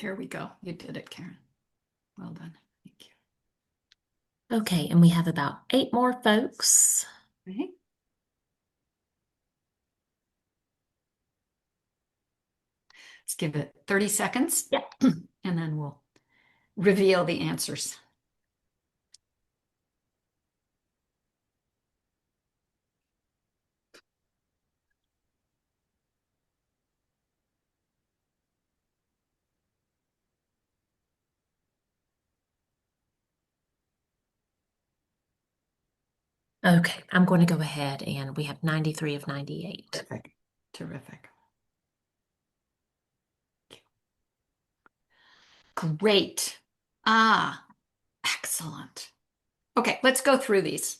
There we go. You did it, Karen. Well done. Thank Okay, and we have about 8 more folks. you. Okay. Let's give it 30 seconds Yep. and then we'll reveal the answers. Okay, I'm going to go ahead and we have 93 of 98. Terrific. Terrific. Great. Ah, excellent. Okay, let's go through these.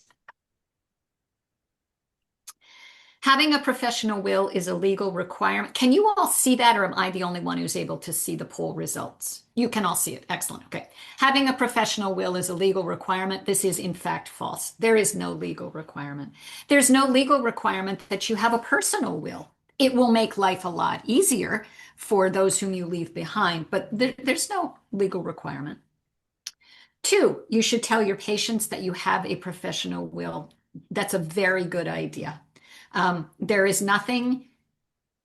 Having a professional will is a legal requirement. Can you all see that, or am I the only one who's able to see the poll results? You can all see it. Excellent. Okay. Having a professional will is a legal requirement. This is, in fact, false. There is no legal requirement. There's no legal requirement that you have a personal will. It will make life a lot easier for those whom you leave behind, but there's no legal requirement. 2, you should tell your patients that you have a professional will. That's a very good idea. There is nothing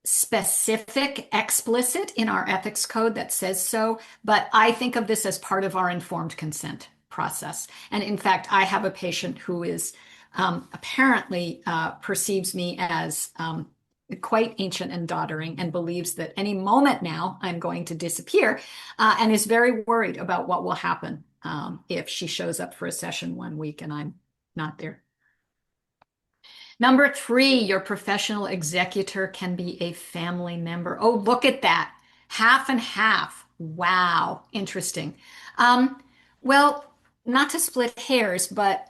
specific, explicit in our ethics code that says so, but I think of this as part of our informed consent process. And in fact, I have a patient who is apparently perceives me as quite ancient and doddering and believes that any moment now I'm going to disappear and is very worried about what will happen if she shows up for a session one week and I'm not there. Number 3, your professional executor can be a family member. Oh, look at that. Half and half. Wow. Interesting. Well, not to split hairs, but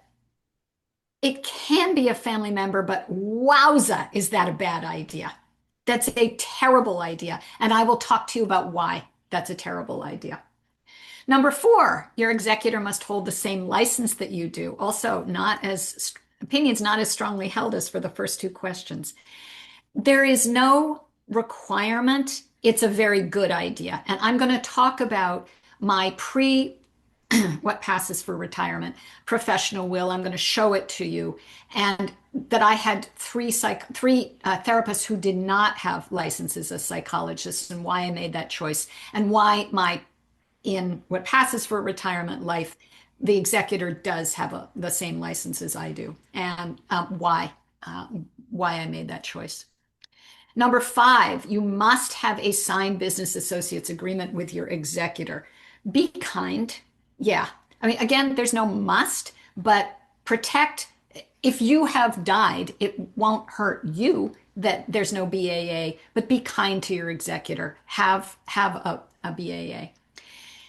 it can be a family member, but wowza, is that a bad idea? That's a terrible idea. And I will talk to you about why that's a terrible idea. Number 4, your executor must hold the same license that you do. Also, not as opinions not as strongly held as for the first 2 questions. There is no requirement. It's a very good idea. And I'm going to talk about my what passes for retirement professional will. I'm going to show it to you. And that I had three therapists who did not have licenses as psychologists and why I made that choice and why my in what passes for retirement life, the executor does have the same license as I do, and why I made that choice. Number 5, you must have a signed business associates agreement with your executor. Be kind. Yeah. I mean, again, there's no must, but protect. If you have died, it won't hurt you that there's no BAA, but be kind to your executor. Have a BAA.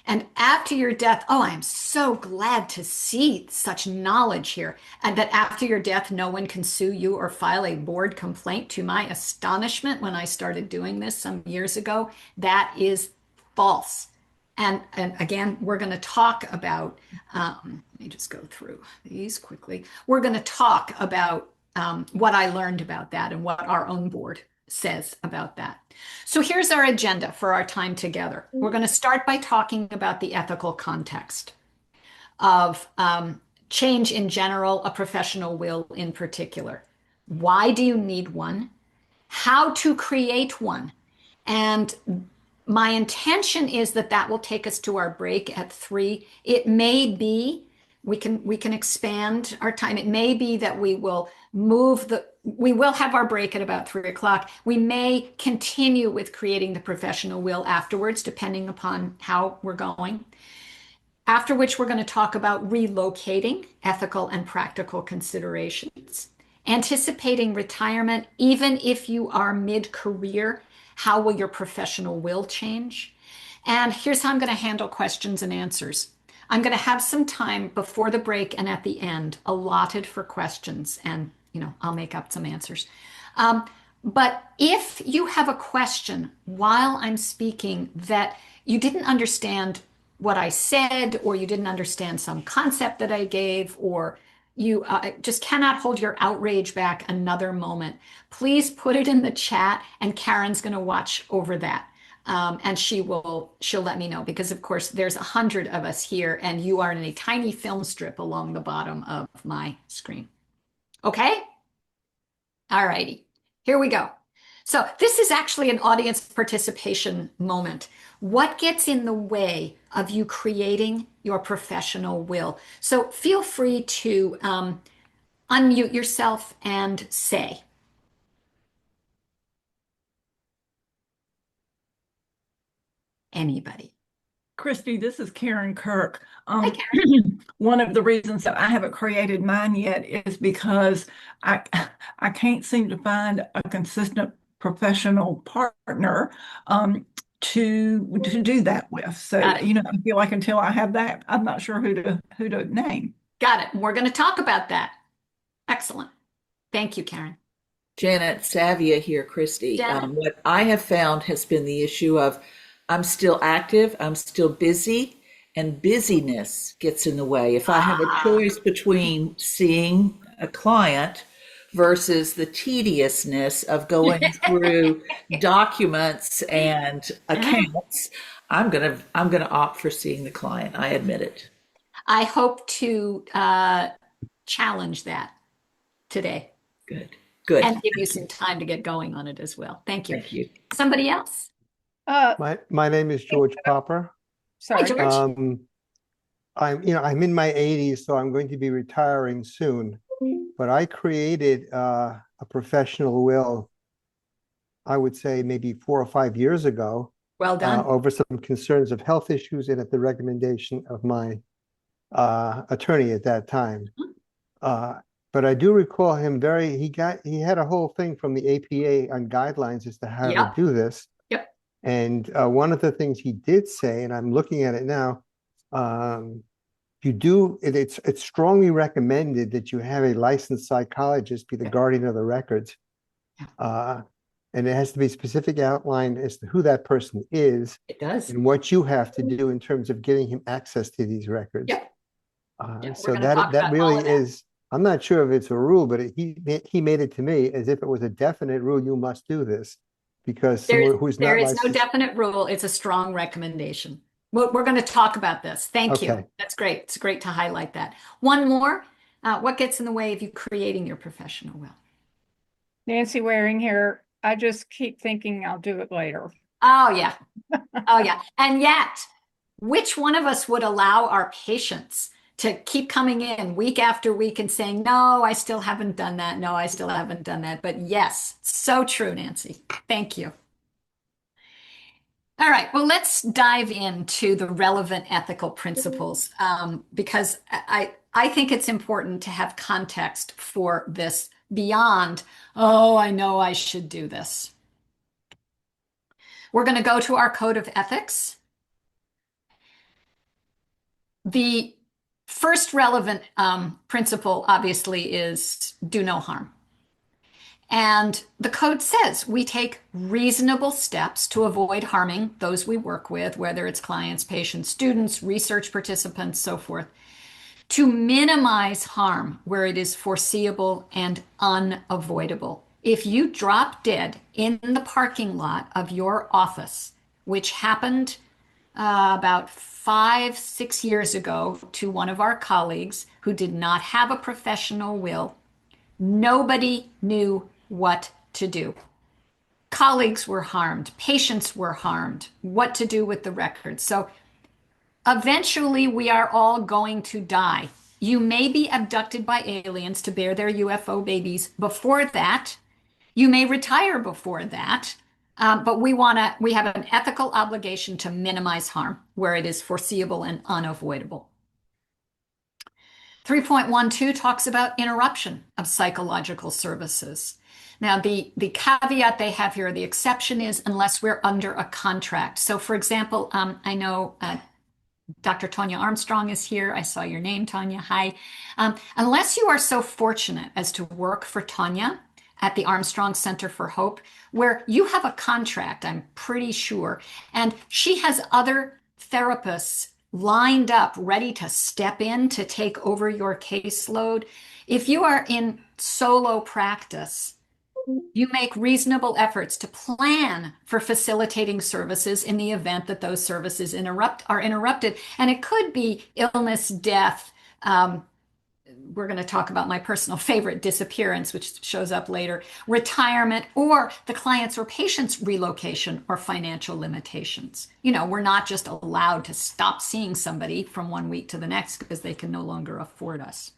And after your death, oh, I am so glad to see such knowledge here. And that after your death, no one can sue you or file a board complaint. To my astonishment, when I started doing this some years ago, that is false. And again, we're going to talk about, let me just go through these quickly. We're going to talk about what I learned about that and what our own board says about that. So here's our agenda for our time together. We're going to start by talking about the ethical context of change in general, a professional will in particular. Why do you need one? How to create one. And my intention is that that will take us to our break at 3. It may be we can expand our time. It may be that we will have our break at about 3 o'clock. We may continue with creating the professional will afterwards, depending upon how we're going. After which we're going to talk about relocating, ethical and practical considerations, anticipating retirement, even if you are mid-career, how will your professional will change? And here's how I'm going to handle questions and answers. I'm going to have some time before the break and at the end allotted for questions, and I'll make up some answers. But if you have a question while I'm speaking that you didn't understand what I said, or you didn't understand some concept that I gave, or you just cannot hold your outrage back another moment, please put it in the chat and Karen's going to watch over that. And she'll let me know because of course there's 100 of us here and you are in a tiny film strip along the bottom of my screen. Okay? All righty. Here we go. So this is actually an audience participation moment. What gets in the way of you creating your professional will? So feel free to unmute yourself and say. Anybody. Kristi, this is Karen Kirk. Hi, Karen. One of the reasons that I haven't created mine yet is because I I can't seem to find a consistent professional partner to do that with. So, Got it. I feel like until I have that, I'm not sure who to name. Got it. We're going to talk about that. Excellent. Thank you, Karen. Janet Savia here, Kristi. Janet. What I have found has been the issue of I'm still active, I'm still busy, and busyness gets in the way. If I have a choice between seeing a client versus the tediousness of going through documents and accounts, I'm gonna opt for seeing the client. I admit it. I hope to challenge that today Good. Good. and give you some time to get going on it as well. Thank you. Thank you. Somebody else? My name is George Popper. Hi, Sorry. George. I'm in my 80s, so I'm going to be retiring soon. But I created a professional will, I would say maybe 4 or 5 years ago, Well done. over some concerns of health issues and at the recommendation of my attorney at that time. But I do recall him he had a whole thing from the APA on guidelines as to how to Yep. do this. Yep. And one of the things he did say, and I'm looking at it now, it's strongly recommended that you have a licensed psychologist be the guardian of the records. And it has to be specific outline as to who that person is It does. and what you have to do in terms of getting him access to these records. Yep. We're So gonna talk that about really all of that. is, I'm not sure if it's a rule, but he made it to me as if it was a definite rule, you must do this. Because someone who's There not is no licensed. definite rule. It's a strong recommendation. We're going to talk about this. Thank you. Okay. That's great. It's great to highlight that. One more. What gets in the way of you creating your professional will? Nancy Waring here. I just keep thinking I'll do it later. Oh, yeah. Oh, yeah. And yet, which one of us would allow our patients to keep coming in week after week and saying, no, I still haven't done that. No, I still haven't done that. But yes, so true, Nancy. Thank you. All right, well, let's dive into the relevant ethical principles because I think it's important to have context for this beyond, oh, I know I should do this. We're going to go to our code of ethics. The first relevant principle, obviously, is do no harm. And the code says we take reasonable steps to avoid harming those we work with, whether it's clients, patients, students, research participants, so forth, to minimize harm where it is foreseeable and unavoidable. If you drop dead in the parking lot of your office, which happened about 5-6 years ago to one of our colleagues who did not have a professional will, nobody knew what to do. Colleagues were harmed, patients were harmed, what to do with the records. So eventually we are all going to die. You may be abducted by aliens to bear their UFO babies before that. You may retire before that. But we have an ethical obligation to minimize harm where it is foreseeable and unavoidable. 3.12 talks about interruption of psychological services. Now, the caveat they have here, the exception is unless we're under a contract. So, for example, I know Dr. Tonya Armstrong is here. I saw your name, Tonya. Hi. Unless you are so fortunate as to work for Tonya at the Armstrong Center for Hope, where you have a contract, I'm pretty sure, and she has other therapists lined up, ready to step in to take over your caseload. If you are in solo practice, You make reasonable efforts to plan for facilitating services in the event that those services are interrupted. And it could be illness, death. We're going to talk about my personal favorite, disappearance, which shows up later, retirement, or the client's or patient's relocation or financial limitations. We're not just allowed to stop seeing somebody from one week to the next because they can no longer afford us.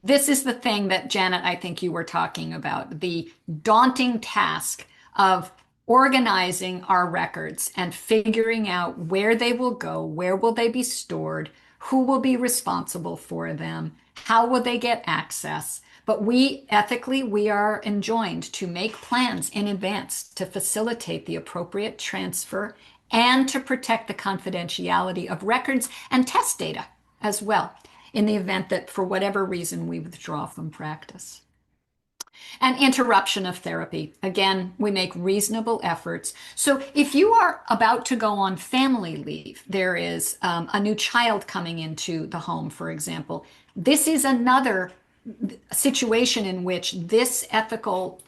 This is the thing that, Janet, I think you were talking about, the daunting task of organizing our records and figuring out where they will go, where will they be stored, who will be responsible for them, how will they get access. But ethically, we are enjoined to make plans in advance to facilitate the appropriate transfer and to protect the confidentiality of records and test data as well, in the event that for whatever reason we withdraw from practice. And interruption of therapy. Again, we make reasonable efforts. So if you are about to go on family leave, there is a new child coming into the home, for example, this is another situation in which this ethical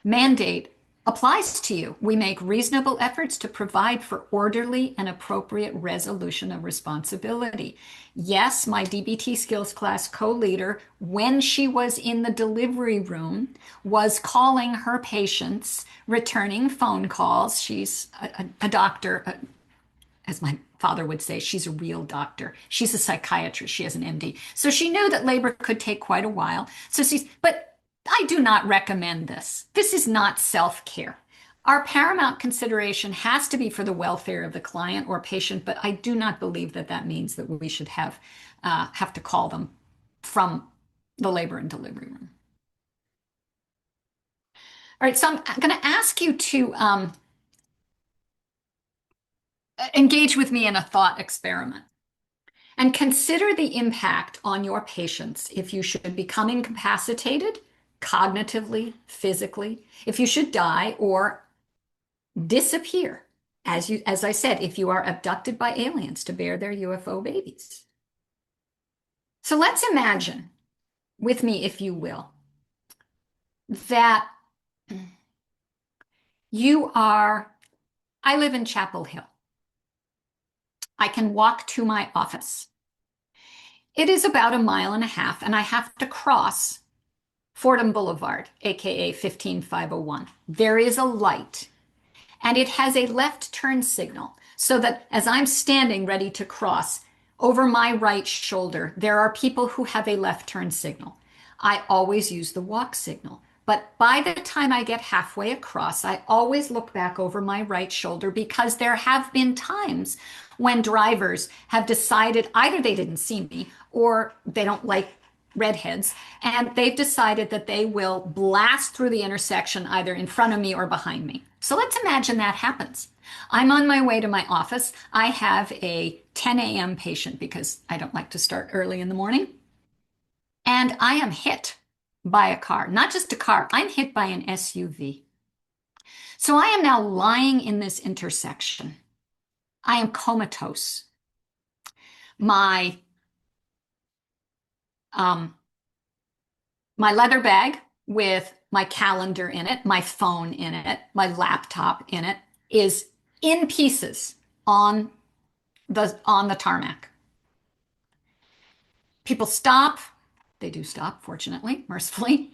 mandate applies to you. We make reasonable efforts to provide for orderly and appropriate resolution of responsibility. Yes, my DBT skills class co-leader, when she was in the delivery room, was calling her patients, returning phone calls. She's a doctor, as my father would say, she's a real doctor. She's a psychiatrist. She has an MD. So she knew that labor could take quite a while. But I do not recommend this. This is not self-care. Our paramount consideration has to be for the welfare of the client or patient, but I do not believe that that means that we should have to call them from the labor and delivery room. All right, so I'm going to ask you to engage with me in a thought experiment and consider the impact on your patients if you should become incapacitated cognitively, physically, if you should die or disappear, as I said, if you are abducted by aliens to bear their UFO babies. So let's imagine with me, if you will, that I live in Chapel Hill. I can walk to my office. It is about 1.5 miles, and I have to cross Fordham Boulevard, aka 15501. There is a light, and it has a left turn signal, so that as I'm standing ready to cross, over my right shoulder, there are people who have a left turn signal. I always use the walk signal, but by the time I get halfway across, I always look back over my right shoulder, because there have been times when drivers have decided either they didn't see me or they don't like redheads, and they've decided that they will blast through the intersection either in front of me or behind me. So let's imagine that happens. I'm on my way to my office. I have a 10 a.m. patient because I don't like to start early in the morning. And I am hit by a car, not just a car, I'm hit by an SUV. So I am now lying in this intersection. I am comatose. My leather bag with my calendar in it, my phone in it, my laptop in it is in pieces on the tarmac. People stop. They do stop, fortunately, mercifully.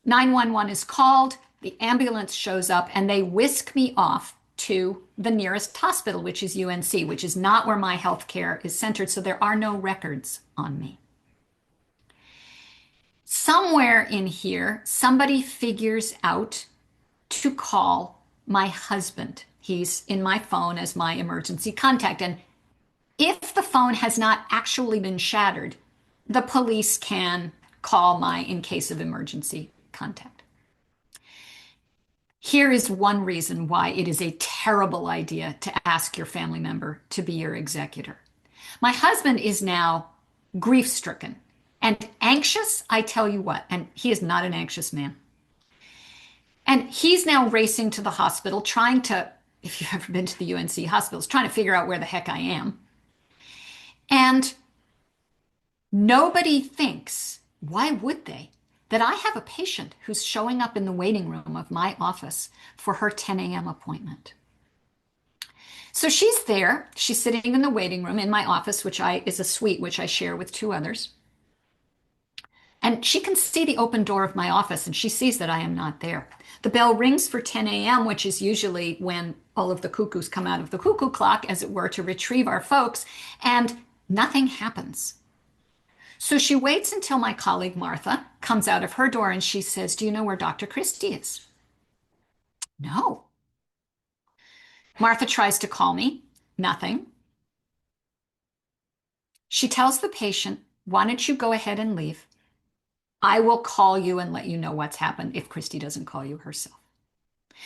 911 is called. The ambulance shows up, and they whisk me off to the nearest hospital, which is UNC, which is not where my health care is centered. So there are no records on me. Somewhere in here, somebody figures out to call my husband. He's in my phone as my emergency contact. And if the phone has not actually been shattered, the police can call my in case of emergency contact. Here is one reason why it is a terrible idea to ask your family member to be your executor. My husband is now grief-stricken and anxious, I tell you what, and he is not an anxious man. And he's now racing to the hospital, trying to, if you've ever been to the UNC hospitals, trying to figure out where the heck I am. And nobody thinks, why would they? that I have a patient who's showing up in the waiting room of my office for her 10 a.m. appointment. So she's there. She's sitting in the waiting room in my office, which is a suite which I share with two others. And she can see the open door of my office, and she sees that I am not there. The bell rings for 10 a.m., which is usually when all of the cuckoos come out of the cuckoo clock, as it were, to retrieve our folks, and nothing happens. So she waits until my colleague Martha comes out of her door, and she says, "Do you know where Dr. Kristi is?" No. Martha tries to call me. Nothing. She tells the patient, "Why don't you go ahead and leave? I will call you and let you know what's happened if Kristi doesn't call you herself."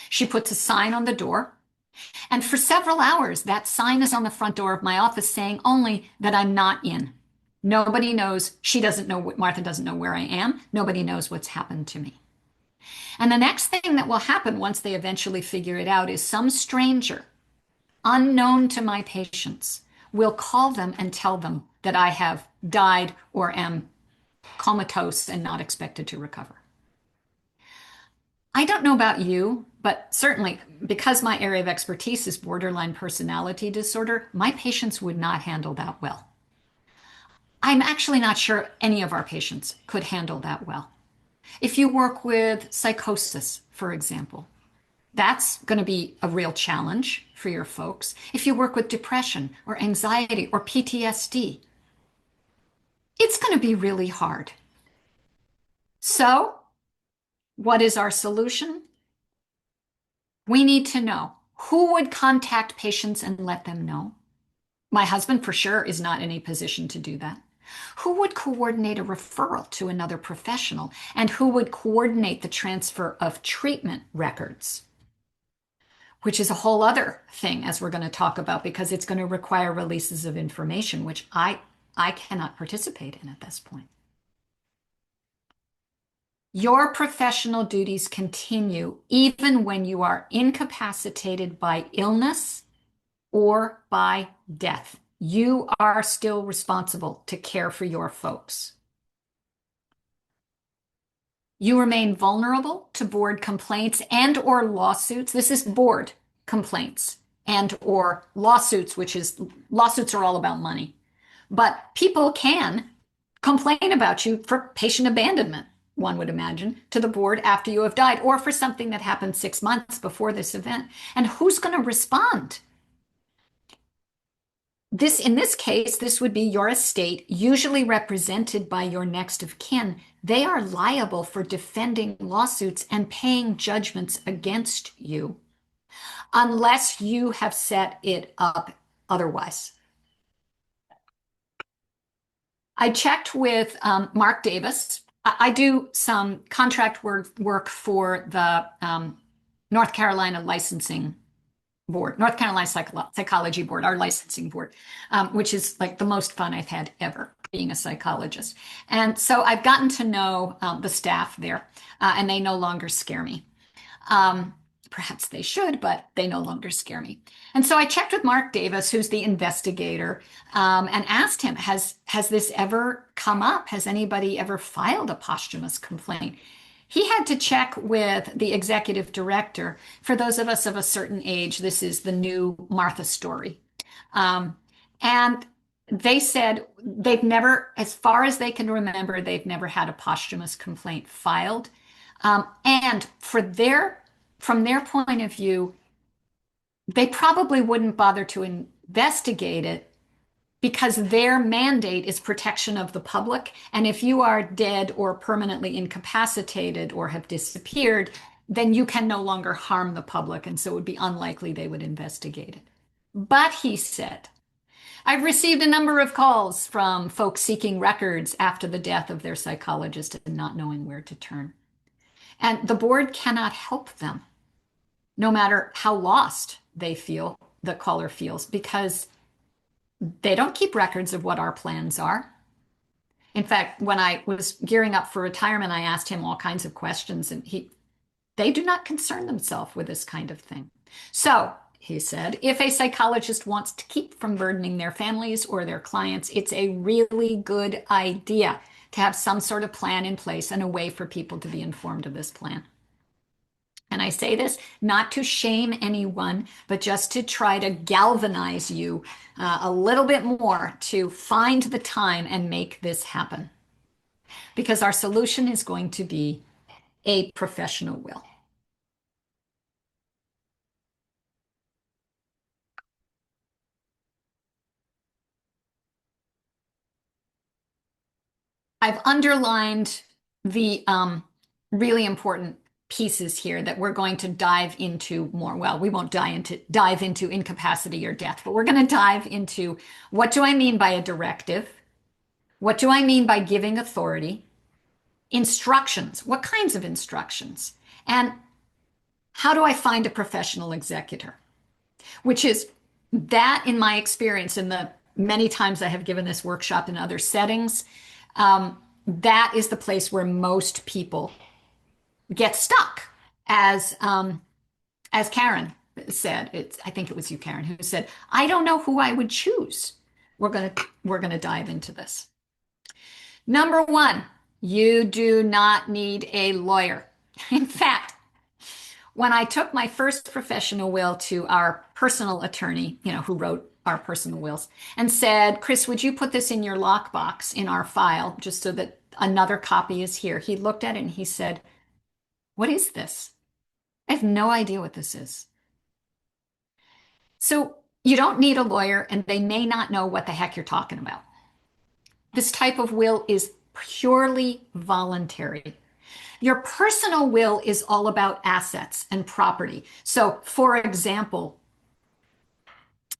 She puts a sign on the door. And for several hours, that sign is on the front door of my office saying only that I'm not in. Nobody knows. She doesn't know. Martha doesn't know where I am. Nobody knows what's happened to me. And the next thing that will happen once they eventually figure it out is some stranger, unknown to my patients, will call them and tell them that I have died or am comatose and not expected to recover. I don't know about you, but certainly because my area of expertise is borderline personality disorder, my patients would not handle that well. I'm actually not sure any of our patients could handle that well. If you work with psychosis, for example, that's going to be a real challenge for your folks. If you work with depression or anxiety or PTSD, it's going to be really hard. So, what is our solution? We need to know who would contact patients and let them know. My husband, for sure, is not in a position to do that. Who would coordinate a referral to another professional? And who would coordinate the transfer of treatment records? Which is a whole other thing, as we're going to talk about, because it's going to require releases of information, which I cannot participate in at this point. Your professional duties continue even when you are incapacitated by illness or by death. You are still responsible to care for your folks. You remain vulnerable to board complaints and or lawsuits. This is board complaints and or lawsuits, which is lawsuits are all about money. But people can complain about you for patient abandonment, one would imagine, to the board after you have died, or for something that happened 6 months before this event. And who's going to respond? In this case, this would be your estate, usually represented by your next of kin. They are liable for defending lawsuits and paying judgments against you unless you have set it up otherwise. I checked with Mark Davis. I do some contract work for the North Carolina Licensing Board, North Carolina Psychology Board, our licensing board, which is like the most fun I've had ever being a psychologist. And so I've gotten to know the staff there, and they no longer scare me. Perhaps they should, but they no longer scare me. And so I checked with Mark Davis, who's the investigator, and asked him, has this ever come up? Has anybody ever filed a posthumous complaint? He had to check with the executive director. For those of us of a certain age, this is the new Martha story. And they said they've never, as far as they can remember, they've never had a posthumous complaint filed. And from their point of view, they probably wouldn't bother to investigate it because their mandate is protection of the public. And if you are dead or permanently incapacitated or have disappeared, then you can no longer harm the public. And so it would be unlikely they would investigate it. But he said, I've received a number of calls from folks seeking records after the death of their psychologist and not knowing where to turn. And the board cannot help them, no matter how lost they feel, the caller feels, because they don't keep records of what our plans are. In fact, when I was gearing up for retirement, I asked him all kinds of questions, and they do not concern themselves with this kind of thing. So, he said, if a psychologist wants to keep from burdening their families or their clients, it's a really good idea to have some sort of plan in place and a way for people to be informed of this plan. And I say this not to shame anyone, but just to try to galvanize you a little bit more to find the time and make this happen. Because our solution is going to be a professional will. I've underlined the really important pieces here that we're going to dive into more. Well, we won't dive into incapacity or death, but we're going to dive into what do I mean by a directive? What do I mean by giving authority? Instructions. What kinds of instructions? And how do I find a professional executor? Which is that, in my experience, in the many times I have given this workshop in other settings, that is the place where most people get stuck. As Karen said, I think it was you, Karen, who said, "I don't know who I would choose." We're gonna dive into this. Number one, you do not need a lawyer. In fact, when I took my first professional will to our personal attorney, who wrote our personal wills, and said, "Chris, would you put this in your lockbox in our file just so that another copy is here?" He looked at it and he said, "What is this? I have no idea what this is." So you don't need a lawyer, and they may not know what the heck you're talking about. This type of will is purely voluntary. Your personal will is all about assets and property. So, for example,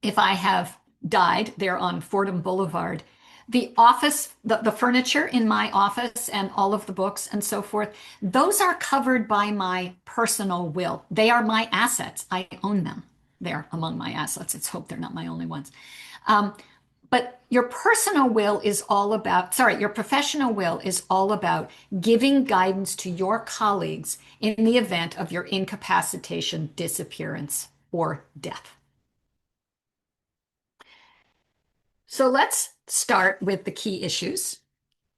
if I have died there on Fordham Boulevard, the office, the furniture in my office and all of the books and so forth, those are covered by my personal will. They are my assets. I own them. They're among my assets. Let's hope they're not my only ones. But your professional will is all about giving guidance to your colleagues in the event of your incapacitation, disappearance, or death. So let's start with the key issues.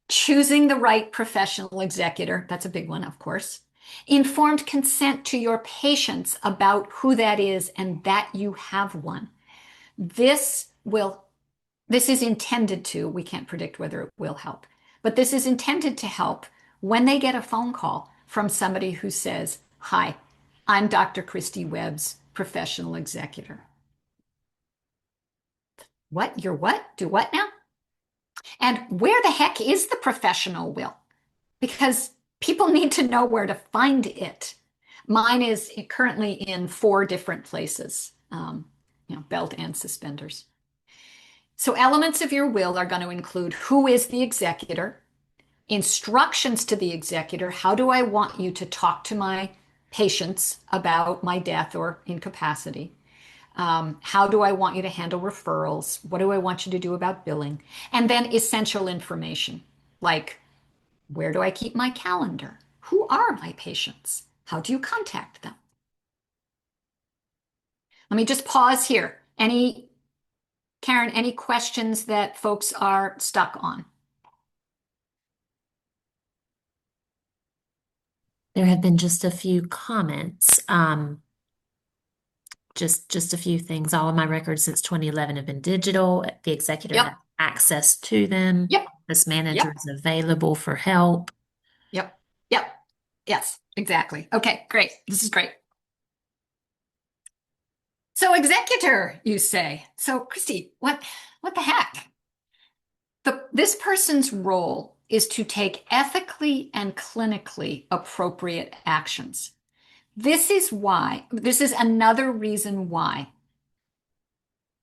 Choosing the right professional executor, that's a big one, of course. Informed consent to your patients about who that is and that you have one. This is intended to, we can't predict whether it will help, but this is intended to help when they get a phone call from somebody who says, "Hi, I'm Dr. Kristi Webb's professional executor." What? You're what? Do what now? And where the heck is the professional will? Because people need to know where to find it. Mine is currently in 4 different places, belt and suspenders. So elements of your will are going to include who is the executor, instructions to the executor. How do I want you to talk to my patients about my death or incapacity? How do I want you to handle referrals? What do I want you to do about billing? And then essential information, like where do I keep my calendar? Who are my patients? How do you contact them? Let me just pause here. Karen, any questions that folks are stuck on? There have been just a few comments. Just a few things. All of my records since 2011 have been digital. The executor Yep. has access to them. Yep. This manager is available for help. Yep. Yes, exactly. Okay, great. This is great. So executor, you say. So Kristi, what the heck? This person's role is to take ethically and clinically appropriate actions. This is another reason why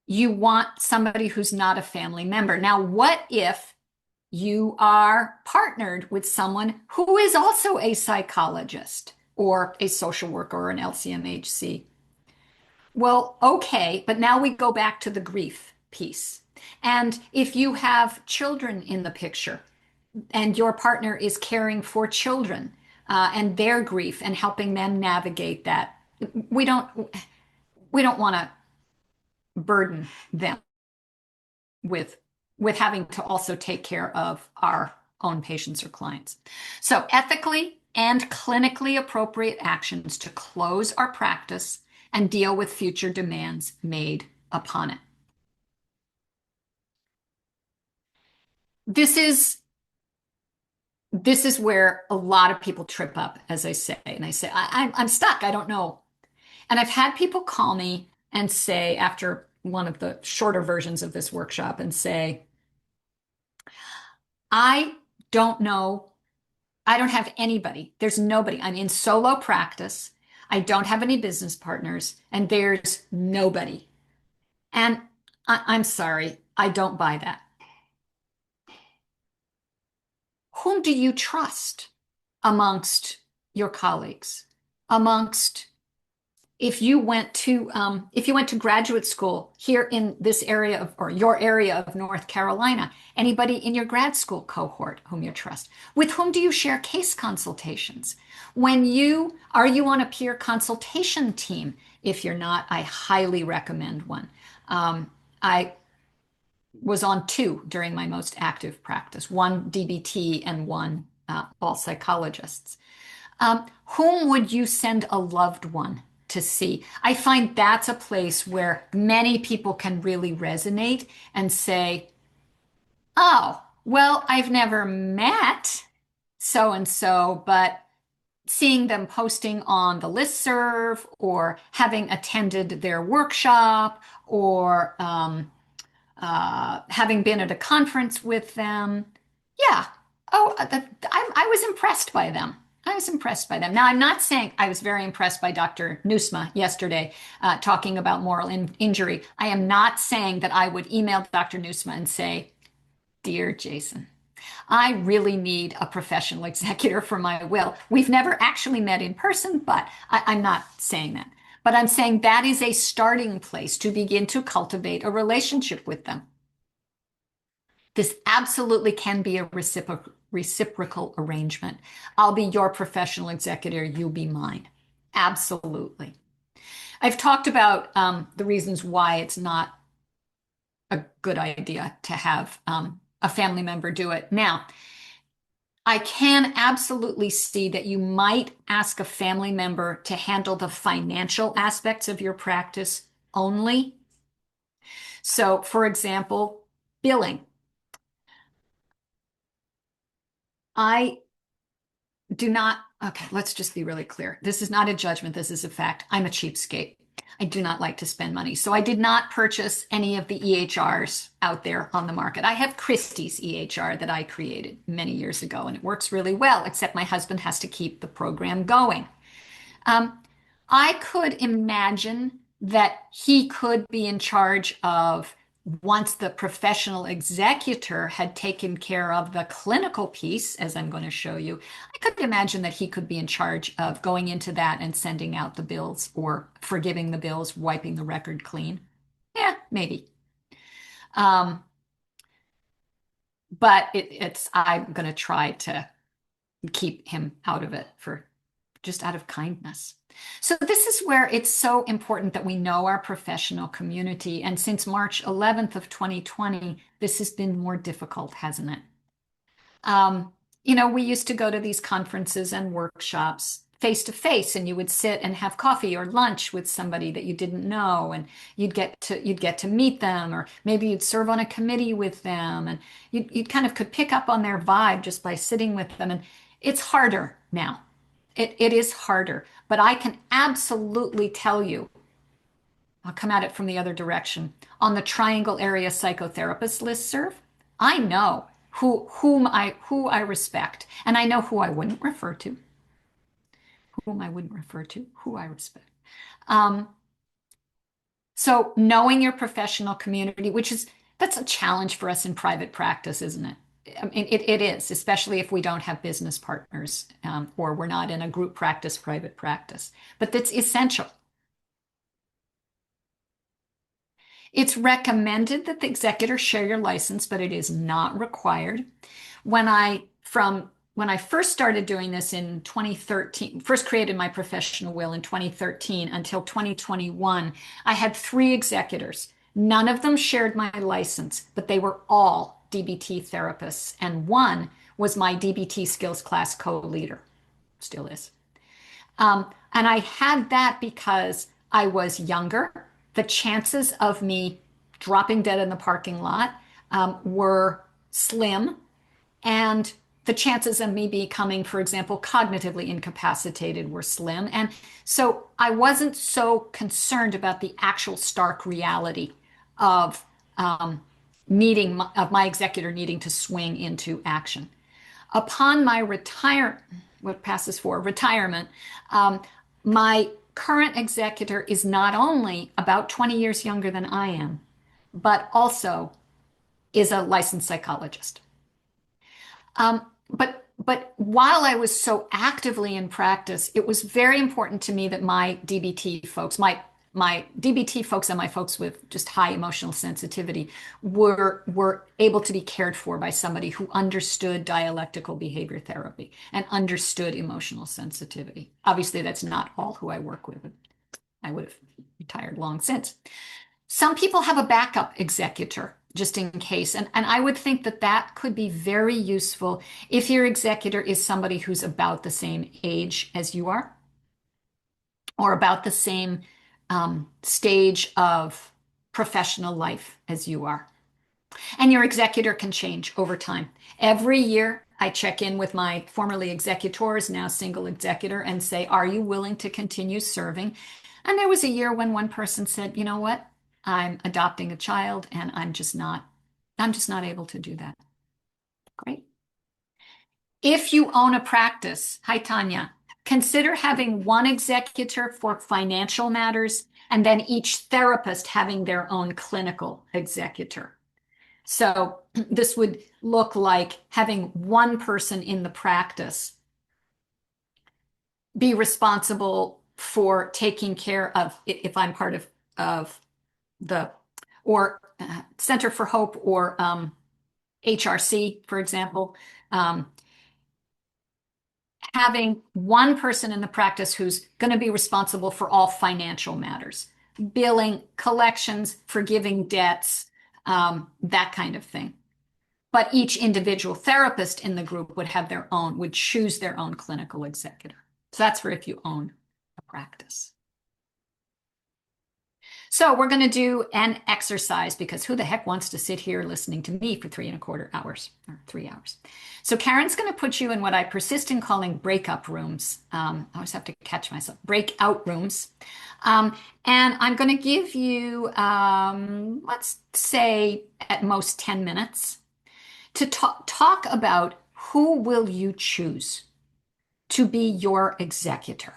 you want somebody who's not a family member. Now, what if you are partnered with someone who is also a psychologist or a social worker or an LCMHC? Well, okay, but now we go back to the grief piece. And if you have children in the picture and your partner is caring for children and their grief and helping them navigate that, we don't want to burden them with having to also take care of our own patients or clients. So ethically and clinically appropriate actions to close our practice and deal with future demands made upon it. This is where a lot of people trip up, as I say, and I say, I'm stuck. I don't know. And I've had people call me and say, after one of the shorter versions of this workshop, and say, I don't know. I don't have anybody. There's nobody. I'm in solo practice. I don't have any business partners, and there's nobody. And I'm sorry, I don't buy that. Whom do you trust amongst your colleagues? Amongst, if you went to graduate school here in this area of, or your area of North Carolina, anybody in your grad school cohort whom you trust? With whom do you share case consultations? Are you on a peer consultation team? If you're not, I highly recommend one. I was on two during my most active practice, one DBT and one all psychologists. Whom would you send a loved one to see? I find that's a place where many people can really resonate and say, oh, well, I've never met so and so, but seeing them posting on the listserv or having attended their workshop or having been at a conference with them. Yeah. Oh, I was impressed by them. I was impressed by them. Now, I'm not saying I was very impressed by Dr. Nusma yesterday talking about moral injury. I am not saying that I would email Dr. Nusma and say, Dear Jason, I really need a professional executor for my will. We've never actually met in person, but I'm not saying that. But I'm saying that is a starting place to begin to cultivate a relationship with them. This absolutely can be a reciprocal arrangement. I'll be your professional executor, you'll be mine. Absolutely. I've talked about the reasons why it's not a good idea to have a family member do it. Now, I can absolutely see that you might ask a family member to handle the financial aspects of your practice only. So, for example, billing. I do not, okay, let's just be really clear. This is not a judgment, this is a fact. I'm a cheapskate. I do not like to spend money. So I did not purchase any of the EHRs out there on the market. I have Kristi's EHR that I created many years ago, and it works really well, except my husband has to keep the program going. I could imagine that he could be in charge of, once the professional executor had taken care of the clinical piece, as I'm going to show you, I could imagine that he could be in charge of going into that and sending out the bills or forgiving the bills, wiping the record clean. Yeah, maybe. But I'm going to try to keep him out of it for just out of kindness. So this is where it's so important that we know our professional community. And since March 11th of 2020, this has been more difficult, hasn't it? We used to go to these conferences and workshops face to face, and you would sit and have coffee or lunch with somebody that you didn't know, and you'd get to meet them, or maybe you'd serve on a committee with them, and you kind of could pick up on their vibe just by sitting with them. And it's harder now. It is harder, but I can absolutely tell you, I'll come at it from the other direction. On the Triangle Area Psychotherapist listserv, I know who I respect, and I know who I wouldn't refer to. Whom I wouldn't refer to, who I respect. So knowing your professional community, that's a challenge for us in private practice, isn't it? I mean, it is, especially if we don't have business partners or we're not in a group practice, private practice. But that's essential. It's recommended that the executor share your license, but it is not required. When I first started doing this in 2013, first created my professional will in 2013 until 2021, I had 3 executors. None of them shared my license, but they were all DBT therapists, and one was my DBT skills class co-leader, still is. And I had that because I was younger. The chances of me dropping dead in the parking lot were slim, and the chances of me becoming, for example, cognitively incapacitated were slim. And so I wasn't so concerned about the actual stark reality of my executor needing to swing into action. Upon my retirement, my current executor is not only about 20 years younger than I am, but also is a licensed psychologist. But while I was so actively in practice, it was very important to me that my DBT folks, my DBT folks and my folks with just high emotional sensitivity were able to be cared for by somebody who understood dialectical behavior therapy and understood emotional sensitivity. Obviously, that's not all who I work with. I would have retired long since. Some people have a backup executor just in case. And I would think that that could be very useful if your executor is somebody who's about the same age as you are, or about the same stage of professional life as you are. And your executor can change over time. Every year, I check in with my formerly executors, now single executor, and say, are you willing to continue serving? And there was a year when one person said, you know what? I'm adopting a child and I'm just not able to do that. Great. If you own a practice, hi Tanya, consider having one executor for financial matters and then each therapist having their own clinical executor. So this would look like having one person in the practice be responsible for taking care of, if I'm part of the, or Center for Hope or HRC, for example, having one person in the practice who's going to be responsible for all financial matters, billing, collections, forgiving debts, that kind of thing. But each individual therapist in the group would choose their own clinical executor. So that's for if you own a practice. So we're going to do an exercise because who the heck wants to sit here listening to me for 3¼ hours or 3 hours? So Karen's going to put you in what I persist in calling breakup rooms. I always have to catch myself. Breakout rooms. And I'm going to give you, let's say at most 10 minutes to talk about who will you choose to be your executor.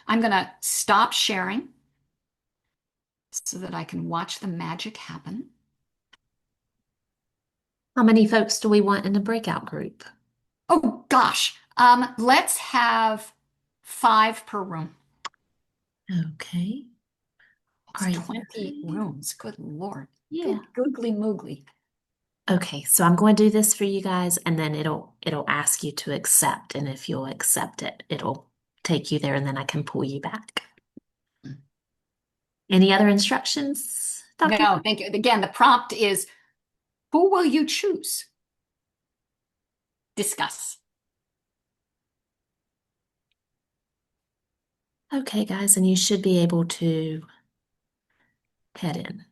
I'm going to stop sharing so that I can watch the magic happen. How many folks do we want in the breakout group? Oh gosh, let's have 5 per room. Okay. It's Are you 20 ready? rooms. Good Lord. Yeah. Good googly moogly. Okay, so I'm going to do this for you guys, and then it'll ask you to accept, and if you'll accept it, it'll take you there, and then I can pull you back. Any other instructions, Doctor? No, thank you. Again, the prompt is, who will you choose? Discuss. Okay, guys, and you should be able to head in.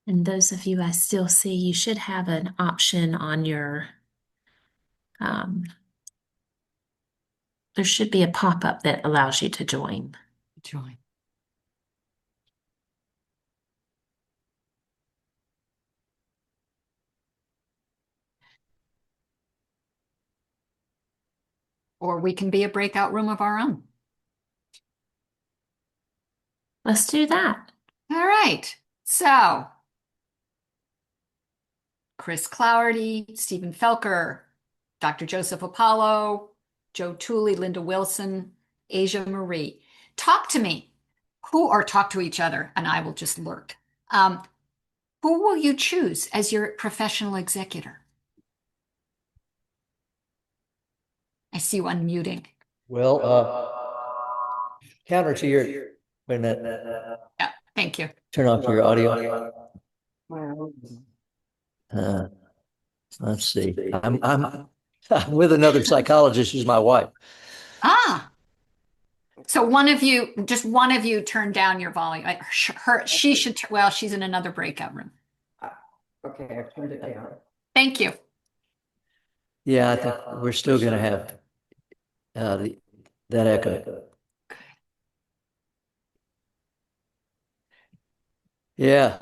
And those of you I still see, you should have an option on your, there should be a pop-up that allows you to join. Join. Or we can be a breakout room of our own. Let's do that. All right. So, Chris Clougherty, Stephen Felker, Dr. Joseph Apollo, Joe Tooley, Linda Wilson, Asia Marie. Talk to me. Or talk to each other, and I will just lurk. Who will you choose as your professional executor? I see you unmuting. Well, counter to your, wait a minute, Yeah, thank you. turn off your audio. Uh, let's see. I'm with another psychologist who's my wife. Ah, so just one of you turn down your volume. She should, well, she's in another breakout room. Okay, I've turned it down. Thank you. Yeah, I think we're still going to have that echo. Yeah.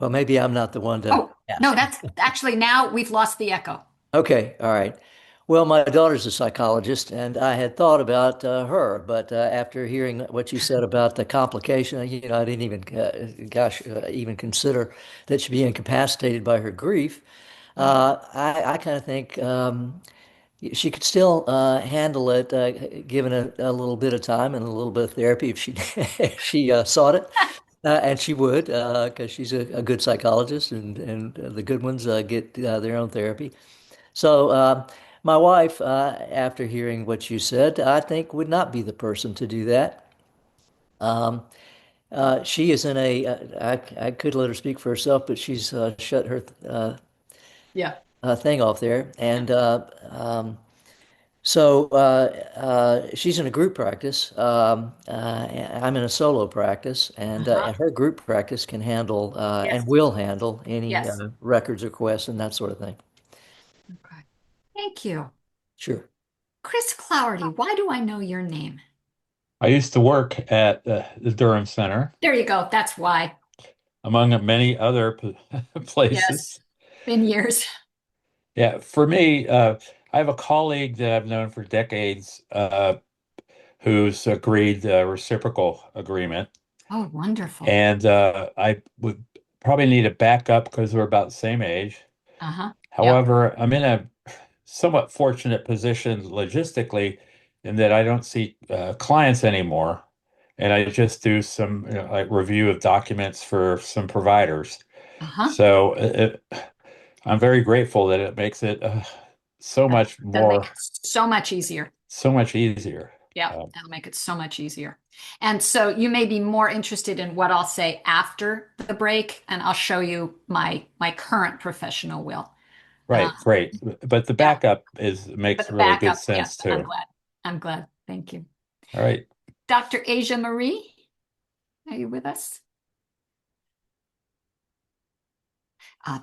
Well, maybe I'm not the one to Oh, no, ask. that's actually now we've lost the echo. Okay, all right. Well, my daughter's a psychologist, and I had thought about her, but after hearing what you said about the complication, I didn't even, even consider that she'd be incapacitated by her grief. I kind of think she could still handle it, given a little bit of time and a little bit of therapy if she if she sought it. And she would, because she's a good psychologist, and the good ones get their own therapy. So, my wife, after hearing what you said, I think would not be the person to do that. She is in I could let her speak for herself, but she's shut her Yeah. thing off there. And so she's in a group practice. I'm in a solo practice, and her group practice can handle Yes. and will handle any Yes. records requests and that sort of thing. Okay. Thank you. Sure. Chris Clougherty, why do I know your name? I used to work at the Durham Center, There you go. That's why. among many other places. Yes. Been years. Yeah, for me, I have a colleague that I've known for decades who's agreed the reciprocal agreement. Oh, wonderful. And I would probably need a backup because we're about the same age. Uh-huh. However, I'm in a somewhat fortunate position logistically in that I don't see clients anymore. And I just do some like review of documents for some providers. Uh-huh. So I'm very grateful that it makes it so much That'll make more, it so much easier. so much easier. Yeah, that'll make it so much easier. And so you may be more interested in what I'll say after the break, and I'll show you my current professional will. Right, great. But the Yeah. backup But makes the really good backup, sense yeah, I'm too. glad. I'm glad. Thank you. All right. Dr. Asia Marie, are you with us?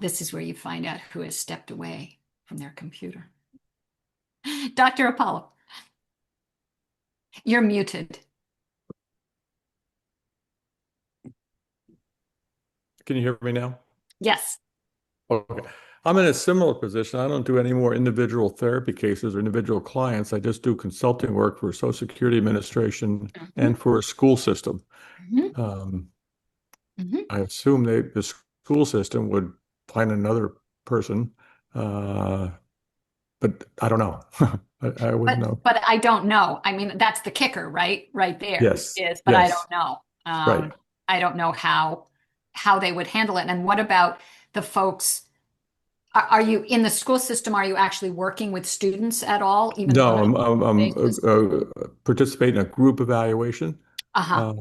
This is where you find out who has stepped away from their computer. Dr. Apollo, you're muted. Can you hear me now? Yes. Okay. I'm in a similar position. I don't do any more individual therapy cases or individual clients. I just do consulting work for Social Security Administration and for a school system. Mhm. I assume the school system would find another person, but I don't know. I wouldn't know. But I don't know. I mean, that's the kicker, right? Right there Yes. but I Yes. don't know. Right. I don't know how they would handle it. And what about the folks? Are you in the school system? Are you actually working with students at all? Even No, though I'm participating in a group evaluation. uh-huh.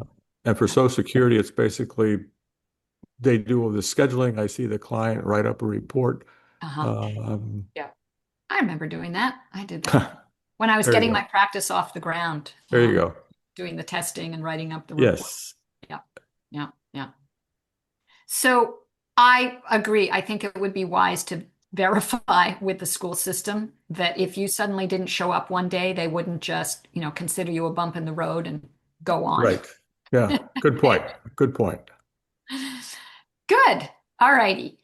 And for Social Security, it's basically they do all the scheduling. I see the client write up a report. Uh-huh. Yeah. I remember doing that. I did that when I was There you getting go. my practice off the ground. There you go. Doing the testing and writing up the report. Yes. Yeah. So I agree. I think it would be wise to verify with the school system that if you suddenly didn't show up one day, they wouldn't just, consider you a bump in the road and go on. Right. Yeah. Good point. Good point. Good. All righty.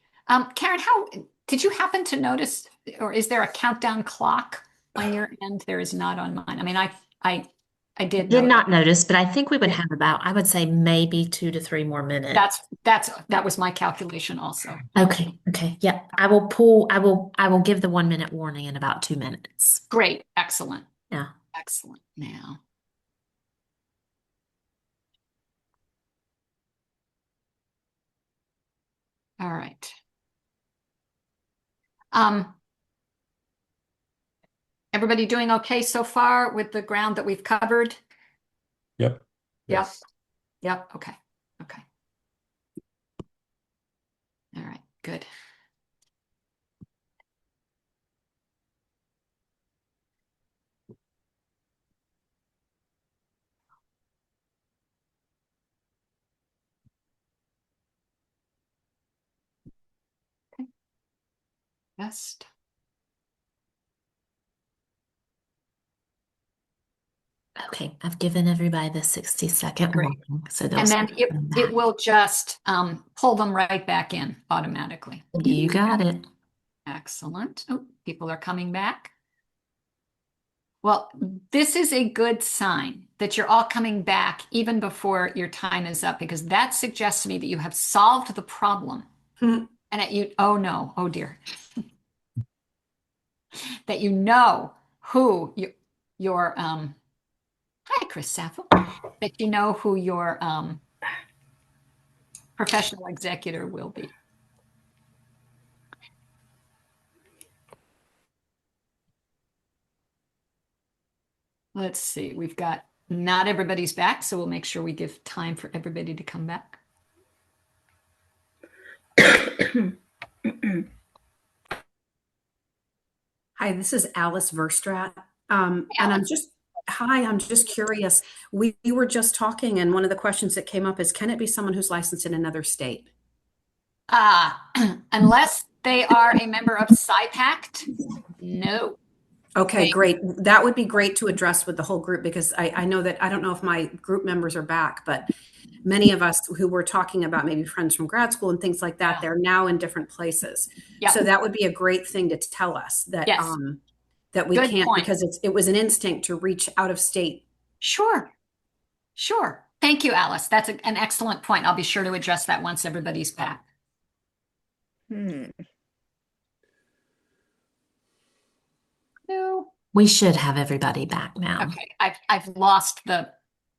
Karen, how did you happen to notice, or is there a countdown clock on your end? There is not on mine. I mean, I did Did notice. not notice, but I think we would have about, I would say maybe 2 to 3 more minutes. That was my calculation also. Okay. Yeah. I will give the 1 minute warning in about 2 minutes. Great. Excellent. Yeah. Excellent. Now. All right. Everybody doing okay so far with the ground that we've covered? Yep. Yep. Yes. Yep. Okay. Okay. All right. Good. Okay. Best. Okay, I've given everybody the 60-second Great. warning, so they'll And then start it coming it back. will just pull them right back in automatically. You got it. Excellent. Oh, people are coming back. Well, this is a good sign that you're all coming back even before your time is up, because that suggests to me that you have solved the problem. Hmm. And that you, oh no, oh dear, that you know who your hi, Chris Sappho, that you know who your professional executor will be. Let's see, we've got, not everybody's back, so we'll make sure we give time for everybody to come back. Hi, this is Alice Verstrat. And I'm just curious. We were just talking, and one of the questions that came up is, can it be someone who's licensed in another state? Unless they are a member of SciPact, no. Okay, They- great. That would be great to address with the whole group, because I know that, I don't know if my group members are back, but many of us who were talking about maybe friends from grad school and things like that, Yeah. they're now in different places. Yep. So that would be a great thing to tell us that, Yes. that we Good can't, point. because it was an instinct to reach out of state. Sure. Sure. Thank you, Alice. That's an excellent point. I'll be sure to address that once everybody's back. No. We should have everybody back now. Okay. I've lost the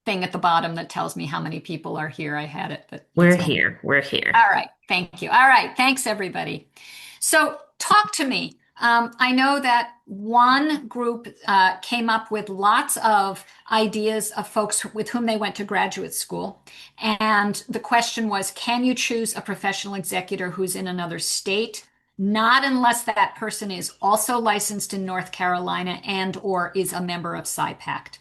thing at the bottom that tells me how many people are here. I had it, but We're it's gone. here. We're here. All right. Thank you. All right. Thanks, everybody. So talk to me. I know that one group came up with lots of ideas of folks with whom they went to graduate school. And the question was, can you choose a professional executor who's in another state? Not unless that person is also licensed in North Carolina and or is a member of SciPact,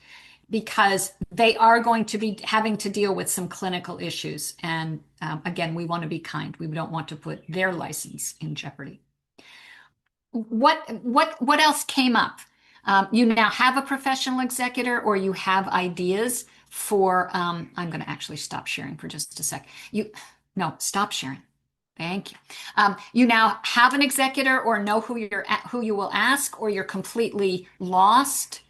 because they are going to be having to deal with some clinical issues. And again, we want to be kind. We don't want to put their license in jeopardy. What else came up? You now have a professional executor, or you have ideas for, I'm going to actually stop sharing for just a sec. No, stop sharing. Thank you. You now have an executor, or know who you will ask, or you're completely lost.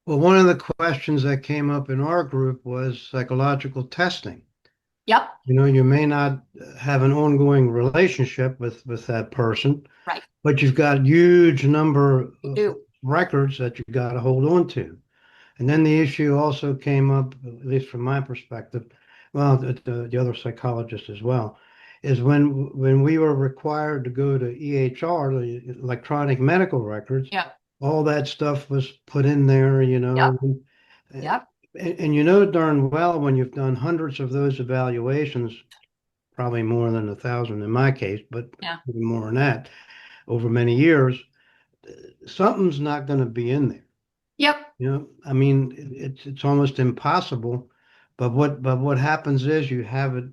Well, one of the questions that came up in our group was psychological testing. Yep. You know, you may not have an ongoing relationship with that person, Right. but you've got huge number You of do. records that you got to hold on to. And then the issue also came up, at least from my perspective, well, the other psychologists as well, is when we were required to go to EHR, the electronic medical records, Yep. all that stuff was put in there, you know. Yep. Yep. And you know darn well when you've done hundreds of those evaluations, probably more than 1,000 in my case, but Yeah. even more than that, over many years, something's not going to be in there. Yep. You know, I mean, it's almost impossible. But what happens is you have it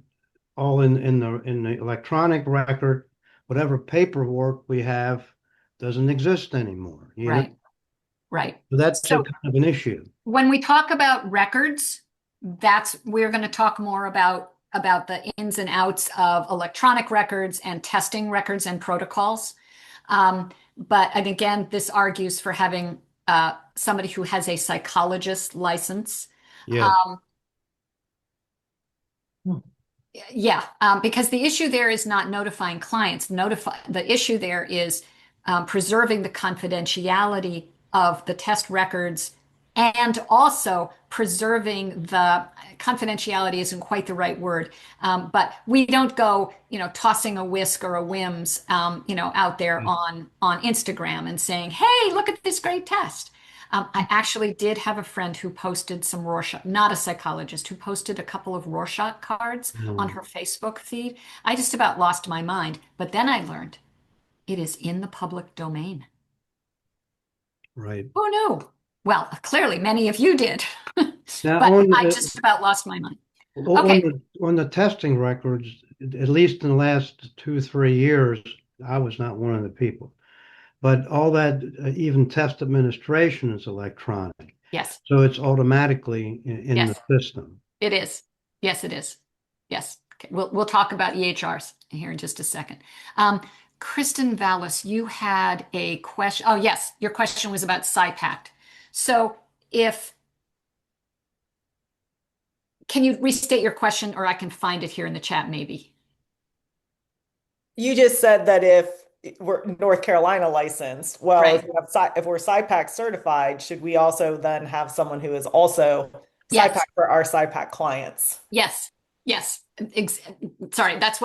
all in the electronic record. Whatever paperwork we have doesn't exist anymore. You know? Right. Right. So that's So kind of an issue. when we talk about records, we're going to talk more about the ins and outs of electronic records and testing records and protocols. And again, this argues for having somebody who has a psychologist license. Yeah. Because the issue there is not notifying clients. The issue there is preserving the confidentiality of the test records and also preserving the confidentiality isn't quite the right word, but we don't go, tossing a whisk or a whims, out there on Instagram and saying, "Hey, look at this great test." I actually did have a friend who posted some Rorschach, not a psychologist, who posted a couple of Rorschach cards on her Facebook feed. I just about lost my mind, but then I learned it is in the public domain. Right. Oh no. Well, clearly many of you did, Now, but on I the, just about lost my mind. on Okay. on the testing records, at least in the last 2, 3 years, I was not one of the people. But all that, even test administration is electronic. Yes. So it's automatically in the Yes, system. it is. Yes, it is. Yes. Okay. We'll talk about EHRs here in just a second. Kristen Vallis, you had a question. Oh, yes, your question was about SIPACT. So can you restate your question, or I can find it here in the chat maybe? You just said that if we're North Carolina licensed, well, Right. if we're SIPAC certified, should we also then have someone who is also Yes. SIPAC for our SIPAC clients? Yes. Yes. Sorry, that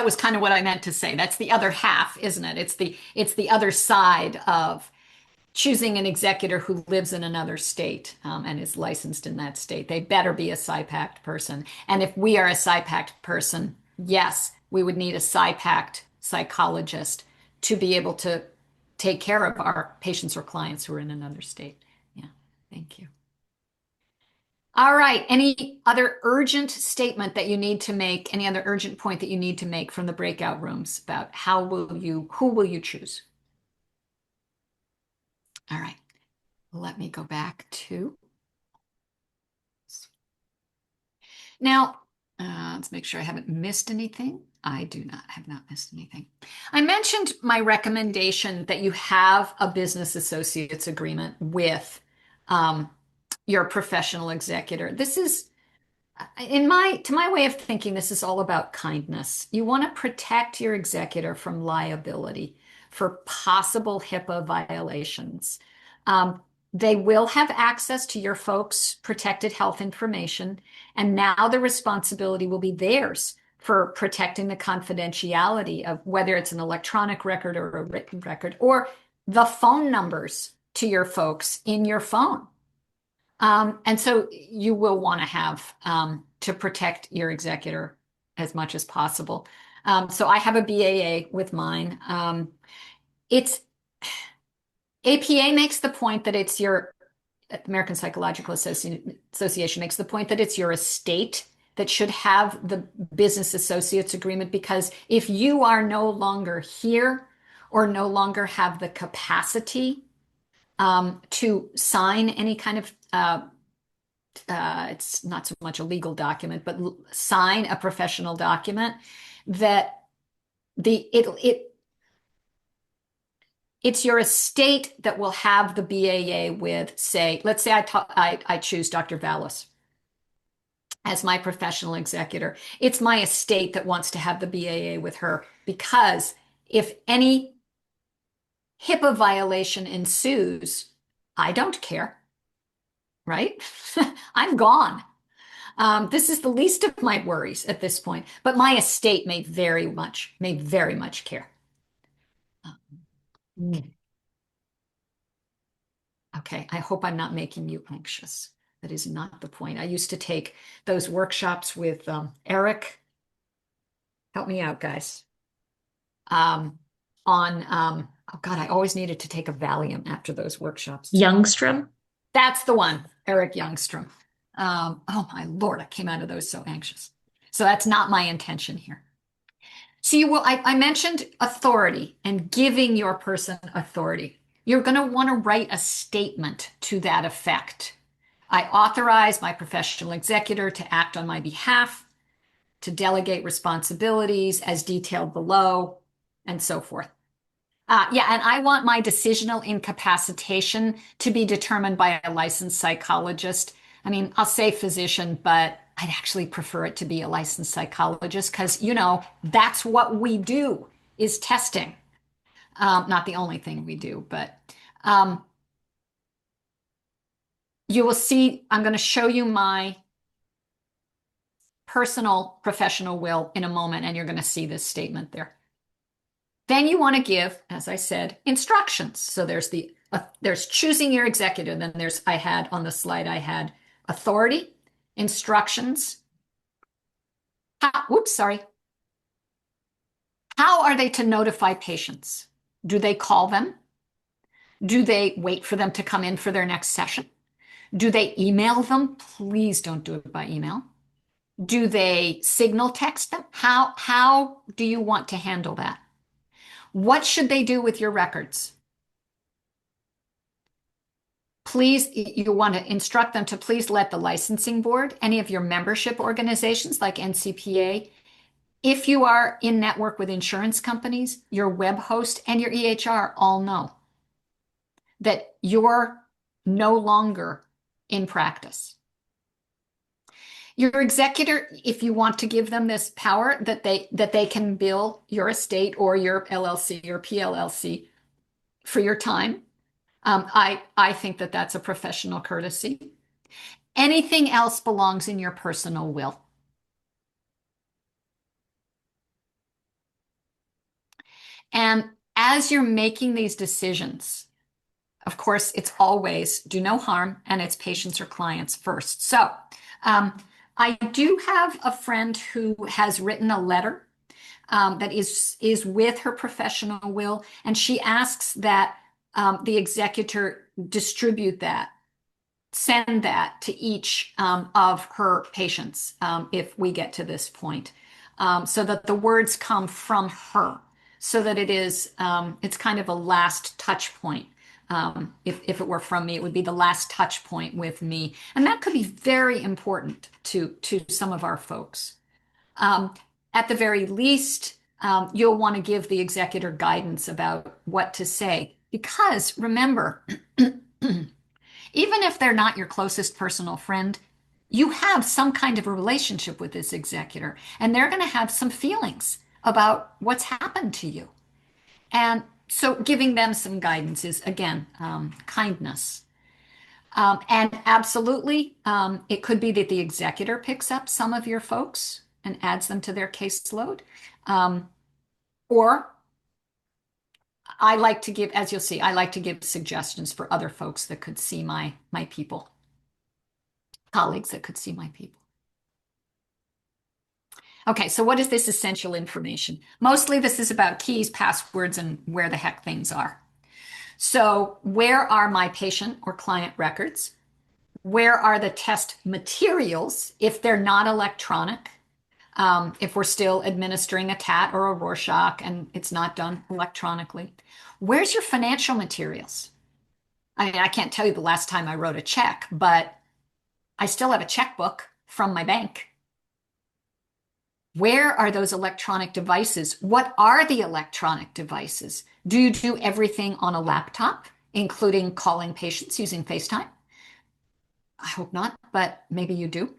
was kind of what I meant to say. That's the other half, isn't it? It's the other side of choosing an executor who lives in another state, and is licensed in that state. They better be a SIPACT person. And if we are a SIPACT person, yes, we would need a SIPACT psychologist to be able to take care of our patients or clients who are in another state. Yeah, thank you. All right. Any other urgent statement that you need to make? Any other urgent point that you need to make from the breakout rooms about who will you choose? All right. Let me go back to. Now, let's make sure I haven't missed anything. I have not missed anything. I mentioned my recommendation that you have a business associates agreement with your professional executor. This is, to my way of thinking, this is all about kindness. You want to protect your executor from liability for possible HIPAA violations. They will have access to your folks' protected health information, and now the responsibility will be theirs for protecting the confidentiality of whether it's an electronic record or a written record or the phone numbers to your folks in your phone. And so you will want to have to protect your executor as much as possible. So I have a BAA with mine. It's APA makes the point that it's your American Psychological Association makes the point that it's your estate that should have the business associates agreement, because if you are no longer here or no longer have the capacity to sign any kind of it's not so much a legal document, but sign a professional document, that it's your estate that will have the BAA with, say, let's say I choose Dr. Vallis as my professional executor. It's my estate that wants to have the BAA with her, because if any HIPAA violation ensues, I don't care, right? I'm gone. This is the least of my worries at this point, but my estate may very much care. Okay, I hope I'm not making you anxious. That is not the point. I used to take those workshops with Eric. Help me out, guys. Oh God, I always needed to take a Valium after those workshops. Youngstrom? That's the one, Eric Youngstrom. Oh my Lord, I came out of those so anxious. So that's not my intention here. So I mentioned authority and giving your person authority. You're going to want to write a statement to that effect. I authorize my professional executor to act on my behalf, to delegate responsibilities as detailed below, and so forth. And I want my decisional incapacitation to be determined by a licensed psychologist. I mean, I'll say physician, but I'd actually prefer it to be a licensed psychologist, because, that's what we do, is testing. Not the only thing we do, but You will see, I'm going to show you my personal professional will in a moment, and you're going to see this statement there. Then you want to give, as I said, instructions. So there's choosing your executive. Then I had on the slide, I had authority, instructions. Sorry. How are they to notify patients? Do they call them? Do they wait for them to come in for their next session? Do they email them? Please don't do it by email. Do they signal text them? How do you want to handle that? What should they do with your records? Please, you want to instruct them to please let the licensing board, any of your membership organizations like NCPA, if you are in network with insurance companies, your web host and your EHR all know that you're no longer in practice. Your executor, if you want to give them this power that they can bill your estate or your LLC or PLLC for your time, I think that that's a professional courtesy. Anything else belongs in your personal will. And as you're making these decisions, of course, it's always do no harm, and it's patients or clients first. So I do have a friend who has written a letter that is with her professional will, and she asks that the executor distribute that, send that to each of her patients if we get to this point, so that the words come from her, so that it's kind of a last touch point. If it were from me, it would be the last touch point with me. And that could be very important to some of our folks. At the very least, you'll want to give the executor guidance about what to say. Because remember, even if they're not your closest personal friend, you have some kind of a relationship with this executor, and they're going to have some feelings about what's happened to you. And so giving them some guidance is, again, kindness. And absolutely, it could be that the executor picks up some of your folks and adds them to their caseload. Or I like to give, as you'll see, I like to give suggestions for other folks that could see my people, colleagues that could see my people. Okay, so what is this essential information? Mostly this is about keys, passwords, and where the heck things are. So where are my patient or client records? Where are the test materials if they're not electronic? If we're still administering a TAT or a Rorschach and it's not done electronically. Where's your financial materials? I mean, I can't tell you the last time I wrote a check, but I still have a checkbook from my bank. Where are those electronic devices? What are the electronic devices? Do you do everything on a laptop, including calling patients using FaceTime? I hope not, but maybe you do.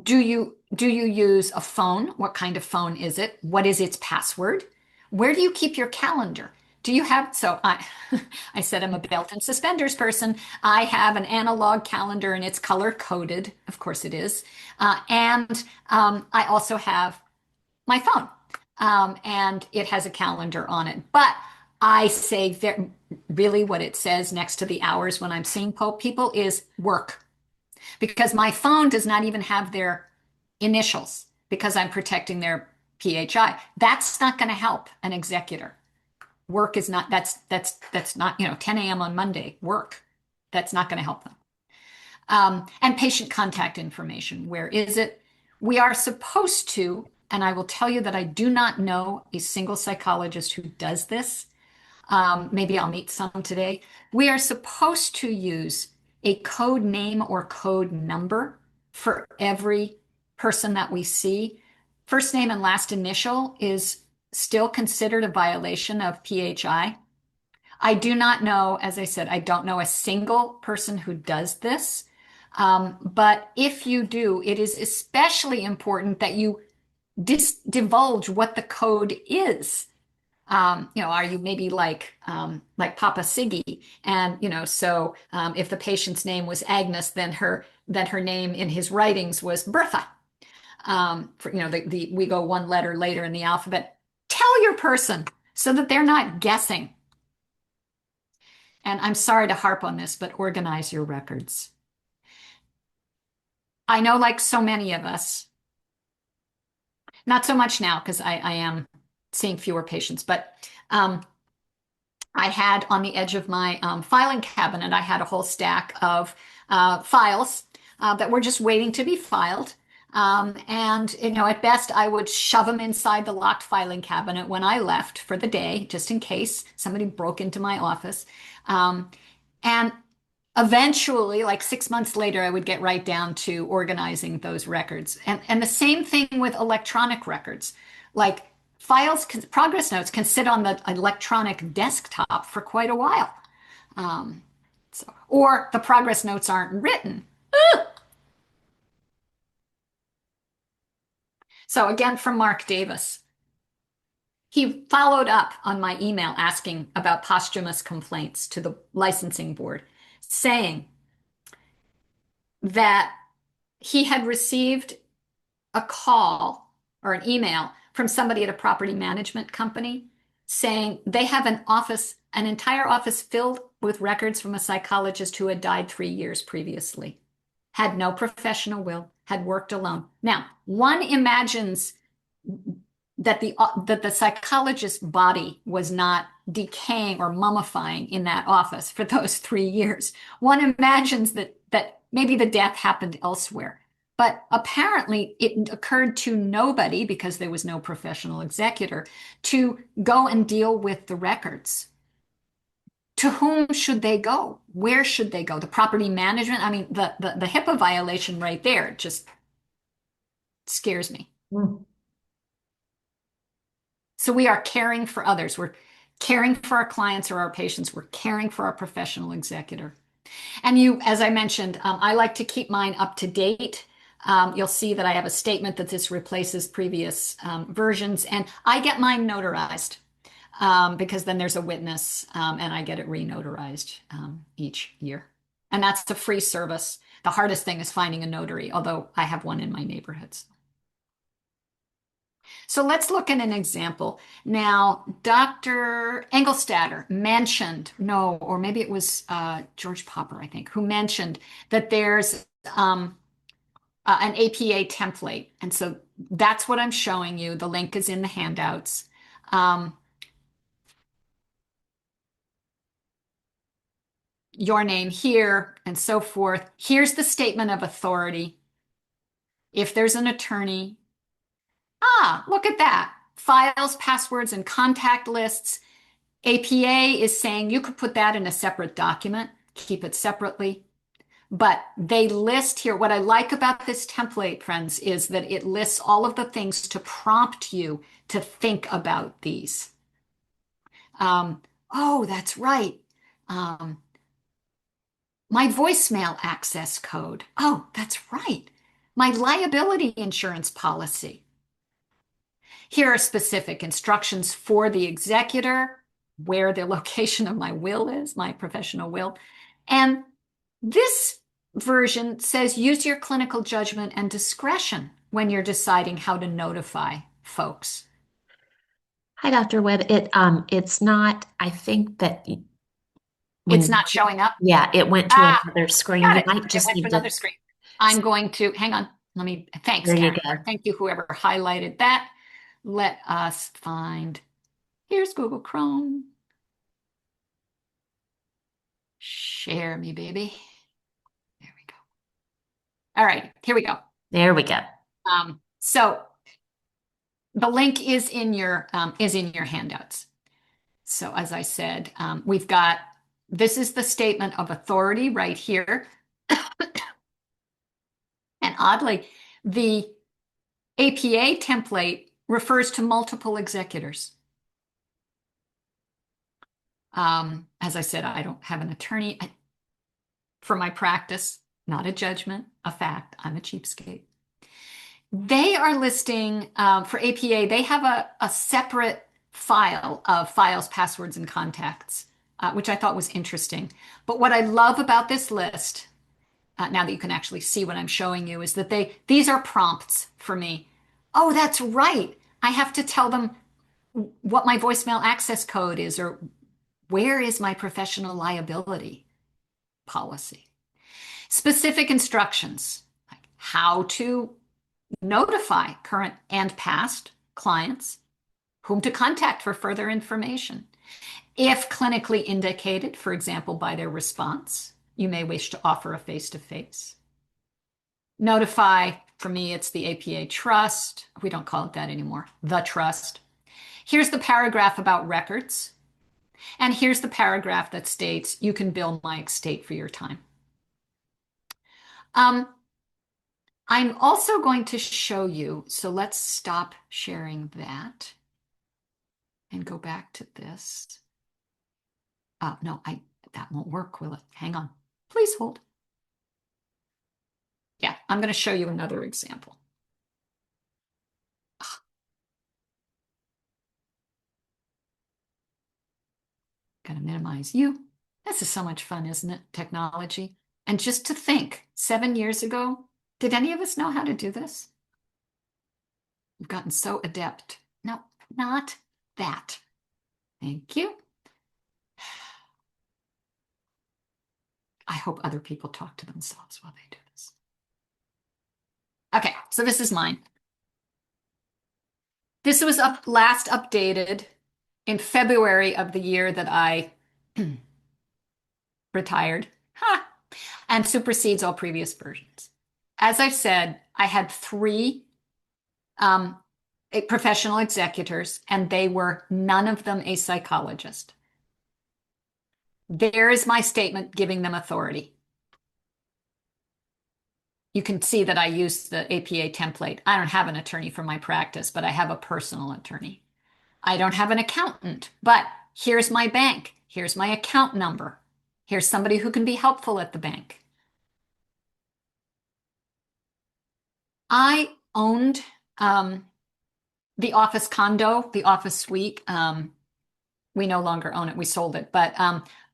Do you use a phone? What kind of phone is it? What is its password? Where do you keep your calendar? Do you have, so I said I'm a belt and suspenders person. I have an analog calendar and it's color coded. Of course it is. And I also have my phone and it has a calendar on it. But I say really what it says next to the hours when I'm seeing people is work. Because my phone does not even have their initials because I'm protecting their PHI. That's not going to help an executor. Work is not, that's not, 10 a.m. on Monday, work. That's not going to help them. And patient contact information, where is it? We are supposed to, and I will tell you that I do not know a single psychologist who does this. Maybe I'll meet some today. We are supposed to use a code name or code number for every person that we see. First name and last initial is still considered a violation of PHI. I do not know, as I said, I don't know a single person who does this. But if you do, it is especially important that you divulge what the code is. Are you maybe like Papa Siggy? And, so if the patient's name was Agnes, then her name in his writings was Bertha. We go one letter later in the alphabet. Tell your person so that they're not guessing. And I'm sorry to harp on this, but organize your records. I know, like so many of us, not so much now because I am seeing fewer patients, but I had on the edge of my filing cabinet, I had a whole stack of files that were just waiting to be filed. And at best, I would shove them inside the locked filing cabinet when I left for the day, just in case somebody broke into my office. And eventually, like 6 months later, I would get right down to organizing those records. And the same thing with electronic records. Like progress notes can sit on the electronic desktop for quite a while. Or the progress notes aren't written. So again, from Mark Davis. He followed up on my email asking about posthumous complaints to the licensing board, saying that he had received a call or an email from somebody at a property management company saying they have an entire office filled with records from a psychologist who had died 3 years previously, had no professional will, had worked alone. Now, one imagines that the psychologist's body was not decaying or mummifying in that office for those 3 years. One imagines that maybe the death happened elsewhere. But apparently it occurred to nobody, because there was no professional executor, to go and deal with the records. To whom should they go? Where should they go? The property management? I mean, the HIPAA violation right there just scares me. So we are caring for others. We're caring for our clients or our patients. We're caring for our professional executor. And as I mentioned, I like to keep mine up to date. You'll see that I have a statement that this replaces previous versions, and I get mine notarized because then there's a witness and I get it re-notarized each year. And that's a free service. The hardest thing is finding a notary, although I have one in my neighborhoods. So let's look at an example. Now, Dr. Engelstadter mentioned, no, or maybe it was George Popper, I think, who mentioned that there's an APA template. And so that's what I'm showing you. The link is in the handouts. Your name here and so forth. Here's the statement of authority. If there's an attorney, look at that. Files, passwords, and contact lists. APA is saying you could put that in a separate document, keep it separately. But they list here, what I like about this template, friends, is that it lists all of the things to prompt you to think about these. Oh, that's right. My voicemail access code. Oh, that's right. My liability insurance policy. Here are specific instructions for the executor, where the location of my will is, my professional will. And this version says use your clinical judgment and discretion when you're deciding how to notify folks. Hi, Dr. Webb. It's not, I think that it's not showing up. Yeah, it went to another screen. Got You it. might just It went to another screen. I'm going to hang on. Thanks, There you Karen. go. Thank you, whoever highlighted that. Let us find. Here's Google Chrome. Share me, baby. There we go. All right, here we go. There we go. So the link is in your handouts. So as I said, we've got, this is the statement of authority right here. And oddly, the APA template refers to multiple executors. As I said, I don't have an attorney for my practice, not a judgment, a fact. I'm a cheapskate. They are listing for APA, they have a separate file of files, passwords, and contacts, which I thought was interesting. But what I love about this list, now that you can actually see what I'm showing you, is that these are prompts for me. Oh, that's right. I have to tell them what my voicemail access code is, or where is my professional liability policy. Specific instructions, like how to notify current and past clients, whom to contact for further information. If clinically indicated, for example, by their response, you may wish to offer a face-to-face. Notify, for me, it's the APA trust. We don't call it that anymore, the trust. Here's the paragraph about records. And here's the paragraph that states, you can bill my estate for your time. I'm also going to show you, so let's stop sharing that and go back to this. No, that won't work, will it? Hang on. Please hold. Yeah, I'm going to show you another example. Gotta minimize you. This is so much fun, isn't it? Technology. And just to think, 7 years ago, did any of us know how to do this? We've gotten so adept. No, not that. Thank you. I hope other people talk to themselves while they do this. Okay, so this is mine. This was last updated in February of the year that I retired, and supersedes all previous versions. As I've said, I had 3 professional executors, and they were none of them a psychologist. There is my statement giving them authority. You can see that I use the APA template. I don't have an attorney for my practice, but I have a personal attorney. I don't have an accountant, but here's my bank. Here's my account number. Here's somebody who can be helpful at the bank. I owned the office condo, the office suite. We no longer own it. We sold it, but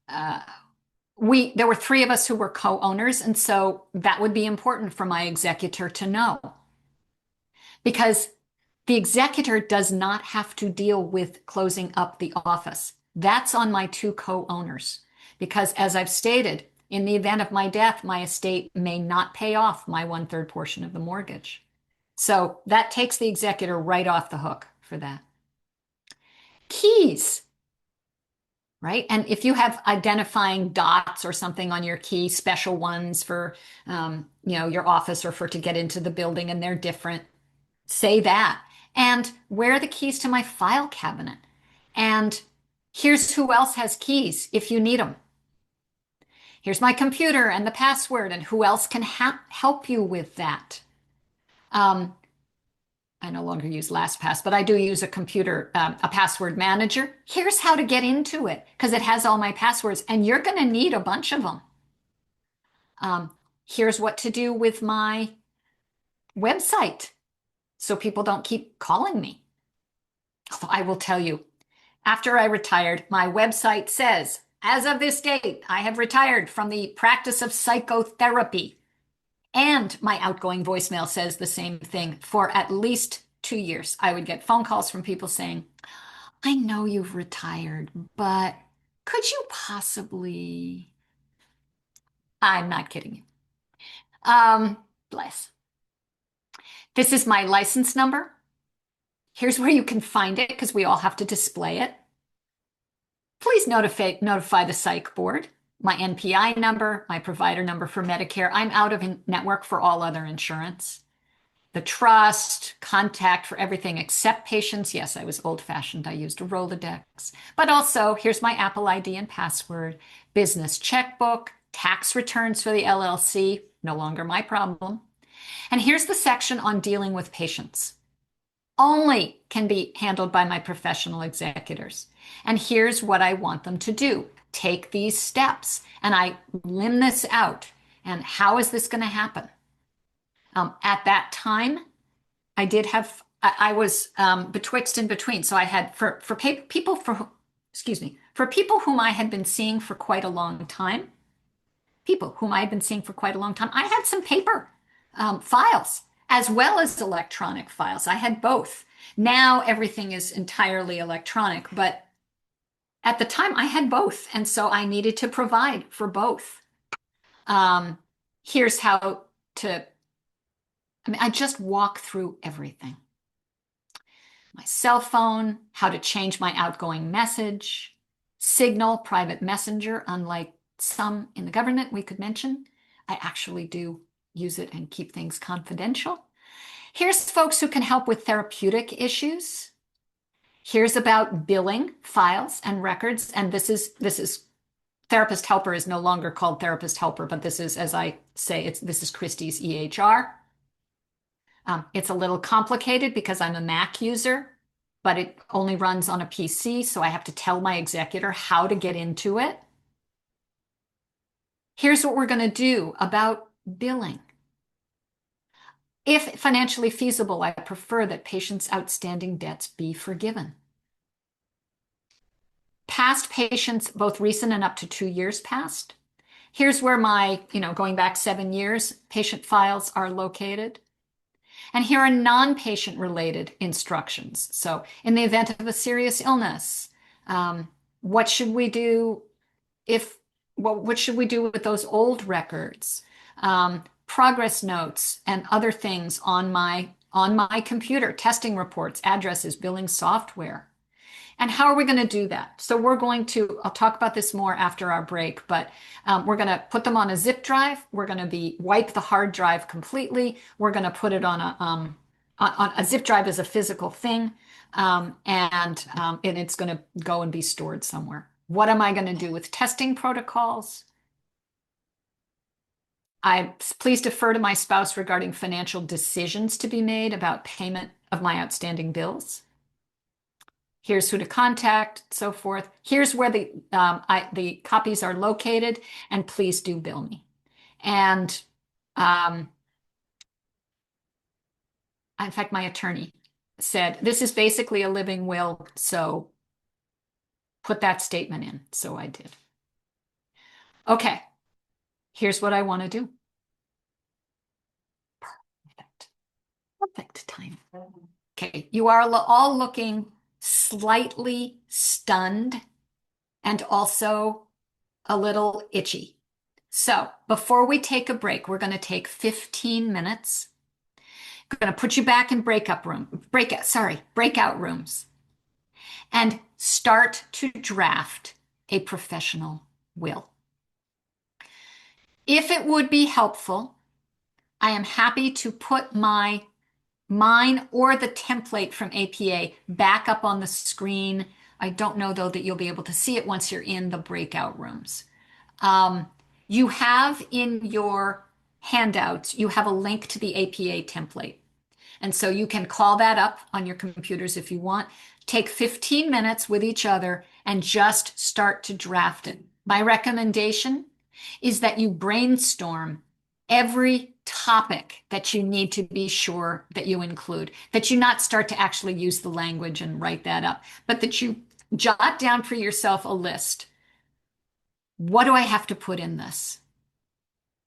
there were 3 of us who were co-owners, and so that would be important for my executor to know, because the executor does not have to deal with closing up the office. That's on my 2 co-owners, because as I've stated, in the event of my death, my estate may not pay off my 1/3 portion of the mortgage. So that takes the executor right off the hook for that. Keys. Right? And if you have identifying dots or something on your key, special ones for your office or for to get into the building, and they're different, say that. And where are the keys to my file cabinet? And here's who else has keys if you need them. Here's my computer and the password, and who else can help you with that. I no longer use LastPass, but I do use a computer, a password manager. Here's how to get into it, because it has all my passwords, and you're going to need a bunch of them. Here's what to do with my website, so people don't keep calling me. Although I will tell you, after I retired, my website says, as of this date, I have retired from the practice of psychotherapy. And my outgoing voicemail says the same thing. For at least 2 years, I would get phone calls from people saying, I know you've retired, but could you possibly... I'm not kidding you. Bless. This is my license number. Here's where you can find it, because we all have to display it. Please notify the psych board. My NPI number, my provider number for Medicare. I'm out of network for all other insurance. The trust, contact for everything except patients. Yes, I was old-fashioned. I used a Rolodex. But also, here's my Apple ID and password, business checkbook, tax returns for the LLC, no longer my problem. And here's the section on dealing with patients. Only can be handled by my professional executors. And here's what I want them to do. Take these steps, and I limb this out. And how is this going to happen? At that time, I did have I was betwixt and between. So I had people for people whom I had been seeing for quite a long time, I had some paper files as well as electronic files. I had both. Now everything is entirely electronic, but at the time I had both, and so I needed to provide for both. Here's how to, I just walk through everything. My cell phone, how to change my outgoing message, Signal, private messenger, unlike some in the government we could mention. I actually do use it and keep things confidential. Here's folks who can help with therapeutic issues. Here's about billing files and records. And this is Therapist Helper is no longer called Therapist Helper, but this is, as I say, this is Kristi's EHR. It's a little complicated because I'm a Mac user, but it only runs on a PC, so I have to tell my executor how to get into it. Here's what we're going to do about billing. If financially feasible, I prefer that patients' outstanding debts be forgiven. Past patients, both recent and up to 2 years past. Here's where my, going back 7 years, patient files are located. And here are non-patient related instructions. So in the event of a serious illness, what should we do what should we do with those old records? Progress notes and other things on my computer, testing reports, addresses, billing software. And how are we going to do that? So I'll talk about this more after our break, but we're going to put them on a zip drive. We're going to wipe the hard drive completely. We're going to put it on a zip drive is a physical thing, and it's going to go and be stored somewhere. What am I going to do with testing protocols? Please defer to my spouse regarding financial decisions to be made about payment of my outstanding bills. Here's who to contact, so forth. Here's where the copies are located, and please do bill me. And in fact, my attorney said, this is basically a living will, so put that statement in. So I did. Okay, here's what I want to do. Perfect time. Okay, you are all looking slightly stunned and also a little itchy. So before we take a break, we're going to take 15 minutes. I'm going to put you back in breakout rooms and start to draft a professional will. If it would be helpful, I am happy to put mine or the template from APA back up on the screen. I don't know, though, that you'll be able to see it once you're in the breakout rooms. You have in your handouts, you have a link to the APA template. And so you can call that up on your computers if you want. Take 15 minutes with each other and just start to draft it. My recommendation is that you brainstorm every topic that you need to be sure that you include, that you not start to actually use the language and write that up, but that you jot down for yourself a list. What do I have to put in this?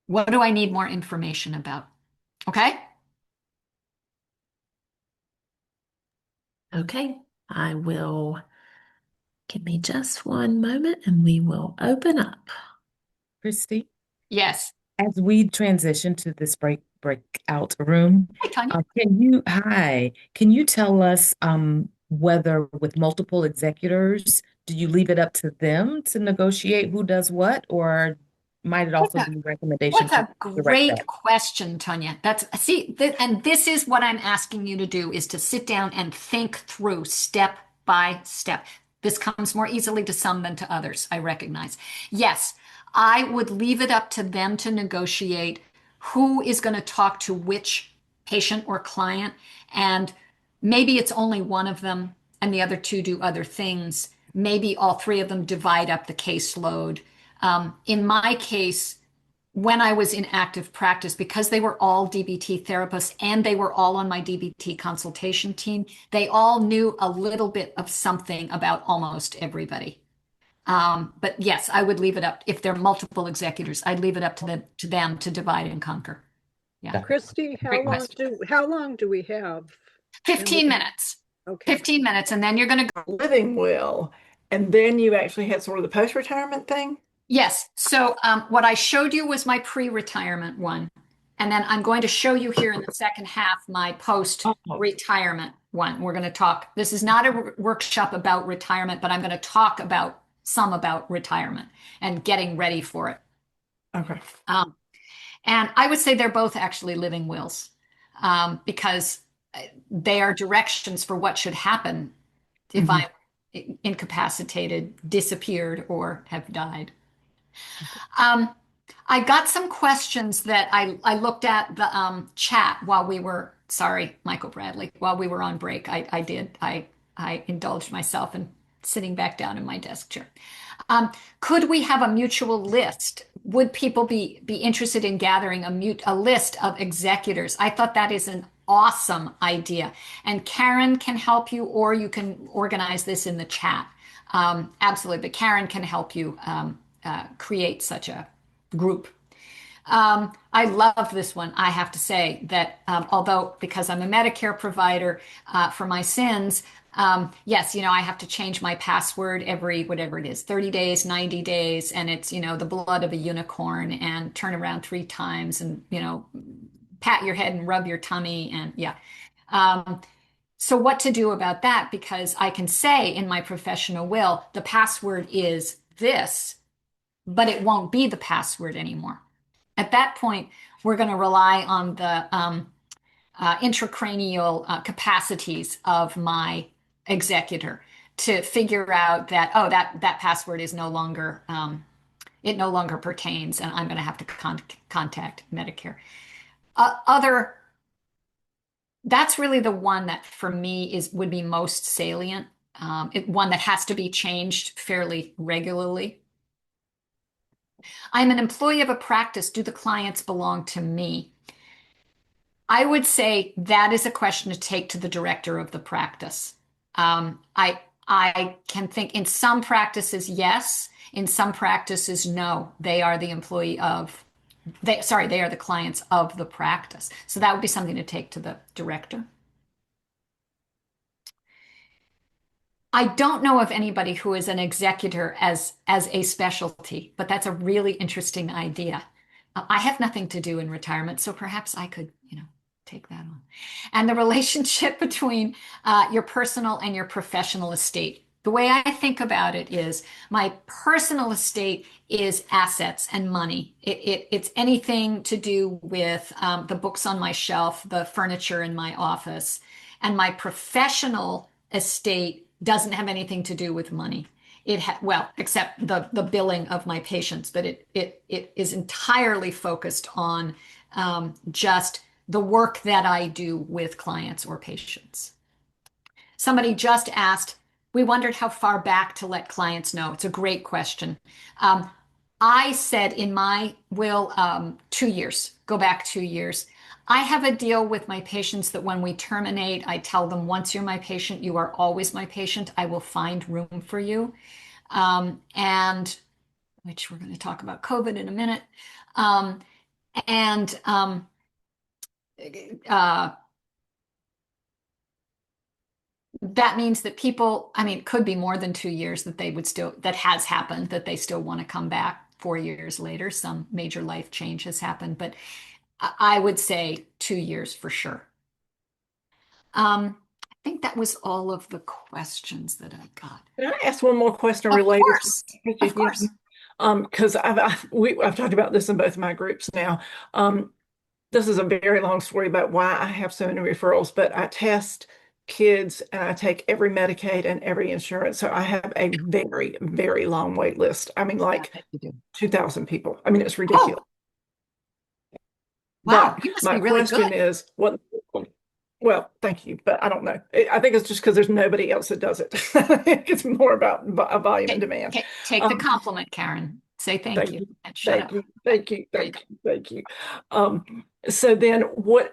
What do I need more information about? Okay? Okay, give me just one moment and we will open up. Kristi, Yes. as we transition to this breakout room, Hi, Tanya. Can you tell us whether with multiple executors, do you leave it up to them to negotiate who does what, or might it also be recommendation? What's a great question, Tanya. And this is what I'm asking you to do, is to sit down and think through step by step. This comes more easily to some than to others, I recognize. Yes, I would leave it up to them to negotiate who is going to talk to which patient or client, and maybe it's only one of them and the other two do other things. Maybe all three of them divide up the caseload. In my case, when I was in active practice, because they were all DBT therapists and they were all on my DBT consultation team, they all knew a little bit of something about almost everybody. But yes, I would leave it up. If there are multiple executors, I'd leave it up to them to divide and conquer. Yeah. Kristi, Great question. how long do we have? 15 minutes. Okay. 15 minutes, and then you're going to go. Living will, and then you actually had sort of the post-retirement thing? Yes. So what I showed you was my pre-retirement one. And then I'm going to show you here in the second half my post-retirement one. We're going to talk. This is not a workshop about retirement, but I'm going to talk about some about retirement and getting ready for it. Okay. And I would say they're both actually living wills because they are directions for what should happen if I'm incapacitated, disappeared, or have died. I got some questions that I looked at the chat while we were, sorry, Michael Bradley, while we were on break. I indulged myself in sitting back down in my desk chair. Could we have a mutual list? Would people be interested in gathering a list of executors? I thought that is an awesome idea. And Karen can help you, or you can organize this in the chat. Absolutely, but Karen can help you create such a group. I love this one. I have to say that although because I'm a Medicare provider for my sins, yes, I have to change my password every whatever it is, 30 days, 90 days, and it's, the blood of a unicorn and turn around 3 times and, pat your head and rub your tummy and yeah. So what to do about that? Because I can say in my professional will, the password is this, but it won't be the password anymore. At that point, we're going to rely on the intracranial capacities of my executor to figure out that, oh, that password is no longer, it no longer pertains, and I'm going to have to contact Medicare. That's really the one that for me would be most salient, one that has to be changed fairly regularly. I'm an employee of a practice. Do the clients belong to me? I would say that is a question to take to the director of the practice. I can think in some practices, yes. In some practices, no. They are the they are the clients of the practice. So that would be something to take to the director. I don't know of anybody who is an executor as a specialty, but that's a really interesting idea. I have nothing to do in retirement, so perhaps I could, take that on. And the relationship between your personal and your professional estate. The way I think about it is my personal estate is assets and money. It's anything to do with the books on my shelf, the furniture in my office, and my professional estate doesn't have anything to do with money. Well, except the billing of my patients, but it is entirely focused on just the work that I do with clients or patients. Somebody just asked, we wondered how far back to let clients know. It's a great question. I said in my will 2 years, go back 2 years. I have a deal with my patients that when we terminate, I tell them once you're my patient, you are always my patient. I will find room for you. And which we're going to talk about COVID in a minute. That means that people, it could be more than 2 years that has happened, that they still want to come back 4 years later. Some major life change has happened, but I would say 2 years for sure. I think that was all of the questions that I got. Can I ask one more question related? Of course. Because I've talked about this in both my groups now. This is a very long story about why I have so many referrals, but I test kids and I take every Medicaid and every insurance. So I have a very, very long wait list. Like 2,000 people. It's ridiculous. Oh. Wow, But you must my be really question good. is, well, thank you, but I don't know. I think it's just because there's nobody else that does it. It's more about volume and demand. Take the compliment, Karen. Say thank you and shut Thank up. you. Thank you. There you Thank you. Thank you. So then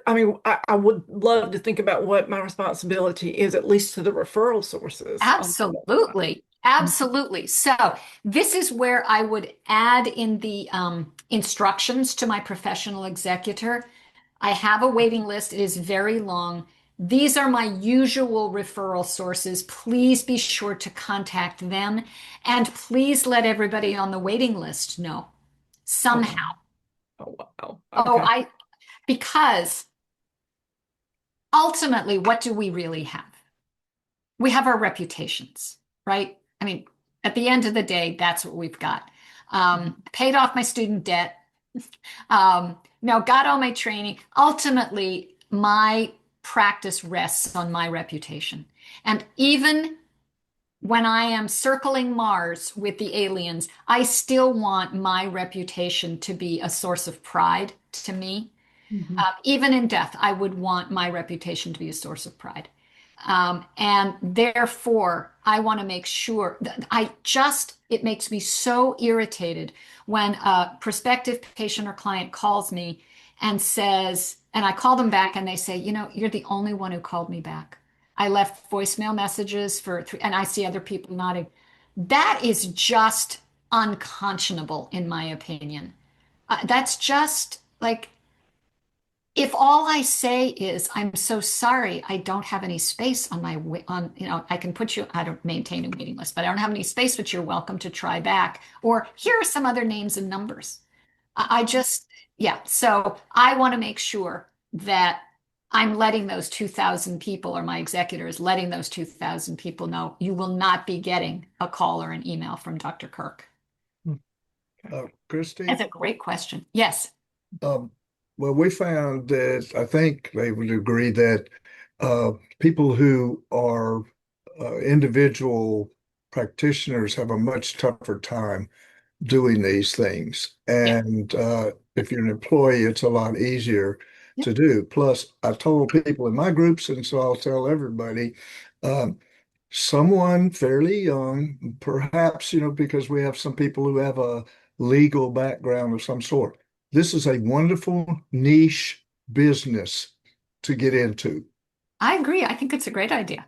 I would love to think about what my responsibility is, at least to the referral sources. Absolutely. Absolutely. So this is where I would add in the instructions to my professional executor. I have a waiting list. It is very long. These are my usual referral sources. Please be sure to contact them and please let everybody on the waiting list know somehow. Oh, wow. Oh, Okay. because ultimately, what do we really have? We have our reputations, right? I mean, at the end of the day, that's what we've got. Paid off my student debt. Now got all my training. Ultimately, my practice rests on my reputation. And even when I am circling Mars with the aliens, I still want my reputation to be a source of pride to me. Even in death, I would want my reputation to be a source of pride. And therefore, I want to make sure that it makes me so irritated when a prospective patient or client calls me and says, and I call them back and they say, you're the only one who called me back. I left voicemail messages and I see other people nodding. That is just unconscionable, in my opinion. That's just like, if all I say is, I'm so sorry, I don't have any space on I can put you, I don't maintain a waiting list, but I don't have any space, but you're welcome to try back. Or here are some other names and numbers. Yeah. So I want to make sure that I'm letting those 2,000 people, or my executor is letting those 2,000 people know you will not be getting a call or an email from Dr. Kirk. Kristi? That's a great question. Yes. Well, we found that I think they would agree that people who are individual practitioners have a much tougher time doing these things. And if you're an employee, it's a lot easier to do. Plus, I told people in my groups, and so I'll tell everybody, someone fairly young, perhaps, because we have some people who have a legal background of some sort. This is a wonderful niche business to get into. I agree. I think it's a great idea.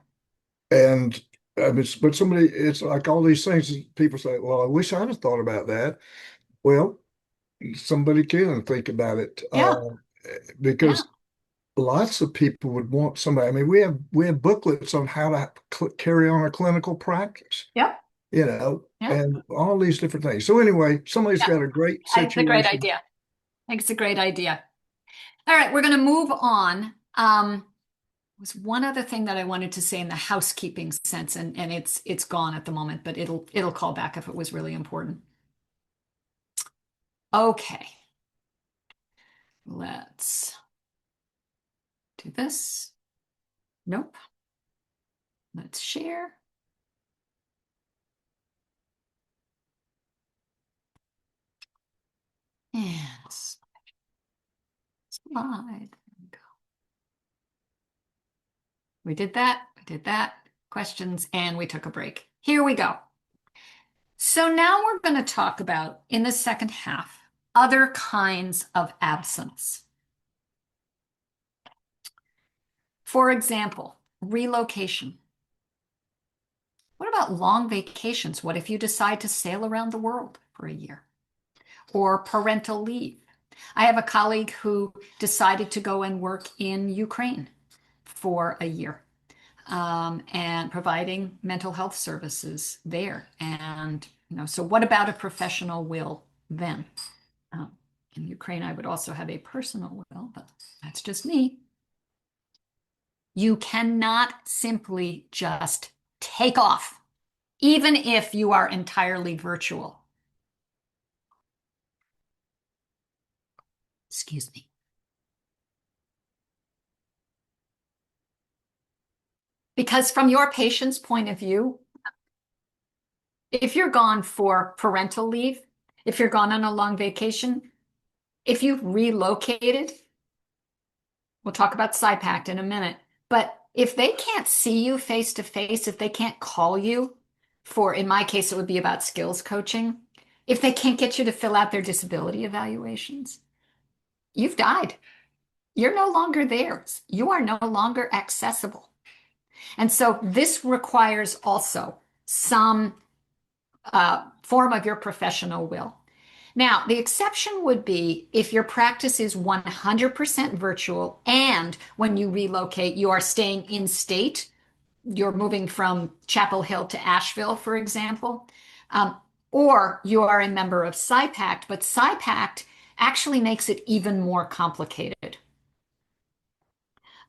And but it's like all these things people say, well, I wish I'd have thought about that. Well, somebody can think about it. Yeah. Because lots of people would want somebody. I mean, we have booklets on how to carry on a clinical practice. Yep. And all these different things. So anyway, somebody's got a great situation. It's a great idea. I think it's a great idea. All right, we're going to move on. Was one other thing that I wanted to say in the housekeeping sense, and it's gone at the moment, but it'll call back if it was really important. Okay. Let's do this. Nope. Let's share. And slide. There we go. We did that. We did that. Questions, and we took a break. Here we go. So now we're going to talk about, in the second half, other kinds of absence. For example, relocation. What about long vacations? What if you decide to sail around the world for a year? Or parental leave. I have a colleague who decided to go and work in Ukraine for a year, and providing mental health services there. And, so what about a professional will then? In Ukraine, I would also have a personal will, but that's just me. You cannot simply just take off, even if you are entirely virtual. Excuse me. Because from your patient's point of view, if you're gone for parental leave, if you're gone on a long vacation, if you've relocated, we'll talk about SIPACT in a minute, but if they can't see you face to face, if they can't call you for, in my case, it would be about skills coaching, if they can't get you to fill out their disability evaluations, you've died. You're no longer theirs. You are no longer accessible. And so this requires also some form of your professional will. Now, the exception would be if your practice is 100% virtual and when you relocate, you are staying in state. You're moving from Chapel Hill to Asheville, for example, um, or you are a member of SIPACT, but SIPACT actually makes it even more complicated.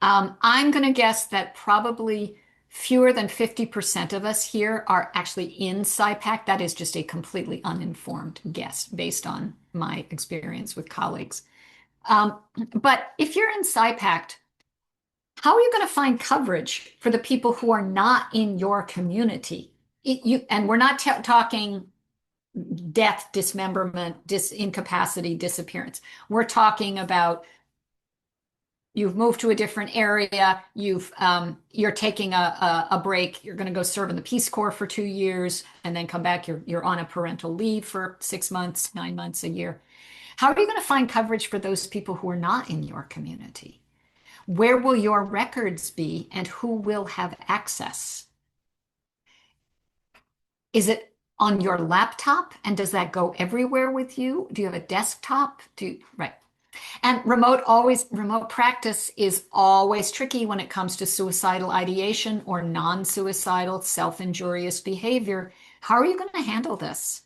I'm going to guess that probably fewer than 50% of us here are actually in SIPAC. That is just a completely uninformed guess based on my experience with colleagues. But if you're in SIPAC, how are you going to find coverage for the people who are not in your community? And we're not talking death, dismemberment, incapacity, disappearance. We're talking about you've moved to a different area. You're taking a break. You're going to go serve in the Peace Corps for 2 years and then come back. You're on a parental leave for 6 months, 9 months, a year. How are you going to find coverage for those people who are not in your community? Where will your records be and who will have access? Is it on your laptop and does that go everywhere with you? Do you have a desktop? Right. And remote practice is always tricky when it comes to suicidal ideation or non-suicidal self-injurious behavior. How are you going to handle this?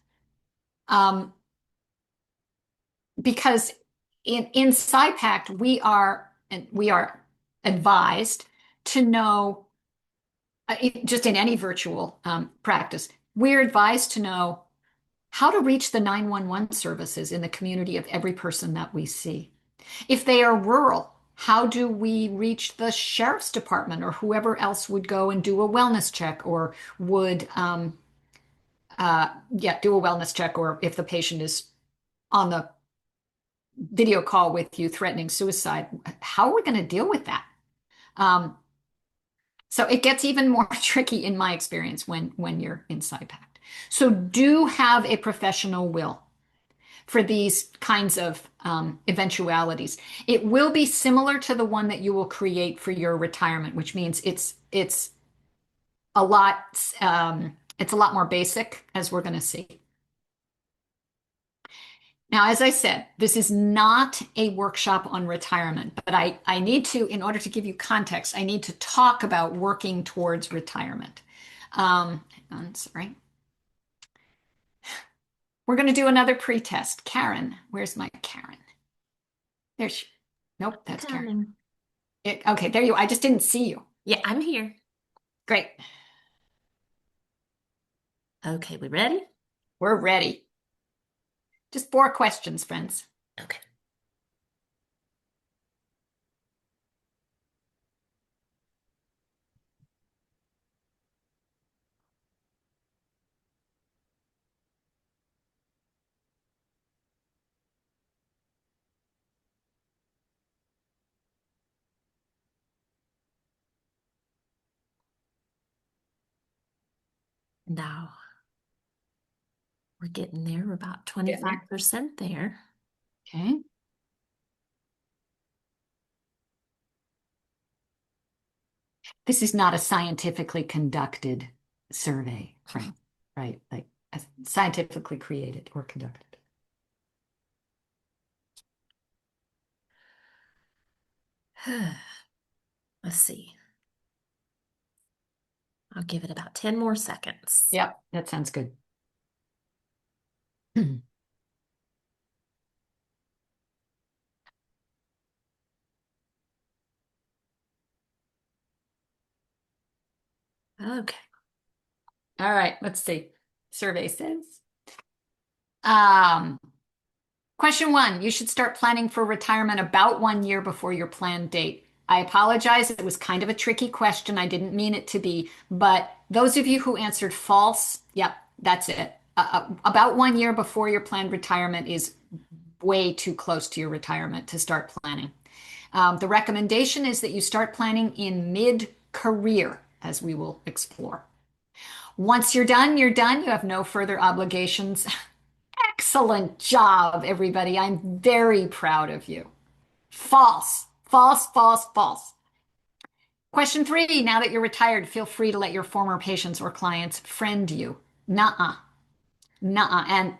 Because in SIPACT, we are advised to know, just in any virtual practice, we're advised to know how to reach the 911 services in the community of every person that we see. If they are rural, how do we reach the sheriff's department or whoever else would go and do a wellness check or would do a wellness check, or if the patient is on the video call with you threatening suicide, how are we going to deal with that? So it gets even more tricky in my experience when you're inside PACT. So do have a professional will for these kinds of eventualities. It will be similar to the one that you will create for your retirement, which means it's a lot more basic, as we're going to see. Now, as I said, this is not a workshop on retirement, but I need to, in order to give you context, I need to talk about working towards retirement. Hang on, sorry. We're going to do another pre-test. Karen, where's my Karen? There's she. Nope, that's Karen. Okay, there you are. I just didn't see you. Yeah, I'm here. Great. Okay, we ready? We're ready. Just 4 questions, friends. Okay. Now, we're getting there. We're about 25% there. Okay. This is not a scientifically conducted survey, right? Like scientifically created or conducted. Let's see. I'll give it about 10 more seconds. Yep, that sounds good. Okay. All right, let's see. Survey says. Question 1, you should start planning for retirement about 1 year before your planned date. I apologize, it was kind of a tricky question. I didn't mean it to be, but those of you who answered false, yep, that's it. About 1 year before your planned retirement is way too close to your retirement to start planning. The recommendation is that you start planning in mid-career, as we will explore. Once you're done, you're done. You have no further obligations Excellent job, everybody. I'm very proud of you. False, false, false, false. Question 3, now that you're retired, feel free to let your former patients or clients friend you. Nuh-uh. Nuh-uh. And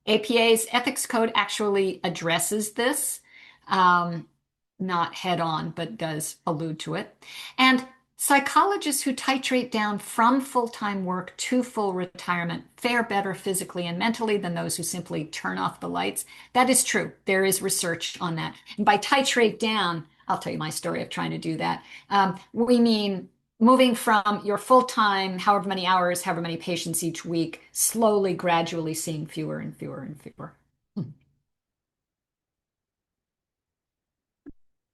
APA's ethics code actually addresses this, not head on, but does allude to it. And psychologists who titrate down from full-time work to full retirement fare better physically and mentally than those who simply turn off the lights. That is true. There is research on that. And by titrate down, I'll tell you my story of trying to do that. We mean moving from your full-time, however many hours, however many patients each week, slowly, gradually seeing fewer and fewer and fewer.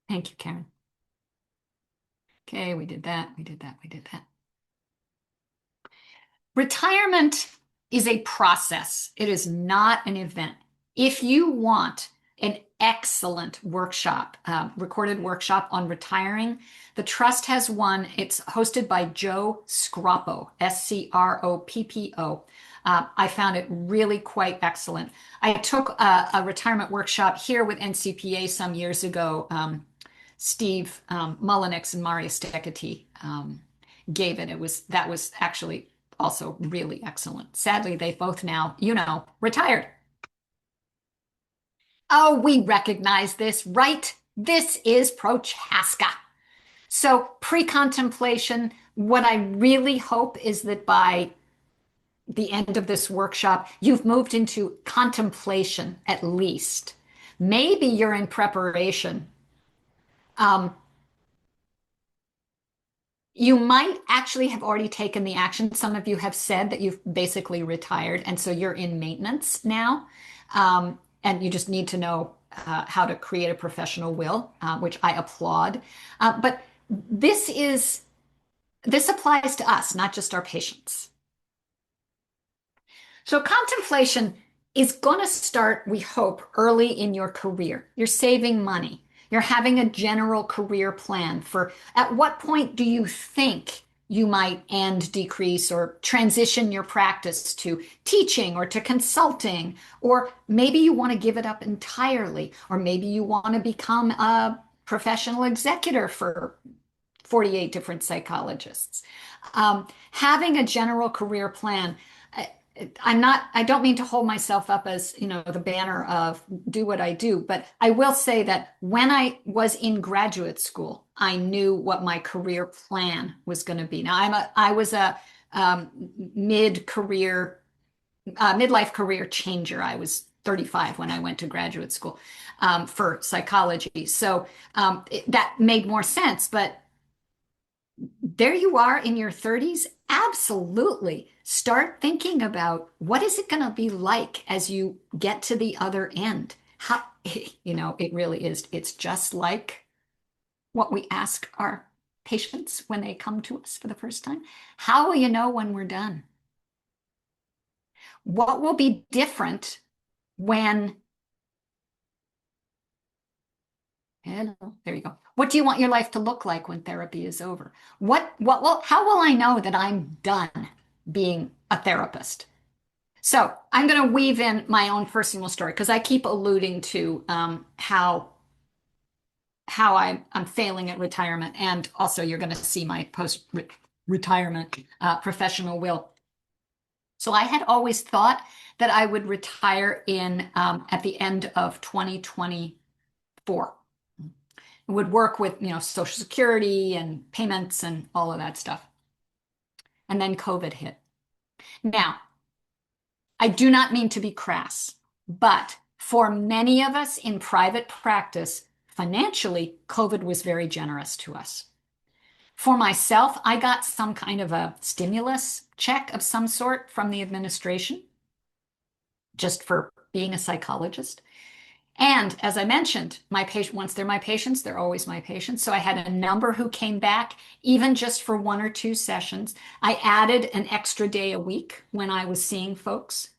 Thank you, Karen. Okay, we did that, we did that, we did that. Retirement is a process. It is not an event. If you want an excellent workshop, recorded workshop on retiring, the Trust has one. It's hosted by Joe Scroppo, Scroppo. I found it really quite excellent. I took a retirement workshop here with NCPA some years ago. Steve Mullenix and Maria Steketee gave it. That was actually also really excellent. Sadly, they both now, retired. Oh, we recognize this, right? This is Prochaska. So pre-contemplation, what I really hope is that by the end of this workshop, you've moved into contemplation at least. Maybe you're in preparation. You might actually have already taken the action. Some of you have said that you've basically retired, and so you're in maintenance now. And you just need to know how to create a professional will, which I applaud. But this applies to us, not just our patients. So contemplation is going to start, we hope, early in your career. You're saving money. You're having a general career plan for at what point do you think you might end, decrease, or transition your practice to teaching or to consulting, or maybe you want to give it up entirely, or maybe you want to become a professional executor for 48 different psychologists. Having a general career plan. I don't mean to hold myself up as, the banner of do what I do, but I will say that when I was in graduate school, I knew what my career plan was going to be. Now I was a midlife career changer. I was 35 when I went to graduate school for psychology. So that made more sense, but there you are in your 30s. Absolutely. Start thinking about what is it going to be like as you get to the other end. How, it really is. It's just like what we ask our patients when they come to us for the first time. How will you know when we're done? What will be different when Hello, there you go. What do you want your life to look like when therapy is over? How will I know that I'm done being a therapist? So I'm going to weave in my own personal story because I keep alluding to how I'm failing at retirement, and also you're going to see my post-retirement professional will. So I had always thought that I would retire at the end of 2024. Would work with, Social Security and payments and all of that stuff. And then COVID hit. Now, I do not mean to be crass, but for many of us in private practice, financially, COVID was very generous to us. For myself, I got some kind of a stimulus check of some sort from the administration, just for being a psychologist. And as I mentioned, once they're my patients, they're always my patients. So I had a number who came back, even just for 1 or 2 sessions. I added an extra day a week when I was seeing folks.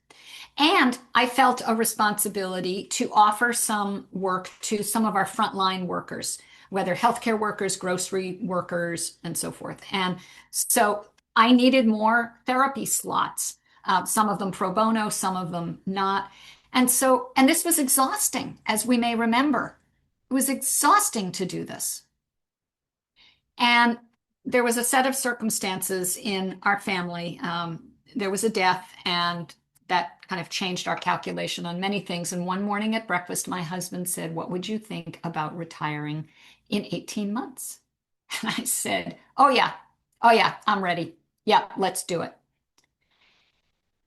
And I felt a responsibility to offer some work to some of our frontline workers, whether healthcare workers, grocery workers, and so forth. And so I needed more therapy slots, some of them pro bono, some of them not. And this was exhausting, as we may remember. It was exhausting to do this. And there was a set of circumstances in our family. There was a death, and that kind of changed our calculation on many things. And one morning at breakfast, my husband said, "What would you think about retiring in 18 months?" And I said, "Oh, yeah. Oh, yeah, I'm ready. Yeah, let's do it."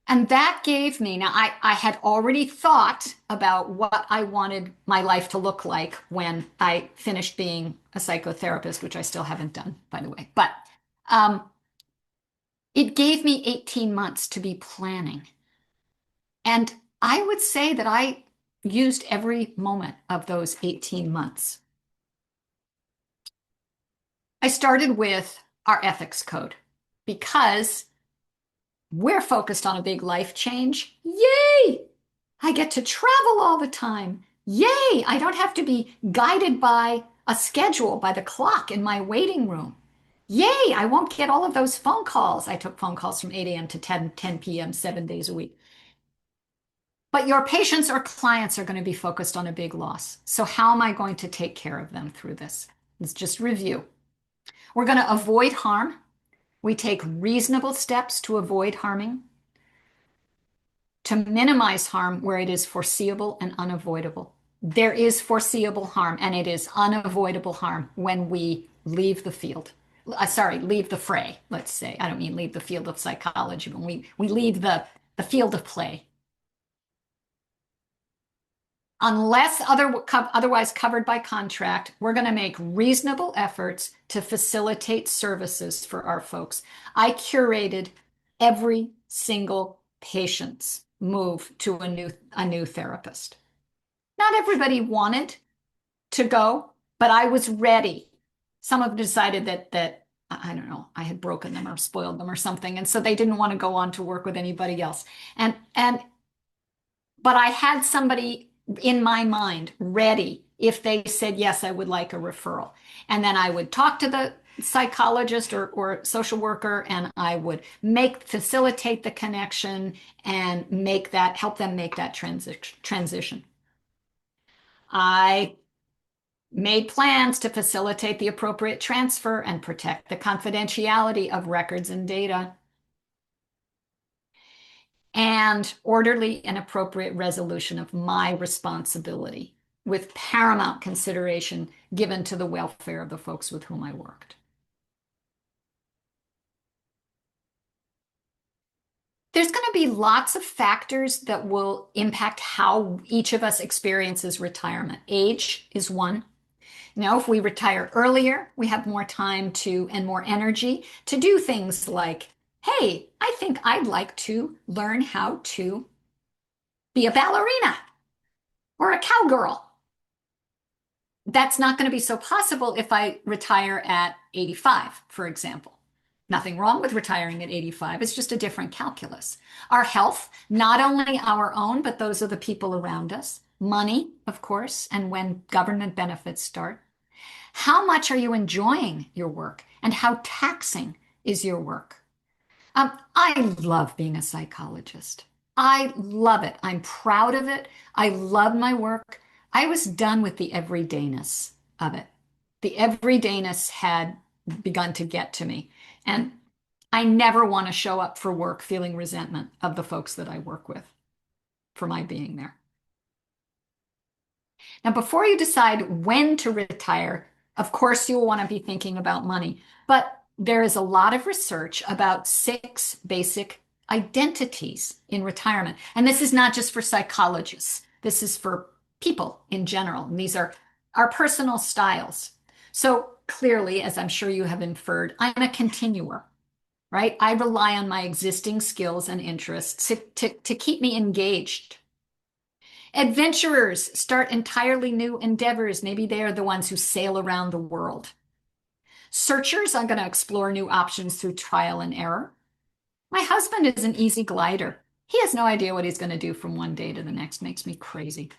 And that gave me, now I had already thought about what I wanted my life to look like when I finished being a psychotherapist, which I still haven't done, by the way. But it gave me 18 months to be planning. And I would say that I used every moment of those 18 months. I started with our ethics code because we're focused on a big life change. Yay! I get to travel all the time. Yay! I don't have to be guided by a schedule, by the clock in my waiting room. Yay! I won't get all of those phone calls. I took phone calls from 8 a.m. to 10 p.m., 7 days a week. But your patients or clients are going to be focused on a big loss. So how am I going to take care of them through this? Let's just review. We're going to avoid harm. We take reasonable steps to avoid harming, to minimize harm where it is foreseeable and unavoidable. There is foreseeable harm, and it is unavoidable harm when we leave the field. Leave the fray, let's say. I don't mean leave the field of psychology, but we leave the field of play. Unless otherwise covered by contract, we're going to make reasonable efforts to facilitate services for our folks. I curated every single patient's move to a new therapist. Not everybody wanted to go, but I was ready. Some have decided that I don't know, I had broken them or spoiled them or something, and so they didn't want to go on to work with anybody else. But I had somebody in my mind ready if they said, yes, I would like a referral. And then I would talk to the psychologist or social worker, and I would facilitate the connection and help them make that transition. I made plans to facilitate the appropriate transfer and protect the confidentiality of records and data, and orderly and appropriate resolution of my responsibility with paramount consideration given to the welfare of the folks with whom I worked. There's going to be lots of factors that will impact how each of us experiences retirement. Age is one. If we retire earlier, we have more time and more energy to do things like, hey, I think I'd like to learn how to be a ballerina or a cowgirl. That's not going to be so possible if I retire at 85, for example. Nothing wrong with retiring at 85. It's just a different calculus. Our health, not only our own, but those of the people around us. Money, of course, and when government benefits start. How much are you enjoying your work, and how taxing is your work? I love being a psychologist. I love it. I'm proud of it. I love my work. I was done with the everydayness of it. The everydayness had begun to get to me. And I never want to show up for work feeling resentment of the folks that I work with for my being there. Now, before you decide when to retire, of course, you'll want to be thinking about money. But there is a lot of research about 6 basic identities in retirement. And this is not just for psychologists. This is for people in general. And these are our personal styles. So clearly, as I'm sure you have inferred, I'm a continuer, right? I rely on my existing skills and interests to keep me engaged. Adventurers start entirely new endeavors. Maybe they are the ones who sail around the world. Searchers are going to explore new options through trial and error. My husband is an easy glider. He has no idea what he's going to do from one day to the next. Makes me crazy.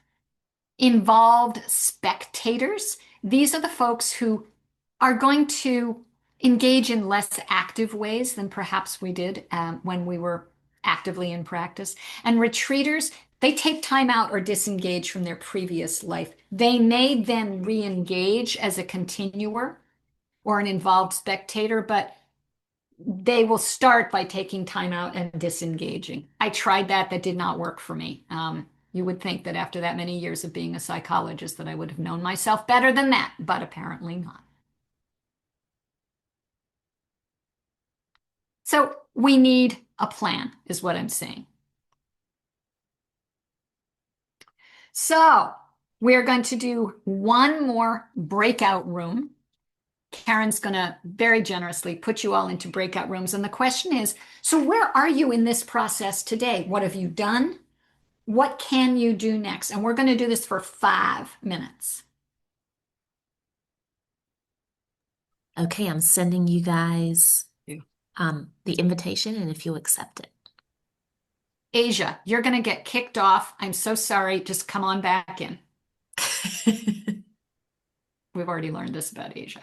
Involved spectators. These are the folks who are going to engage in less active ways than perhaps we did when we were actively in practice. And retreaters, they take time out or disengage from their previous life. They may then re-engage as a continuer or an involved spectator, but they will start by taking time out and disengaging. I tried that. That did not work for me. You would think that after that many years of being a psychologist that I would have known myself better than that, but apparently not. So we need a plan, is what I'm saying. So we're going to do one more breakout room. Karen's going to very generously put you all into breakout rooms. And the question is, so where are you in this process today? What have you done? What can you do next? And we're going to do this for 5 minutes. Okay, I'm sending you guys the invitation, and if you'll accept it. Asia, you're going to get kicked off. I'm so sorry. Just come on back in. We've already learned this about Asia.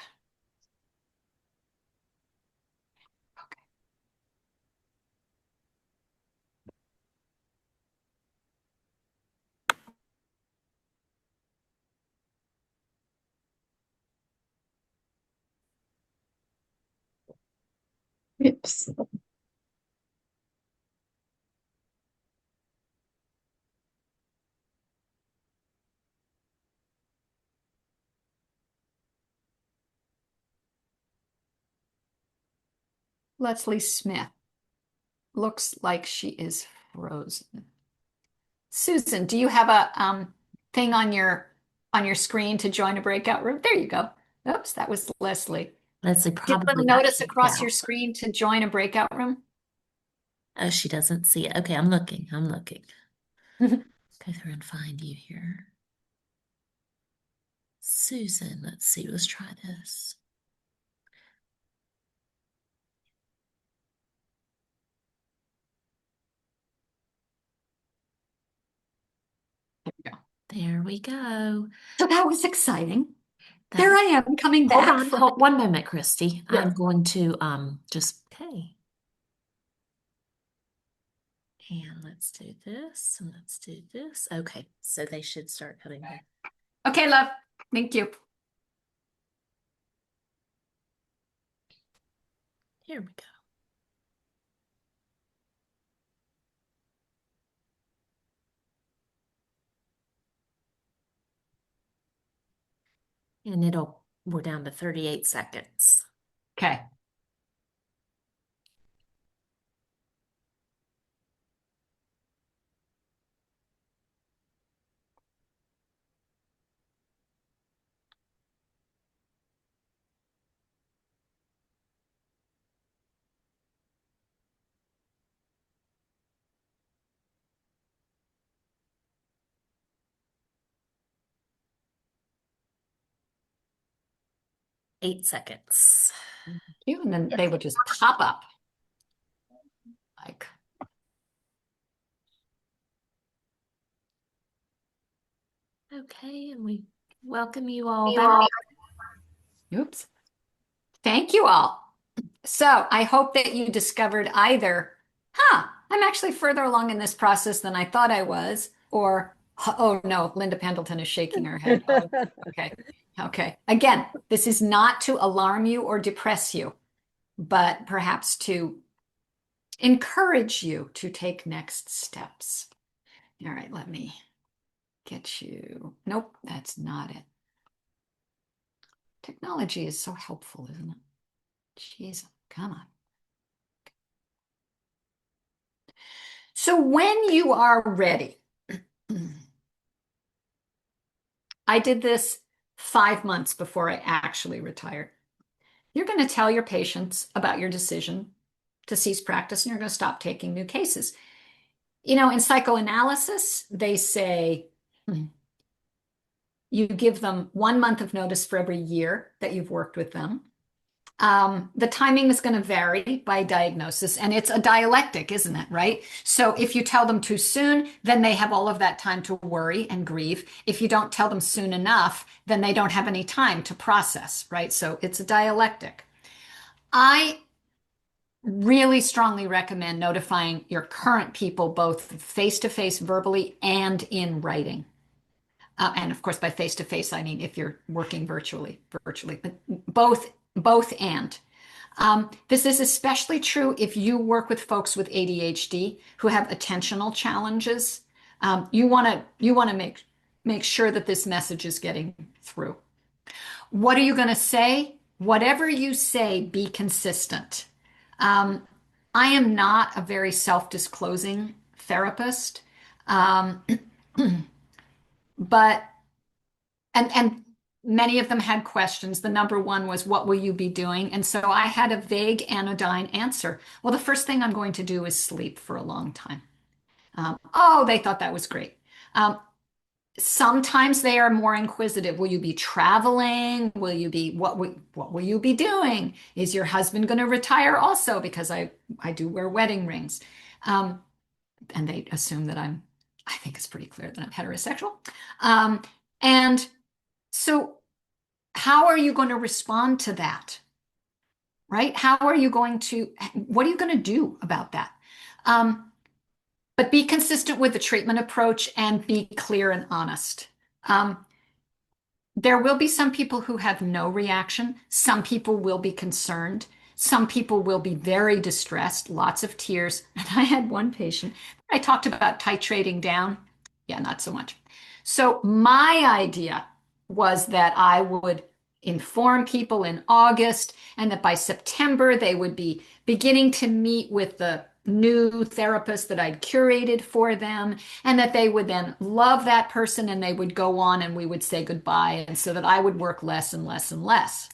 Okay. Oops. Leslie Smith looks like she is frozen. Susan, do you have a thing on your screen to join a breakout room? There you go. Oops, that was Leslie. Leslie Do you have a probably got notice kicked across out. your screen to join a breakout room? Oh, she doesn't see it. Okay, I'm looking. Go through and find you here. Susan, let's see, let's try this. There we go. There we go. So that was exciting. There I am coming Hold back on, from hold one moment, Kristi. Yeah. I'm going to just okay. And let's do this, and let's do this. Okay, so they should start coming back. Okay, love. Thank you. Here we go. And we're down to 38 seconds. Okay. Eight seconds. And then they would just pop up. Like. Okay, and we welcome you all back. Oops. Thank you all. So I hope that you discovered either, I'm actually further along in this process than I thought I was, or, oh no, Linda Pendleton is shaking her head. Oh, okay. Okay. Again, this is not to alarm you or depress you, but perhaps to encourage you to take next steps. All right, let me get you. Nope, that's not it. Technology is so helpful, isn't it? Jeez, come on. So when you are ready, I did this 5 months before I actually retired. You're going to tell your patients about your decision to cease practice, and you're going to stop taking new cases. You know, in psychoanalysis, they say you give them 1 month of notice for every year that you've worked with them. The timing is going to vary by diagnosis, and it's a dialectic, isn't it? Right? So if you tell them too soon, then they have all of that time to worry and grieve. If you don't tell them soon enough, then they don't have any time to process, right? So it's a dialectic. I really strongly recommend notifying your current people both face-to-face verbally and in writing. And of course, by face-to-face, I mean if you're working virtually, but both and. This is especially true if you work with folks with ADHD who have attentional challenges. You want to make sure that this message is getting through. What are you going to say? Whatever you say, be consistent. I am not a very self-disclosing therapist, but and many of them had questions. The number one was, what will you be doing? And so I had a vague anodyne answer. Well, the first thing I'm going to do is sleep for a long time. Oh, they thought that was great. Sometimes they are more inquisitive. Will you be traveling? Will you be what will you be doing? Is your husband going to retire also? Because I do wear wedding rings. And they assume that I think it's pretty clear that I'm heterosexual. And so how are you going to respond to that? Right? What are you going to do about that? But be consistent with the treatment approach and be clear and honest. There will be some people who have no reaction. Some people will be concerned. Some people will be very distressed, lots of tears. And I had one patient, I talked about titrating down. Yeah, not so much. So my idea was that I would inform people in August and that by September they would be beginning to meet with the new therapist that I'd curated for them, and that they would then love that person and they would go on and we would say goodbye, and so that I would work less and less and less.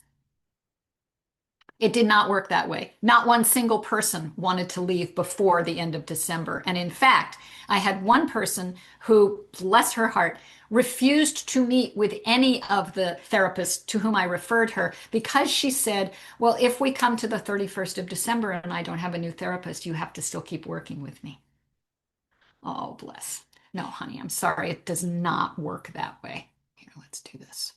It did not work that way. Not one single person wanted to leave before the end of December. And in fact, I had one person who, bless her heart, refused to meet with any of the therapists to whom I referred her because she said, well, if we come to the 31st of December and I don't have a new therapist, you have to still keep working with me. Oh, bless. No, honey, I'm sorry. It does not work that way. Here, let's do this.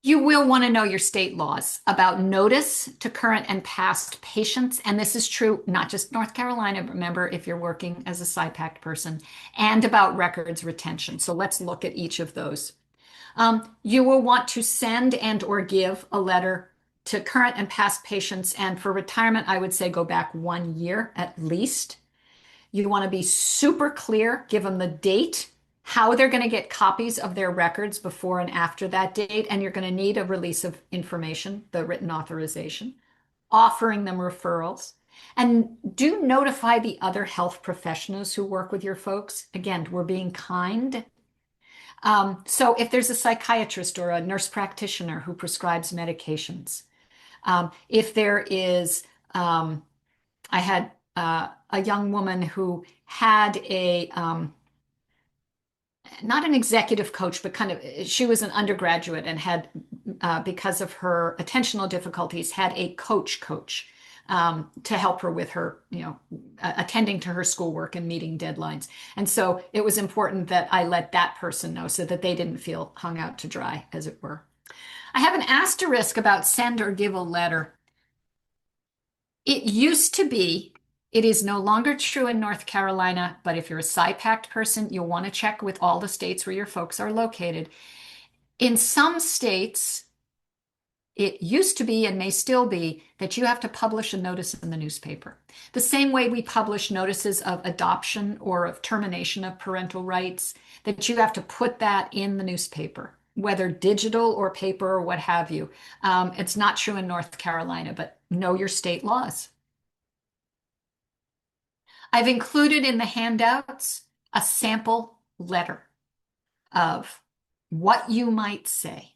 You will want to know your state laws about notice to current and past patients. And this is true, not just North Carolina, but remember, if you're working as a SIPAC person, and about records retention. So let's look at each of those. You will want to send and or give a letter to current and past patients. And for retirement, I would say go back 1 year at least. You want to be super clear, give them the date, how they're going to get copies of their records before and after that date, and you're going to need a release of information, the written authorization, offering them referrals, and do notify the other health professionals who work with your folks. Again, we're being kind. So if there's a psychiatrist or a nurse practitioner who prescribes medications, if there is, I had a young woman who had not an executive coach, but she was an undergraduate and had, because of her attentional difficulties, had a coach to help her with her, attending to her schoolwork and meeting deadlines. And so it was important that I let that person know so that they didn't feel hung out to dry, as it were. I have an asterisk about send or give a letter. It used to be, it is no longer true in North Carolina, but if you're a SIPAC person, you'll want to check with all the states where your folks are located. In some states, it used to be and may still be that you have to publish a notice in the newspaper. The same way we publish notices of adoption or of termination of parental rights, that you have to put that in the newspaper, whether digital or paper or what have you. It's not true in North Carolina, but know your state laws. I've included in the handouts a sample letter of what you might say.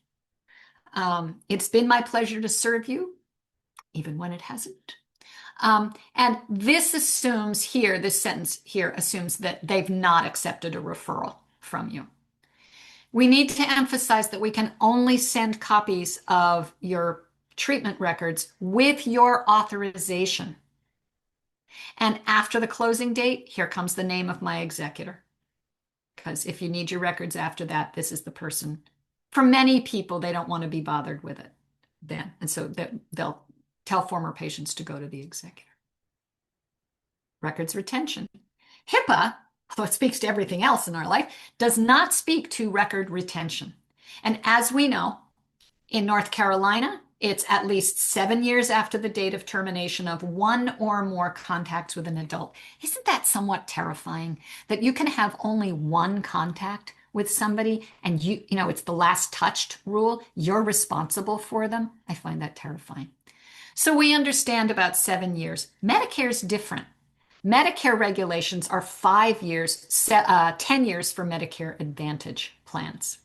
It's been my pleasure to serve you, even when it hasn't. And this sentence here assumes that they've not accepted a referral from you. We need to emphasize that we can only send copies of your treatment records with your authorization. And after the closing date, here comes the name of my executor. Because if you need your records after that, this is the person. For many people, they don't want to be bothered with it. then. And so they'll tell former patients to go to the executor. Records retention. HIPAA, although it speaks to everything else in our life, does not speak to record retention. And as we know, in North Carolina, it's at least 7 years after the date of termination of one or more contacts with an adult. Isn't that somewhat terrifying that you can have only one contact with somebody and you know, it's the last touched rule. You're responsible for them. I find that terrifying. So we understand about 7 years. Medicare's different. Medicare regulations are 5 years, 10 years for Medicare Advantage plans.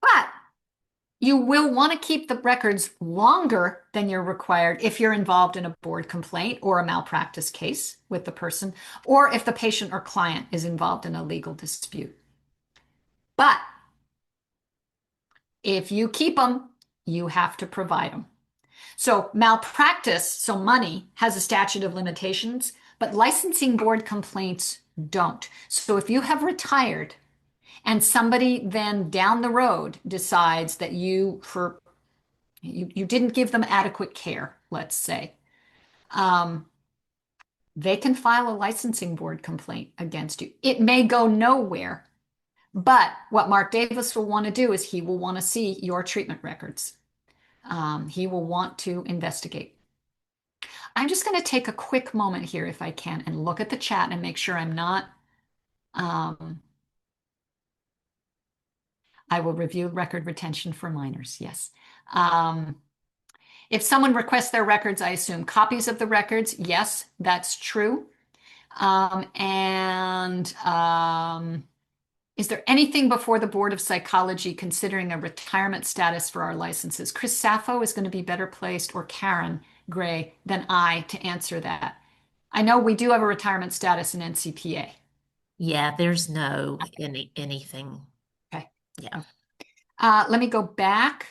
But you will want to keep the records longer than you're required if you're involved in a board complaint or a malpractice case with the person, or if the patient or client is involved in a legal dispute. But if you keep them, you have to provide them. So malpractice, so money, has a statute of limitations, but licensing board complaints don't. So if you have retired and somebody then down the road decides that you didn't give them adequate care, let's say, they can file a licensing board complaint against you. It may go nowhere, but what Mark Davis will want to do is he will want to see your treatment records. He will want to investigate. I'm just going to take a quick moment here, if I can, and look at the chat and make sure I'm not. I will review record retention for minors. Yes. If someone requests their records, I assume copies of the records. Yes, that's true. Is there anything before the Board of Psychology considering a retirement status for our licenses? Chris Sappho is going to be better placed, or Karen Gray, than I to answer that. I know we do have a retirement status in NCPA. Yeah, there's no anything. Okay. Yeah. Let me go back.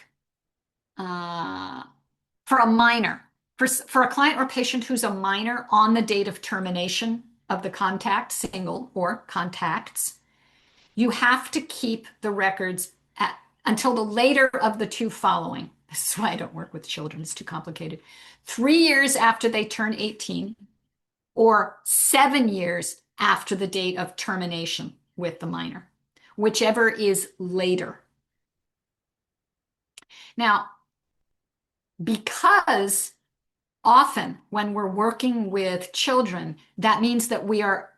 For a minor, for a client or patient who's a minor on the date of termination of the contact, single or contacts, you have to keep the records until the later of the two following. This is why I don't work with children. It's too complicated. 3 years after they turn 18 or 7 years after the date of termination with the minor, whichever is later. Now, because often when we're working with children, that means that we are,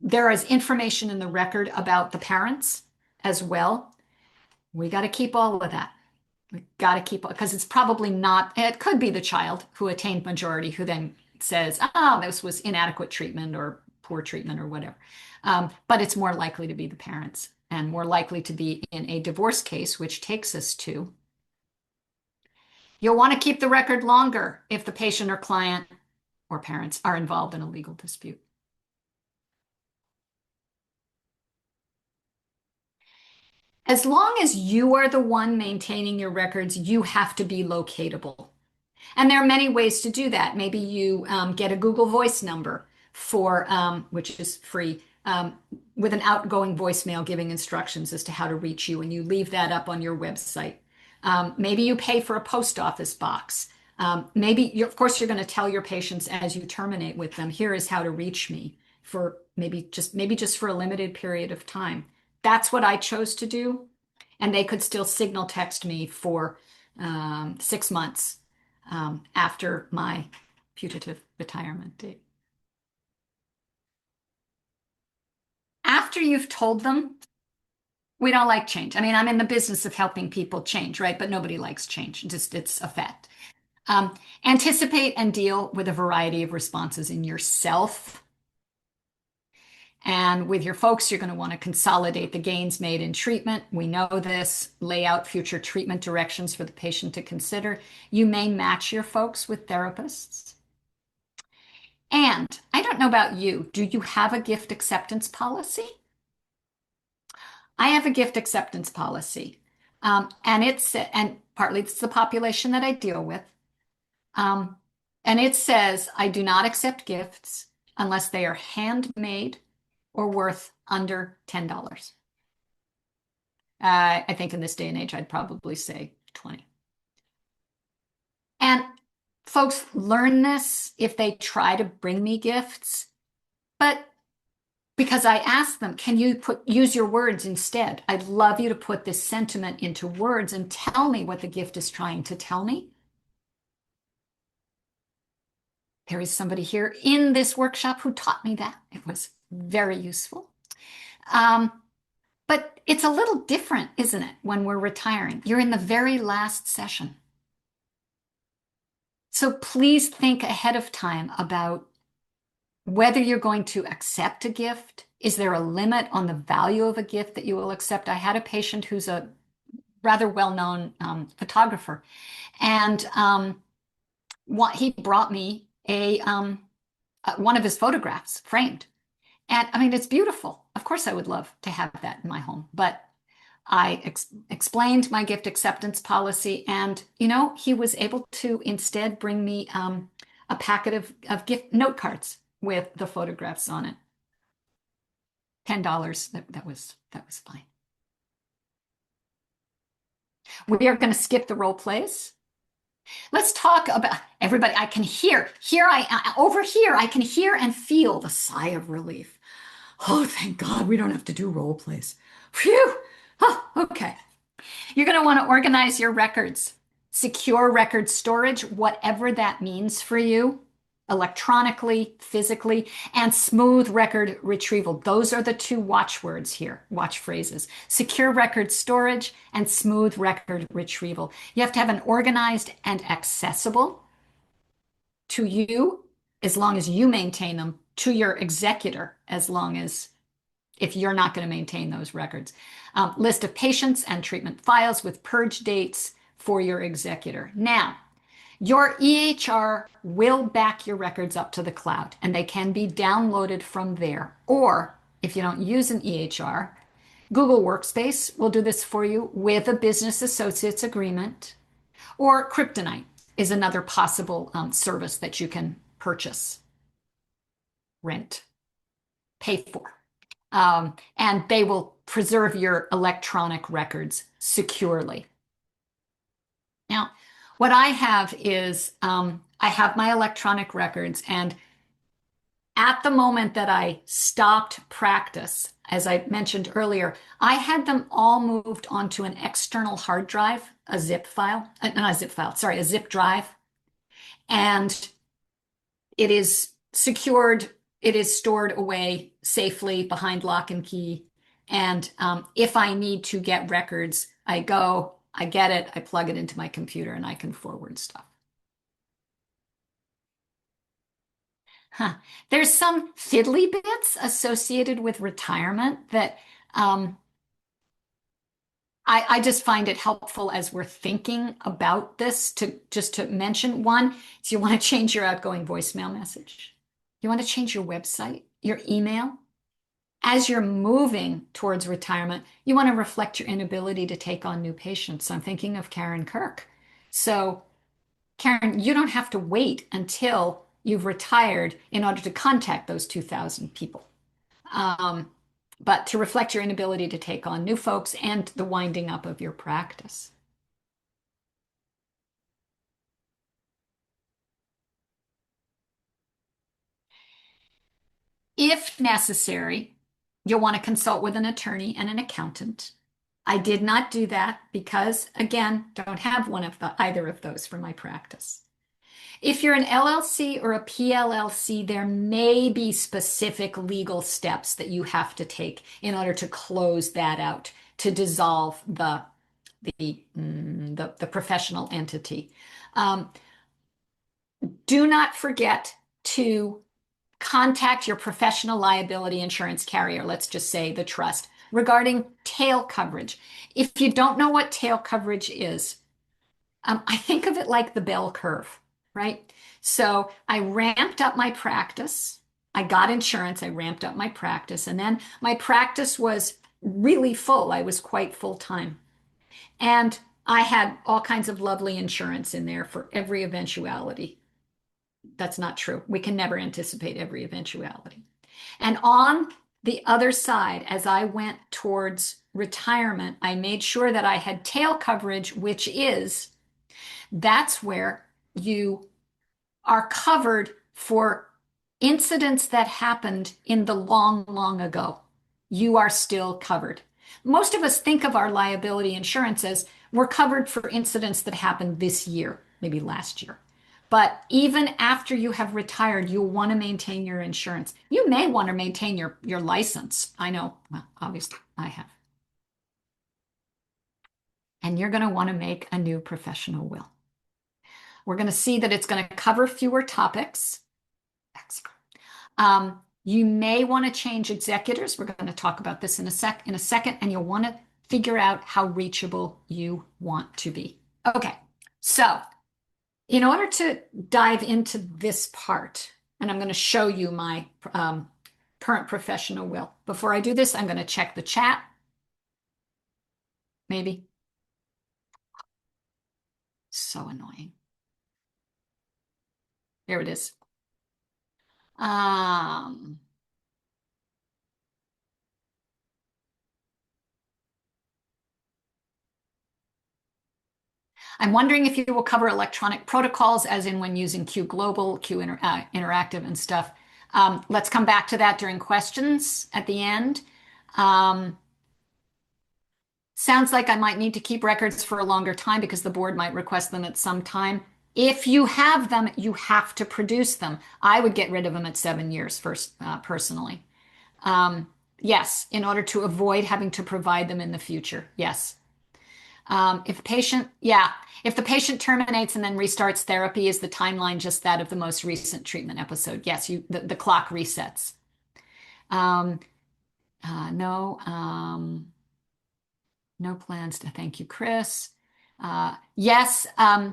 there is information in the record about the parents as well. We got to keep all of that. We got to keep, because it's probably not, it could be the child who attained majority who then says, oh, this was inadequate treatment or poor treatment or whatever. But it's more likely to be the parents, and more likely to be in a divorce case, which takes us to, you'll want to keep the record longer if the patient or client or parents are involved in a legal dispute. As long as you are the one maintaining your records, you have to be locatable. And there are many ways to do that. Maybe you get a Google Voice number for, which is free, with an outgoing voicemail giving instructions as to how to reach you, and you leave that up on your website. Maybe you pay for a post office box. Maybe, of course, you're going to tell your patients as you terminate with them, here is how to reach me for maybe just for a limited period of time. That's what I chose to do. And they could still signal text me for 6 months after my putative retirement date. After you've told them, we don't like change. I mean, I'm in the business of helping people change, right? But nobody likes change. It's a fact. Anticipate and deal with a variety of responses in yourself. And with your folks, you're going to want to consolidate the gains made in treatment. We know this. Lay out future treatment directions for the patient to consider. You may match your folks with therapists. And I don't know about you. Do you have a gift acceptance policy? I have a gift acceptance policy. And partly it's the population that I deal with. And it says, I do not accept gifts unless they are handmade or worth under $10. I think in this day and age, I'd probably say 20. And folks learn this if they try to bring me gifts, but because I ask them, can you use your words instead? I'd love you to put this sentiment into words and tell me what the gift is trying to tell me. There is somebody here in this workshop who taught me that. It was very useful. But it's a little different, isn't it, when we're retiring? You're in the very last session. So please think ahead of time about whether you're going to accept a gift. Is there a limit on the value of a gift that you will accept? I had a patient who's a rather well-known photographer, and he brought me one of his photographs framed. And I mean, it's beautiful. Of course, I would love to have that in my home, but I explained my gift acceptance policy, and he was able to instead bring me a packet of gift note cards with the photographs on it. $10. That was fine. We are going to skip the role plays. Let's talk about everybody. I can hear over here. I can hear and feel the sigh of relief. Oh, thank God we don't have to do role plays. Phew. Oh, okay. You're going to want to organize your records. Secure record storage, whatever that means for you, electronically, physically, and smooth record retrieval. Those are the two watchwords here, watch phrases. Secure record storage and smooth record retrieval. You have to have an organized and accessible to you, as long as you maintain them, to your executor, as long as if you're not going to maintain those records. List of patients and treatment files with purge dates for your executor. Now, your EHR will back your records up to the cloud, and they can be downloaded from there. Or if you don't use an EHR, Google Workspace will do this for you with a business associates agreement. Or Kryptonite is another possible service that you can purchase, rent, pay for. And they will preserve your electronic records securely. Now, what I have is I have my electronic records, and at the moment that I stopped practice, as I mentioned earlier, I had them all moved onto an external hard drive, a zip drive, and it is secured. It is stored away safely behind lock and key. And if I need to get records, I get it, I plug it into my computer, and I can forward stuff. There's some fiddly bits associated with retirement that I just find it helpful as we're thinking about this to mention. One is you want to change your outgoing voicemail message. You want to change your website, your email. As you're moving towards retirement, you want to reflect your inability to take on new patients. I'm thinking of Karen Kirk. So, Karen, you don't have to wait until you've retired in order to contact those 2,000 people. But to reflect your inability to take on new folks and the winding up of your practice. If necessary, you'll want to consult with an attorney and an accountant. I did not do that because, again, don't have either of those for my practice. If you're an LLC or a PLLC, there may be specific legal steps that you have to take in order to close that out, to dissolve the professional entity. Do not forget to contact your professional liability insurance carrier, let's just say the trust, regarding tail coverage. If you don't know what tail coverage is, I think of it like the bell curve, right? So I ramped up my practice. I got insurance. I ramped up my practice. And then my practice was really full. I was quite full time. And I had all kinds of lovely insurance in there for every eventuality. That's not true. We can never anticipate every eventuality. And on the other side, as I went towards retirement, I made sure that I had tail coverage, which is that's where you are covered for incidents that happened in the long, long ago. You are still covered. Most of us think of our liability insurance as we're covered for incidents that happened this year, maybe last year. But even after you have retired, you'll want to maintain your insurance. You may want to maintain your license. I know, well, obviously I have. And you're going to want to make a new professional will. We're going to see that it's going to cover fewer topics. Excellent. You may want to change executors. We're going to talk about this in a second, and you'll want to figure out how reachable you want to be. Okay, so in order to dive into this part, and I'm going to show you my current professional will. Before I do this, I'm going to check the chat. Maybe. So annoying. There it is. I'm wondering if you will cover electronic protocols, as in when using Q Global, Q Interactive and stuff. Let's come back to that during questions at the end. Sounds like I might need to keep records for a longer time because the board might request them at some time. If you have them, you have to produce them. I would get rid of them at 7 years first, personally. Yes, in order to avoid having to provide them in the future. Yes. If the patient terminates and then restarts therapy, is the timeline just that of the most recent treatment episode? Yes, the clock resets. No plans to thank you, Chris. Yes, my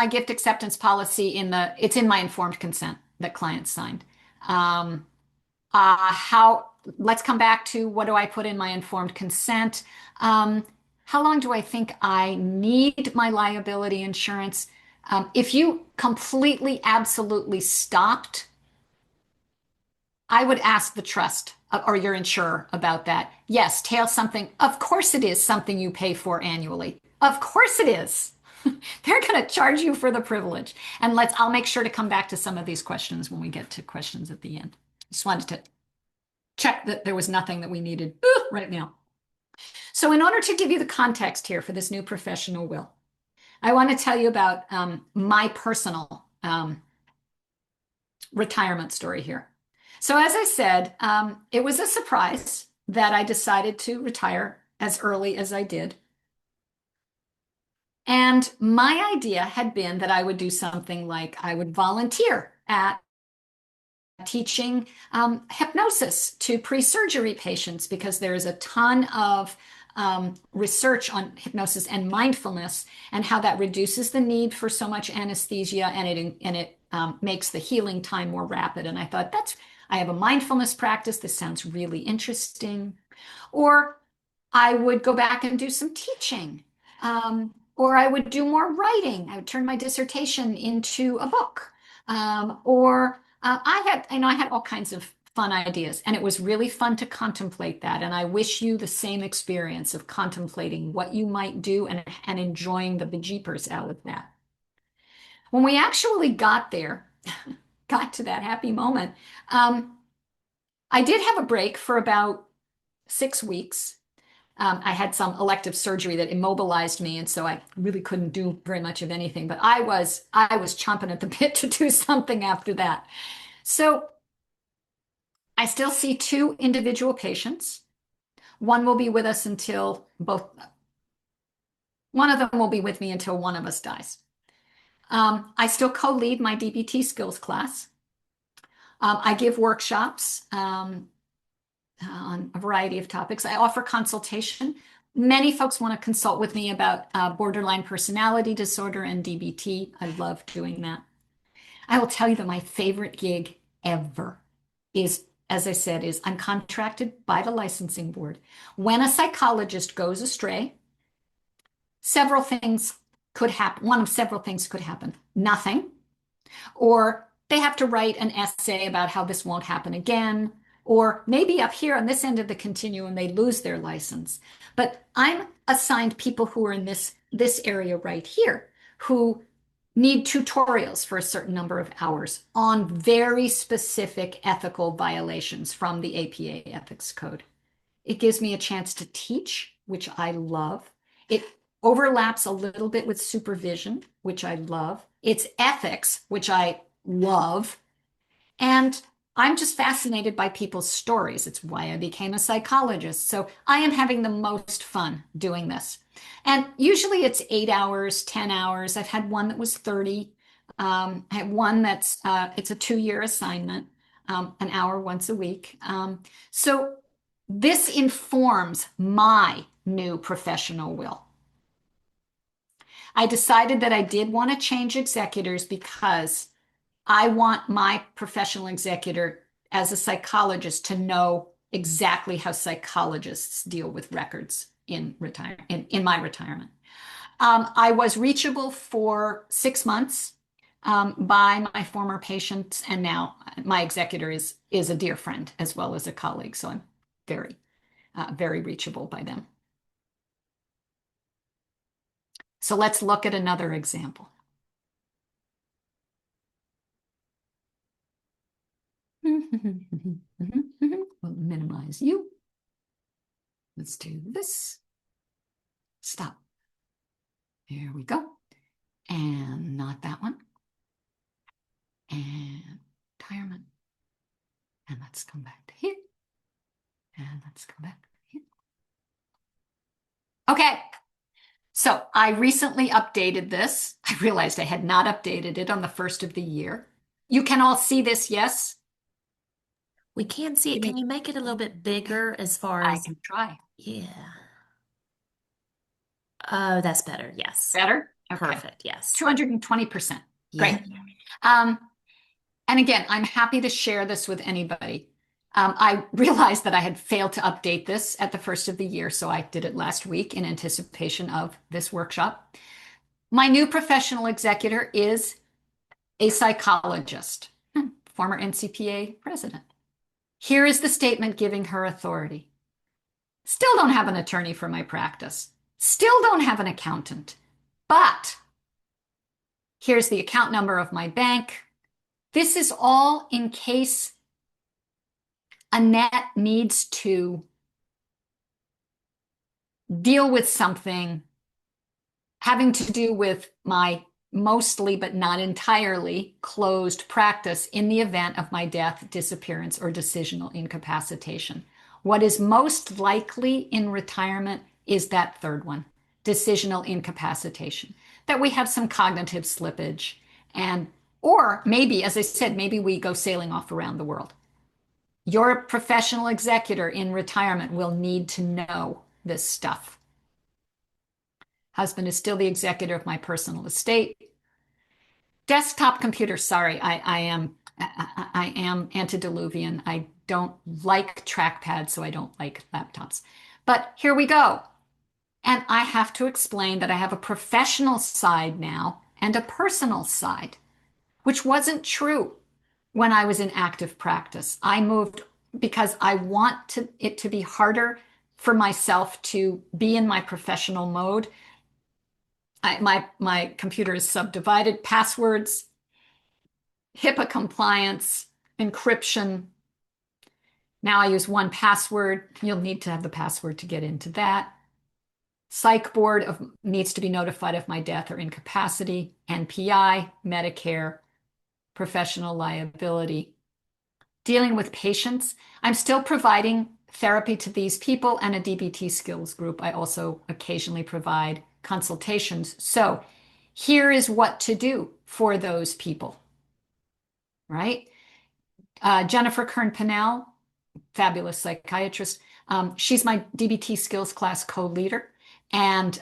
gift acceptance policy it's in my informed consent that clients signed. Let's come back to what do I put in my informed consent? How long do I think I need my liability insurance? If you completely, absolutely stopped, I would ask the trust or your insurer about that. Yes, tail something. Of course it is something you pay for annually. Of course it is. They're going to charge you for the privilege. And I'll make sure to come back to some of these questions when we get to questions at the end. Just wanted to check that there was nothing that we needed right now. So in order to give you the context here for this new professional will, I want to tell you about my personal retirement story here. So as I said, it was a surprise that I decided to retire as early as I did. And my idea had been that I would do something like I would volunteer at teaching hypnosis to pre-surgery patients, because there is a ton of research on hypnosis and mindfulness and how that reduces the need for so much anesthesia, and it makes the healing time more rapid. And I thought, I have a mindfulness practice. This sounds really interesting. Or I would go back and do some teaching. Or I would do more writing. I would turn my dissertation into a book. I had all kinds of fun ideas, and it was really fun to contemplate that. And I wish you the same experience of contemplating what you might do and enjoying the bejeepers out of that. When we actually got there, got to that happy moment, I did have a break for about 6 weeks. I had some elective surgery that immobilized me, and so I really couldn't do very much of anything, but I was chomping at the bit to do something after that. So I still see 2 individual patients. One will be with us until one of them will be with me until one of us dies. I still co-lead my DBT skills class. I give workshops on a variety of topics. I offer consultation. Many folks want to consult with me about borderline personality disorder and DBT. I love doing that. I will tell you that my favorite gig ever is, as I said, I'm contracted by the licensing board. When a psychologist goes astray, several things could happen. One of several things could happen. Nothing, or they have to write an essay about how this won't happen again, Or maybe up here on this end of the continuum, they lose their license. But I'm assigned people who are in this area right here who need tutorials for a certain number of hours on very specific ethical violations from the APA Ethics Code. It gives me a chance to teach, which I love. It overlaps a little bit with supervision, which I love. It's ethics, which I love. And I'm just fascinated by people's stories. It's why I became a psychologist. So I am having the most fun doing this. And usually it's 8 hours, 10 hours. I've had one that was 30. I have one that's, it's a 2-year assignment, an hour once a week. So this informs my new professional will. I decided that I did want to change executors because I want my professional executor as a psychologist to know exactly how psychologists deal with records in my retirement. I was reachable for 6 months by my former patients, and now my executor is a dear friend as well as a colleague, so I'm very reachable by them. So let's look at another example. We'll minimize you. Let's do this. Stop. There we go. And not that one. And retirement. And let's come back to here. And let's come back to here. Okay. So I recently updated this. I realized I had not updated it on the first of the year. You can all see this, yes? We can see it. Can you make it a little bit bigger as far I as, can try. yeah. Oh, that's better. Yes. Better? Okay. Perfect. Yes. 220%. Great. Yeah. And again, I'm happy to share this with anybody. I realized that I had failed to update this at the first of the year, so I did it last week in anticipation of this workshop. My new professional executor is a psychologist, former NCPA president. Here is the statement giving her authority. Still don't have an attorney for my practice. Still don't have an accountant. But here's the account number of my bank. This is all in case Annette needs to deal with something having to do with my mostly but not entirely closed practice in the event of my death, disappearance, or decisional incapacitation. What is most likely in retirement is that third one, decisional incapacitation, that we have some cognitive slippage or maybe, as I said, maybe we go sailing off around the world. Your professional executor in retirement will need to know this stuff. Husband is still the executor of my personal estate. Desktop computer, sorry, I am antediluvian. I don't like trackpads, so I don't like laptops. But here we go. And I have to explain that I have a professional side now and a personal side, which wasn't true when I was in active practice. I moved because I want it to be harder for myself to be in my professional mode. My computer is subdivided, passwords, HIPAA compliance, encryption. Now I use one password. You'll need to have the password to get into that. Psych board needs to be notified of my death or incapacity. NPI, Medicare, professional liability. Dealing with patients, I'm still providing therapy to these people and a DBT skills group. I also occasionally provide consultations. So here is what to do for those people, right? Jennifer Kern-Pennell, fabulous psychiatrist. She's my DBT skills class co-leader, and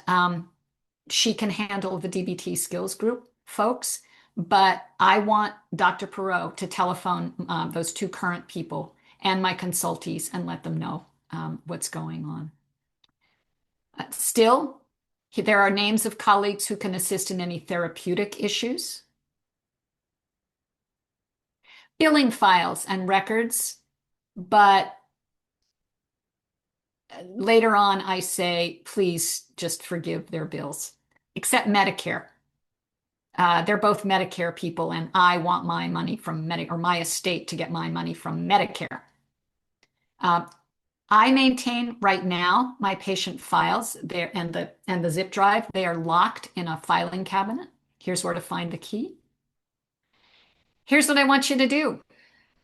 she can handle the DBT skills group folks. But I want Dr. Perot to telephone those two current people and my consultees and let them know what's going on. Still, there are names of colleagues who can assist in any therapeutic issues. Billing files and records. But later on, I say, please just forgive their bills, except Medicare. They're both Medicare people, and I want my money from Medicare, or my estate to get my money from Medicare. I maintain right now my patient files there and the zip drive. They are locked in a filing cabinet. Here's where to find the key. Here's what I want you to do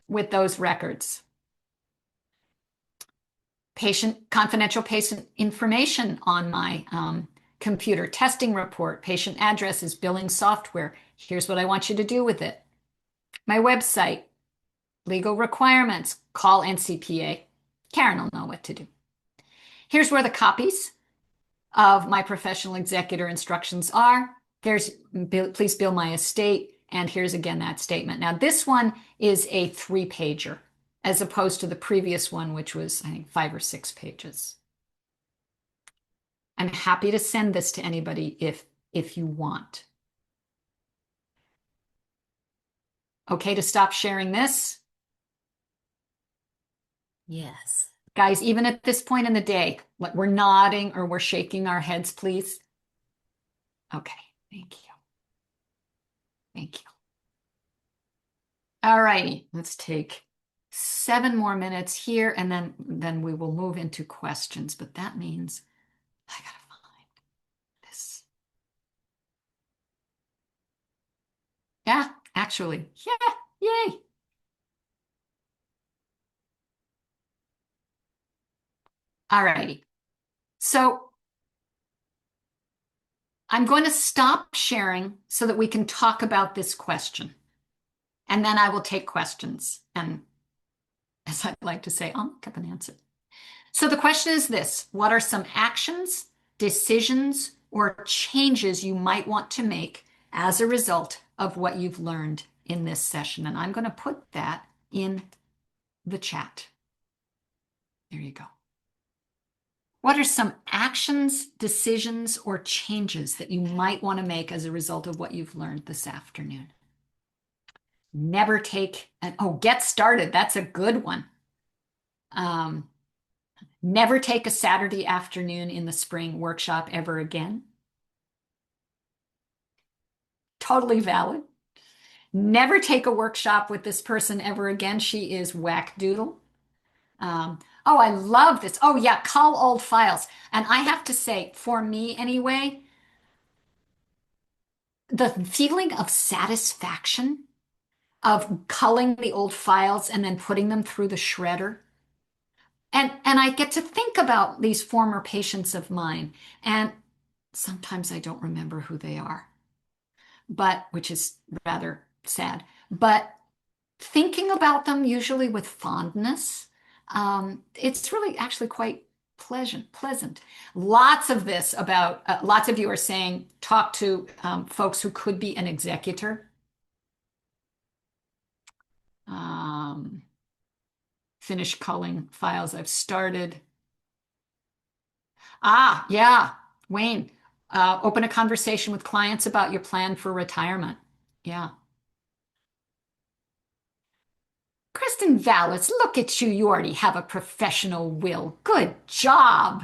with those records. Confidential patient information on my computer, testing report, patient addresses, billing software. Here's what I want you to do with it. My website, legal requirements, call NCPA. Karen will know what to do. Here's where the copies of my professional executor instructions are. There's please bill my estate. And here's again that statement. Now this one is a 3-pager as opposed to the previous one, which was, I think, 5 or 6 pages. I'm happy to send this to anybody if you want. Okay to stop sharing this? Yes. Guys, even at this point in the day, we're nodding or we're shaking our heads, please. Okay, thank you. Thank you. All righty, let's take 7 more minutes here, and then we will move into questions. But that means I gotta find this. Yeah, actually, yeah, yay. All righty. So I'm going to stop sharing so that we can talk about this question. And then I will take questions. And as I like to say, I'll look up an answer. So the question is this: what are some actions, decisions, or changes you might want to make as a result of what you've learned in this session? And I'm going to put that in the chat. There you go. What are some actions, decisions, or changes that you might want to make as a result of what you've learned this afternoon? Never take get started. That's a good one. Never take a Saturday afternoon in the spring workshop ever again. Totally valid. Never take a workshop with this person ever again. She is whack-doodle. Oh, I love this. Oh, yeah, cull old files. And I have to say, for me anyway, the feeling of satisfaction of culling the old files and then putting them through the shredder. And I get to think about these former patients of mine. And sometimes I don't remember who they are, which is rather sad. But thinking about them usually with fondness, it's really actually quite pleasant. Lots of this about, lots of you are saying, talk to folks who could be an executor. Finish culling files I've started. Yeah, Wayne, open a conversation with clients about your plan for retirement. Yeah. Kristen Vallis, look at you. You already have a professional will. Good job.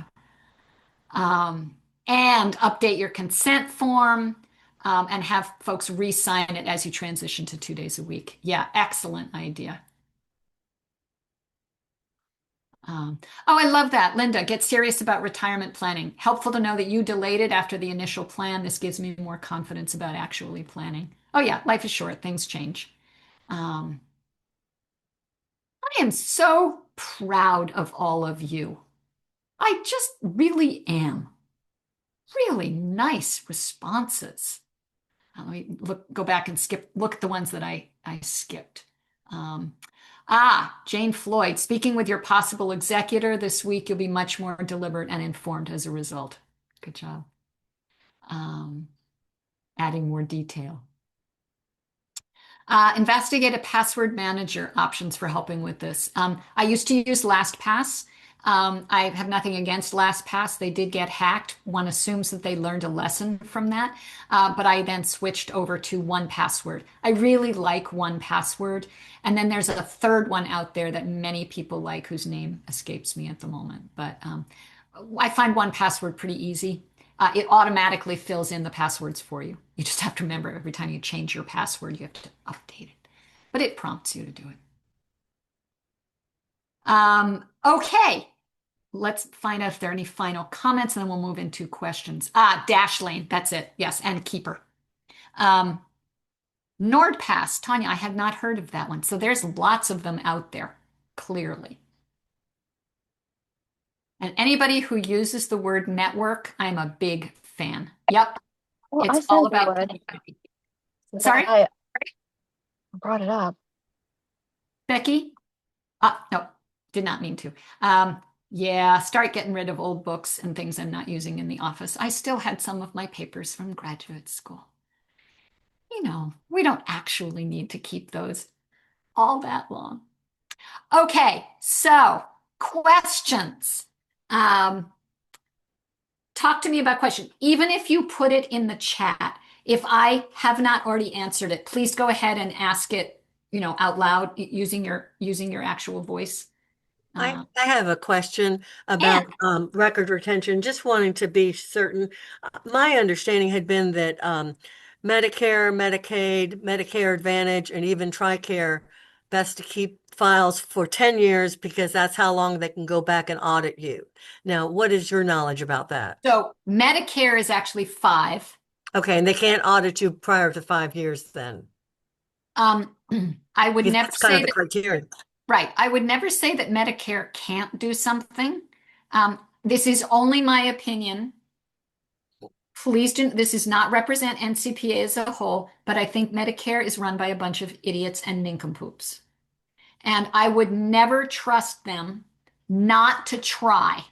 And update your consent form and have folks re-sign it as you transition to 2 days a week. Yeah, excellent idea. I love that. Linda, get serious about retirement planning. Helpful to know that you delayed it after the initial plan. This gives me more confidence about actually planning. Oh yeah, life is short. Things change. I am so proud of all of you. I just really am. Really nice responses. Let me go back and look at the ones that I skipped. Jane Floyd, speaking with your possible executor this week, you'll be much more deliberate and informed as a result. Good job. Adding more detail. Investigate a password manager options for helping with this. I used to use LastPass. I have nothing against LastPass. They did get hacked. One assumes that they learned a lesson from that. But I then switched over to 1Password. I really like 1Password. And then there's a third one out there that many people like whose name escapes me at the moment. But I find 1Password pretty easy. It automatically fills in the passwords for you. You just have to remember every time you change your password, you have to update it. But it prompts you to do it. Okay, let's find out if there are any final comments, and then we'll move into questions. Dashlane, that's it. Yes, and Keeper. NordPass, Tanya, I had not heard of that one. So there's lots of them out there, clearly. And anybody who uses the word network, I'm a big fan. Yep. Well, It's all about connectivity. Sorry? I brought it up. Becky? No, did not mean to. Yeah, start getting rid of old books and things I'm not using in the office. I still had some of my papers from graduate school. You know, we don't actually need to keep those all that long. Okay, so questions. Talk to me about questions. Even if you put it in the chat, if I have not already answered it, please go ahead and ask it, out loud using your actual voice. I have a question about record retention, just wanting to be certain. My understanding had been that Medicare, Medicaid, Medicare Advantage, and even TRICARE, best to keep files for 10 years because that's how long they can go back and audit you. Now, what is your knowledge about that? So Medicare is actually 5. Okay, and they can't audit you prior to 5 years then. I would Because never that's kind say of the that, criteria. right. I would never say that Medicare can't do something. This is only my opinion. Please do, this does not represent NCPA as a whole, but I think Medicare is run by a bunch of idiots and nincompoops. And I would never trust them not to try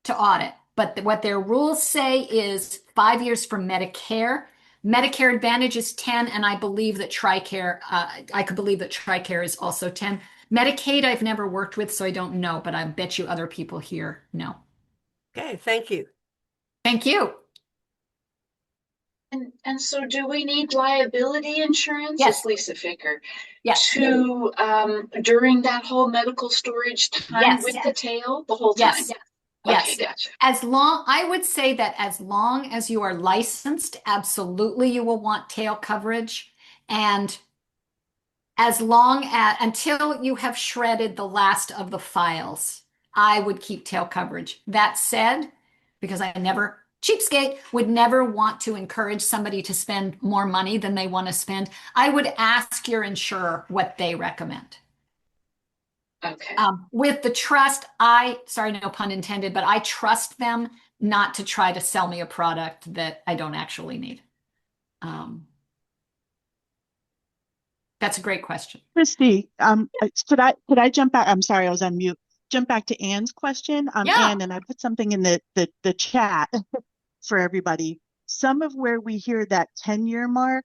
to audit. But what their rules say is 5 years for Medicare. Medicare Advantage is 10, and I believe that TRICARE, I could believe that TRICARE is also 10. Medicaid, I've never worked with, so I don't know, but I bet you other people here know. Okay, thank you. Thank you. And so do we need liability insurance? Yes. It's Lisa Ficker. Yes. To during that whole medical storage time Yes. with the tail the whole time? Yes. Yes. Okay, gotcha. I would say that as long as you are licensed, absolutely you will want tail coverage. And until you have shredded the last of the files, I would keep tail coverage. That said, because cheapskate, would never want to encourage somebody to spend more money than they want to spend, I would ask your insurer what they recommend. Okay. With the trust, sorry, no pun intended, but I trust them not to try to sell me a product that I don't actually need. That's a great question. Kristi, could I jump back? I'm sorry, I was on mute. Jump back to Anne's question. Yeah. Anne, and I put something in the chat for everybody. Some of where we hear that 10-year mark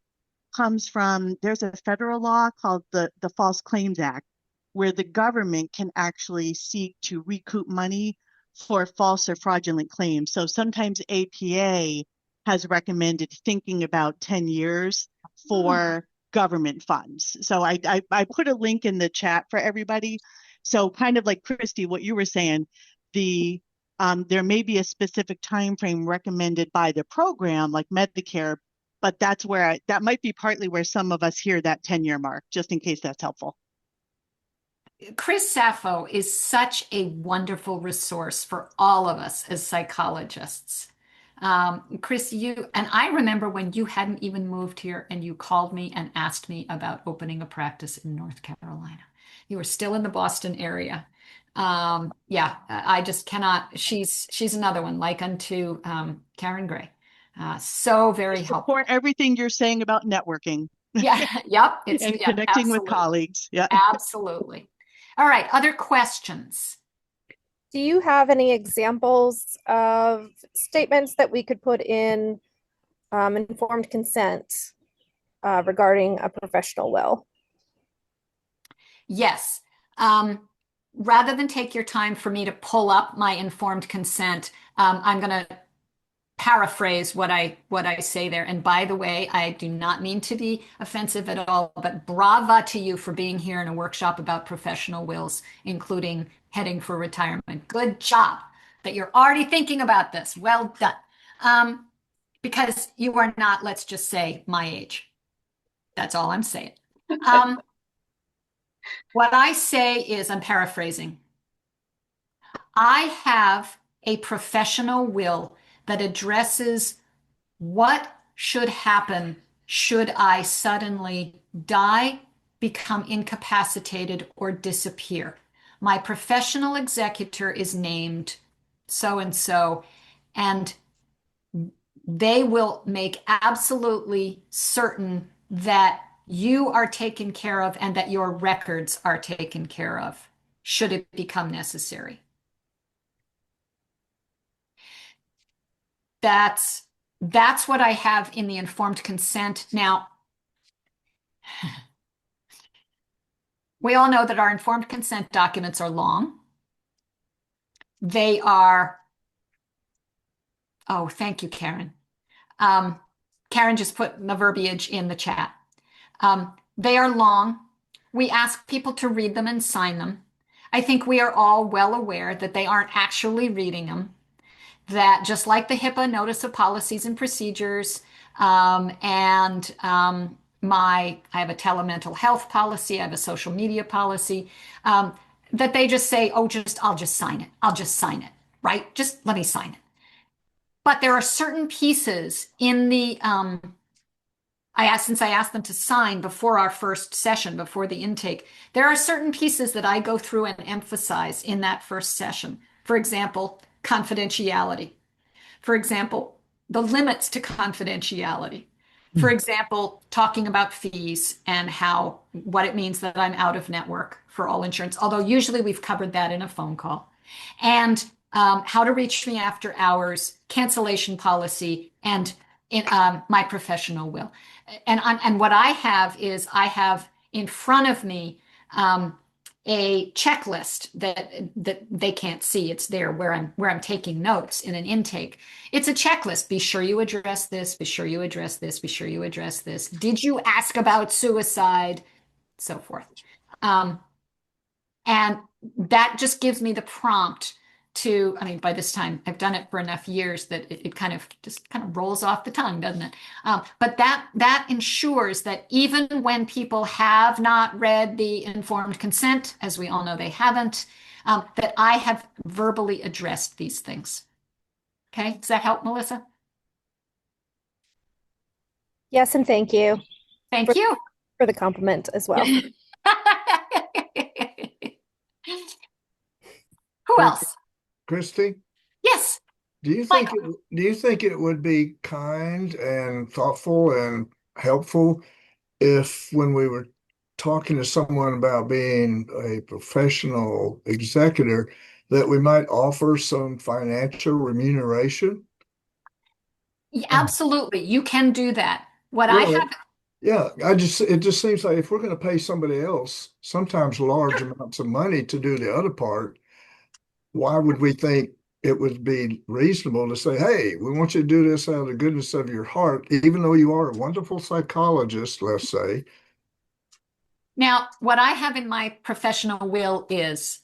comes from, there's a federal law called the False Claims Act, where the government can actually seek to recoup money for false or fraudulent claims. So sometimes APA has recommended thinking about 10 years for government funds. So I put a link in the chat for everybody. So kind of like Kristi, what you were saying, there may be a specific time frame recommended by the program, like Medicare, but that might be partly where some of us hear that 10-year mark, just in case that's helpful. Chris Sappho is such a wonderful resource for all of us as psychologists. Chris, I remember when you hadn't even moved here and you called me and asked me about opening a practice in North Carolina. You were still in the Boston area. Yeah, I just cannot. She's another one, like unto Karen Gray. So very helpful. Support everything you're saying about networking. Yeah, yep. And connecting with colleagues. Yeah, absolutely. All right, other questions? Do you have any examples of statements that we could put in informed consent regarding a professional will? Yes. rather than take your time for me to pull up my informed consent, I'm going to paraphrase what I say there. And by the way, I do not mean to be offensive at all, but brava to you for being here in a workshop about professional wills, including heading for retirement. Good job that you're already thinking about this. Well done. Because you are not, let's just say, my age. That's all I'm saying. What I say is, I'm paraphrasing. I have a professional will that addresses what should happen should I suddenly die, become incapacitated, or disappear. My professional executor is named so and so, and they will make absolutely certain that you are taken care of and that your records are taken care of, should it become necessary. That's what I have in the informed consent. Now, we all know that our informed consent documents are long. They are, oh, thank you, Karen. Karen just put the verbiage in the chat. They are long. We ask people to read them and sign them. I think we are all well aware that they aren't actually reading them, that just like the HIPAA notice of policies and procedures, and I have a telemental health policy, I have a social media policy, that they just say, oh, I'll just sign it. I'll just sign it, right? Just let me sign it. But there are certain pieces in the, since I asked them to sign before our first session, before the intake, there are certain pieces that I go through and emphasize in that first session. For example, confidentiality. For example, the limits to confidentiality. For example, talking about fees and what it means that I'm out of network for all insurance, although usually we've covered that in a phone call. And how to reach me after hours, cancellation policy, and my professional will. And what I have is I have in front of me a checklist that they can't see. It's there where I'm taking notes in an intake. It's a checklist. Be sure you address this. Be sure you address this. Be sure you address this. Did you ask about suicide? So forth. And that just gives me the prompt to, I mean, by this time I've done it for enough years that it kind of rolls off the tongue, doesn't it? But that ensures that even when people have not read the informed consent, as we all know they haven't, that I have verbally addressed these things. Okay, does that help, Melissa? Yes, and thank you. Thank you for the compliment as well. Who else? Kristi? Yes. Do you think it would be kind and thoughtful and helpful if when we were talking to someone about being a professional executor that we might offer some financial remuneration? Absolutely. You can do that. Yeah, it just seems like if we're going to pay somebody else sometimes large amounts of money to do the other part, why would we think it would be reasonable to say, hey, we want you to do this out of the goodness of your heart, even though you are a wonderful psychologist, let's say. Now, what I have in my professional will is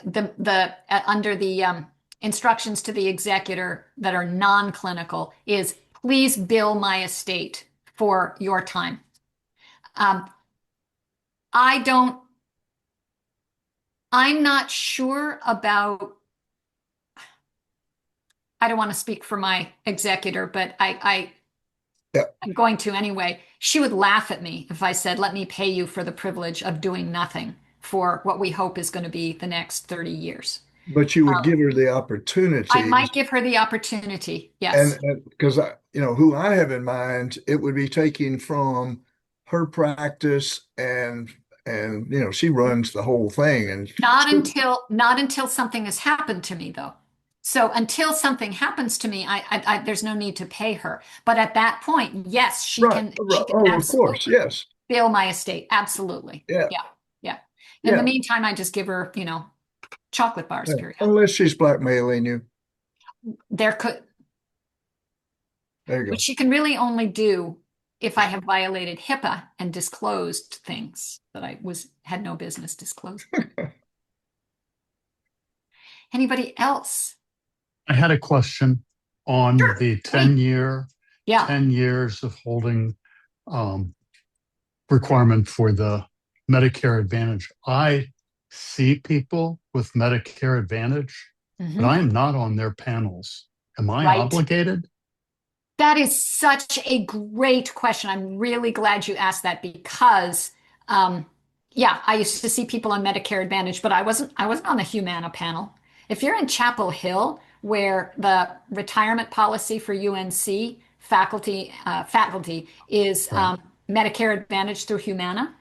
under the instructions to the executor that are non-clinical is please bill my estate for your time. I'm not sure about, I don't want to speak for my executor, but I'm going to anyway. She would laugh at me if I said, let me pay you for the privilege of doing nothing for what we hope is going to be the next 30 years. But you would give her the opportunity. I might give her the opportunity, yes. And because who I have in mind, it would be taking from her practice and she runs the whole thing. And not until something has happened to me, though. So until something happens to me, there's no need to pay her. But at that point, yes, she can of course, yes. bill my estate. Absolutely. Yeah. In the Yeah. meantime, I just give her, chocolate bars, period. Unless she's blackmailing you. There could, There you go. which she can really only do if I have violated HIPAA and disclosed things that I had no business disclosing. Anybody else? I had a question on the 10-year, Yeah. 10 years of holding requirement for the Medicare Advantage. I see people with Medicare Advantage, but I am not on their panels. Am I Right. obligated? That is such a great question. I'm really glad you asked that because, yeah, I used to see people on Medicare Advantage, but I wasn't on the Humana panel. If you're in Chapel Hill, where the retirement policy for UNC faculty is Medicare Advantage through Humana,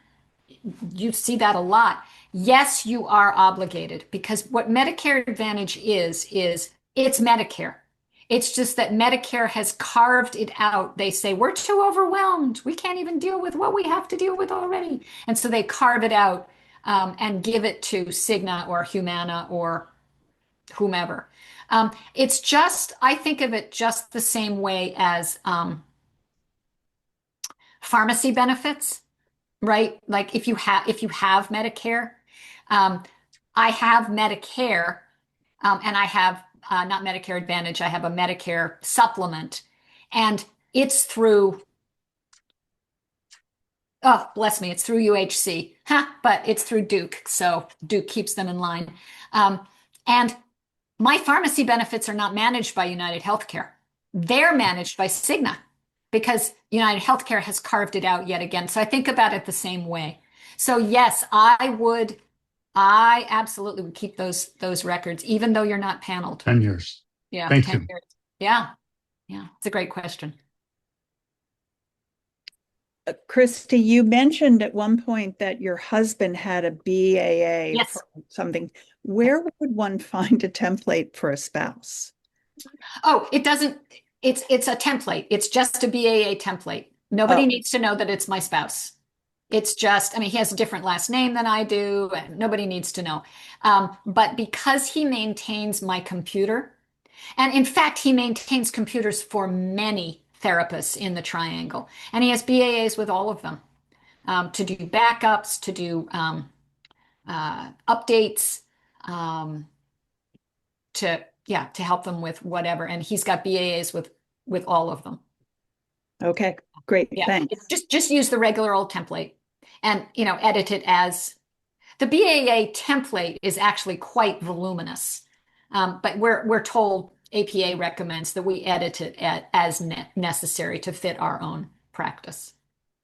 you see that a lot. Yes, you are obligated because what Medicare Advantage is it's Medicare. It's just that Medicare has carved it out. They say, we're too overwhelmed. We can't even deal with what we have to deal with already. And so they carve it out and give it to Cigna or Humana or whomever. It's just, I think of it just the same way as pharmacy benefits, right? Like if you have Medicare, I have Medicare, and I have not Medicare Advantage. I have a Medicare supplement, and it's through. Oh, bless me, it's through UHC, but it's through Duke, so Duke keeps them in line. And my pharmacy benefits are not managed by United Healthcare. They're managed by Cigna because United Healthcare has carved it out yet again. So I think about it the same way. So yes, I absolutely would keep those records, even though you're not paneled. 10 years. Yeah, Thank 10 you. years. Yeah, it's a great question. Kristi, you mentioned at one point that your husband had a BAA Yes. for something. Where would one find a template for a spouse? Oh, it doesn't, it's a template. It's just a BAA template. Nobody needs to know that it's my spouse. It's just, I mean, he has a different last name than I do, and nobody needs to know. But because he maintains my computer, and in fact, he maintains computers for many therapists in the triangle, and he has BAAs with all of them to do backups, to do updates, to help them with whatever. And he's got BAAs with all of them. Okay, great. Yeah, Thanks. just use the regular old template and edit it as the BAA template is actually quite voluminous, but we're told APA recommends that we edit it as necessary to fit our own practice.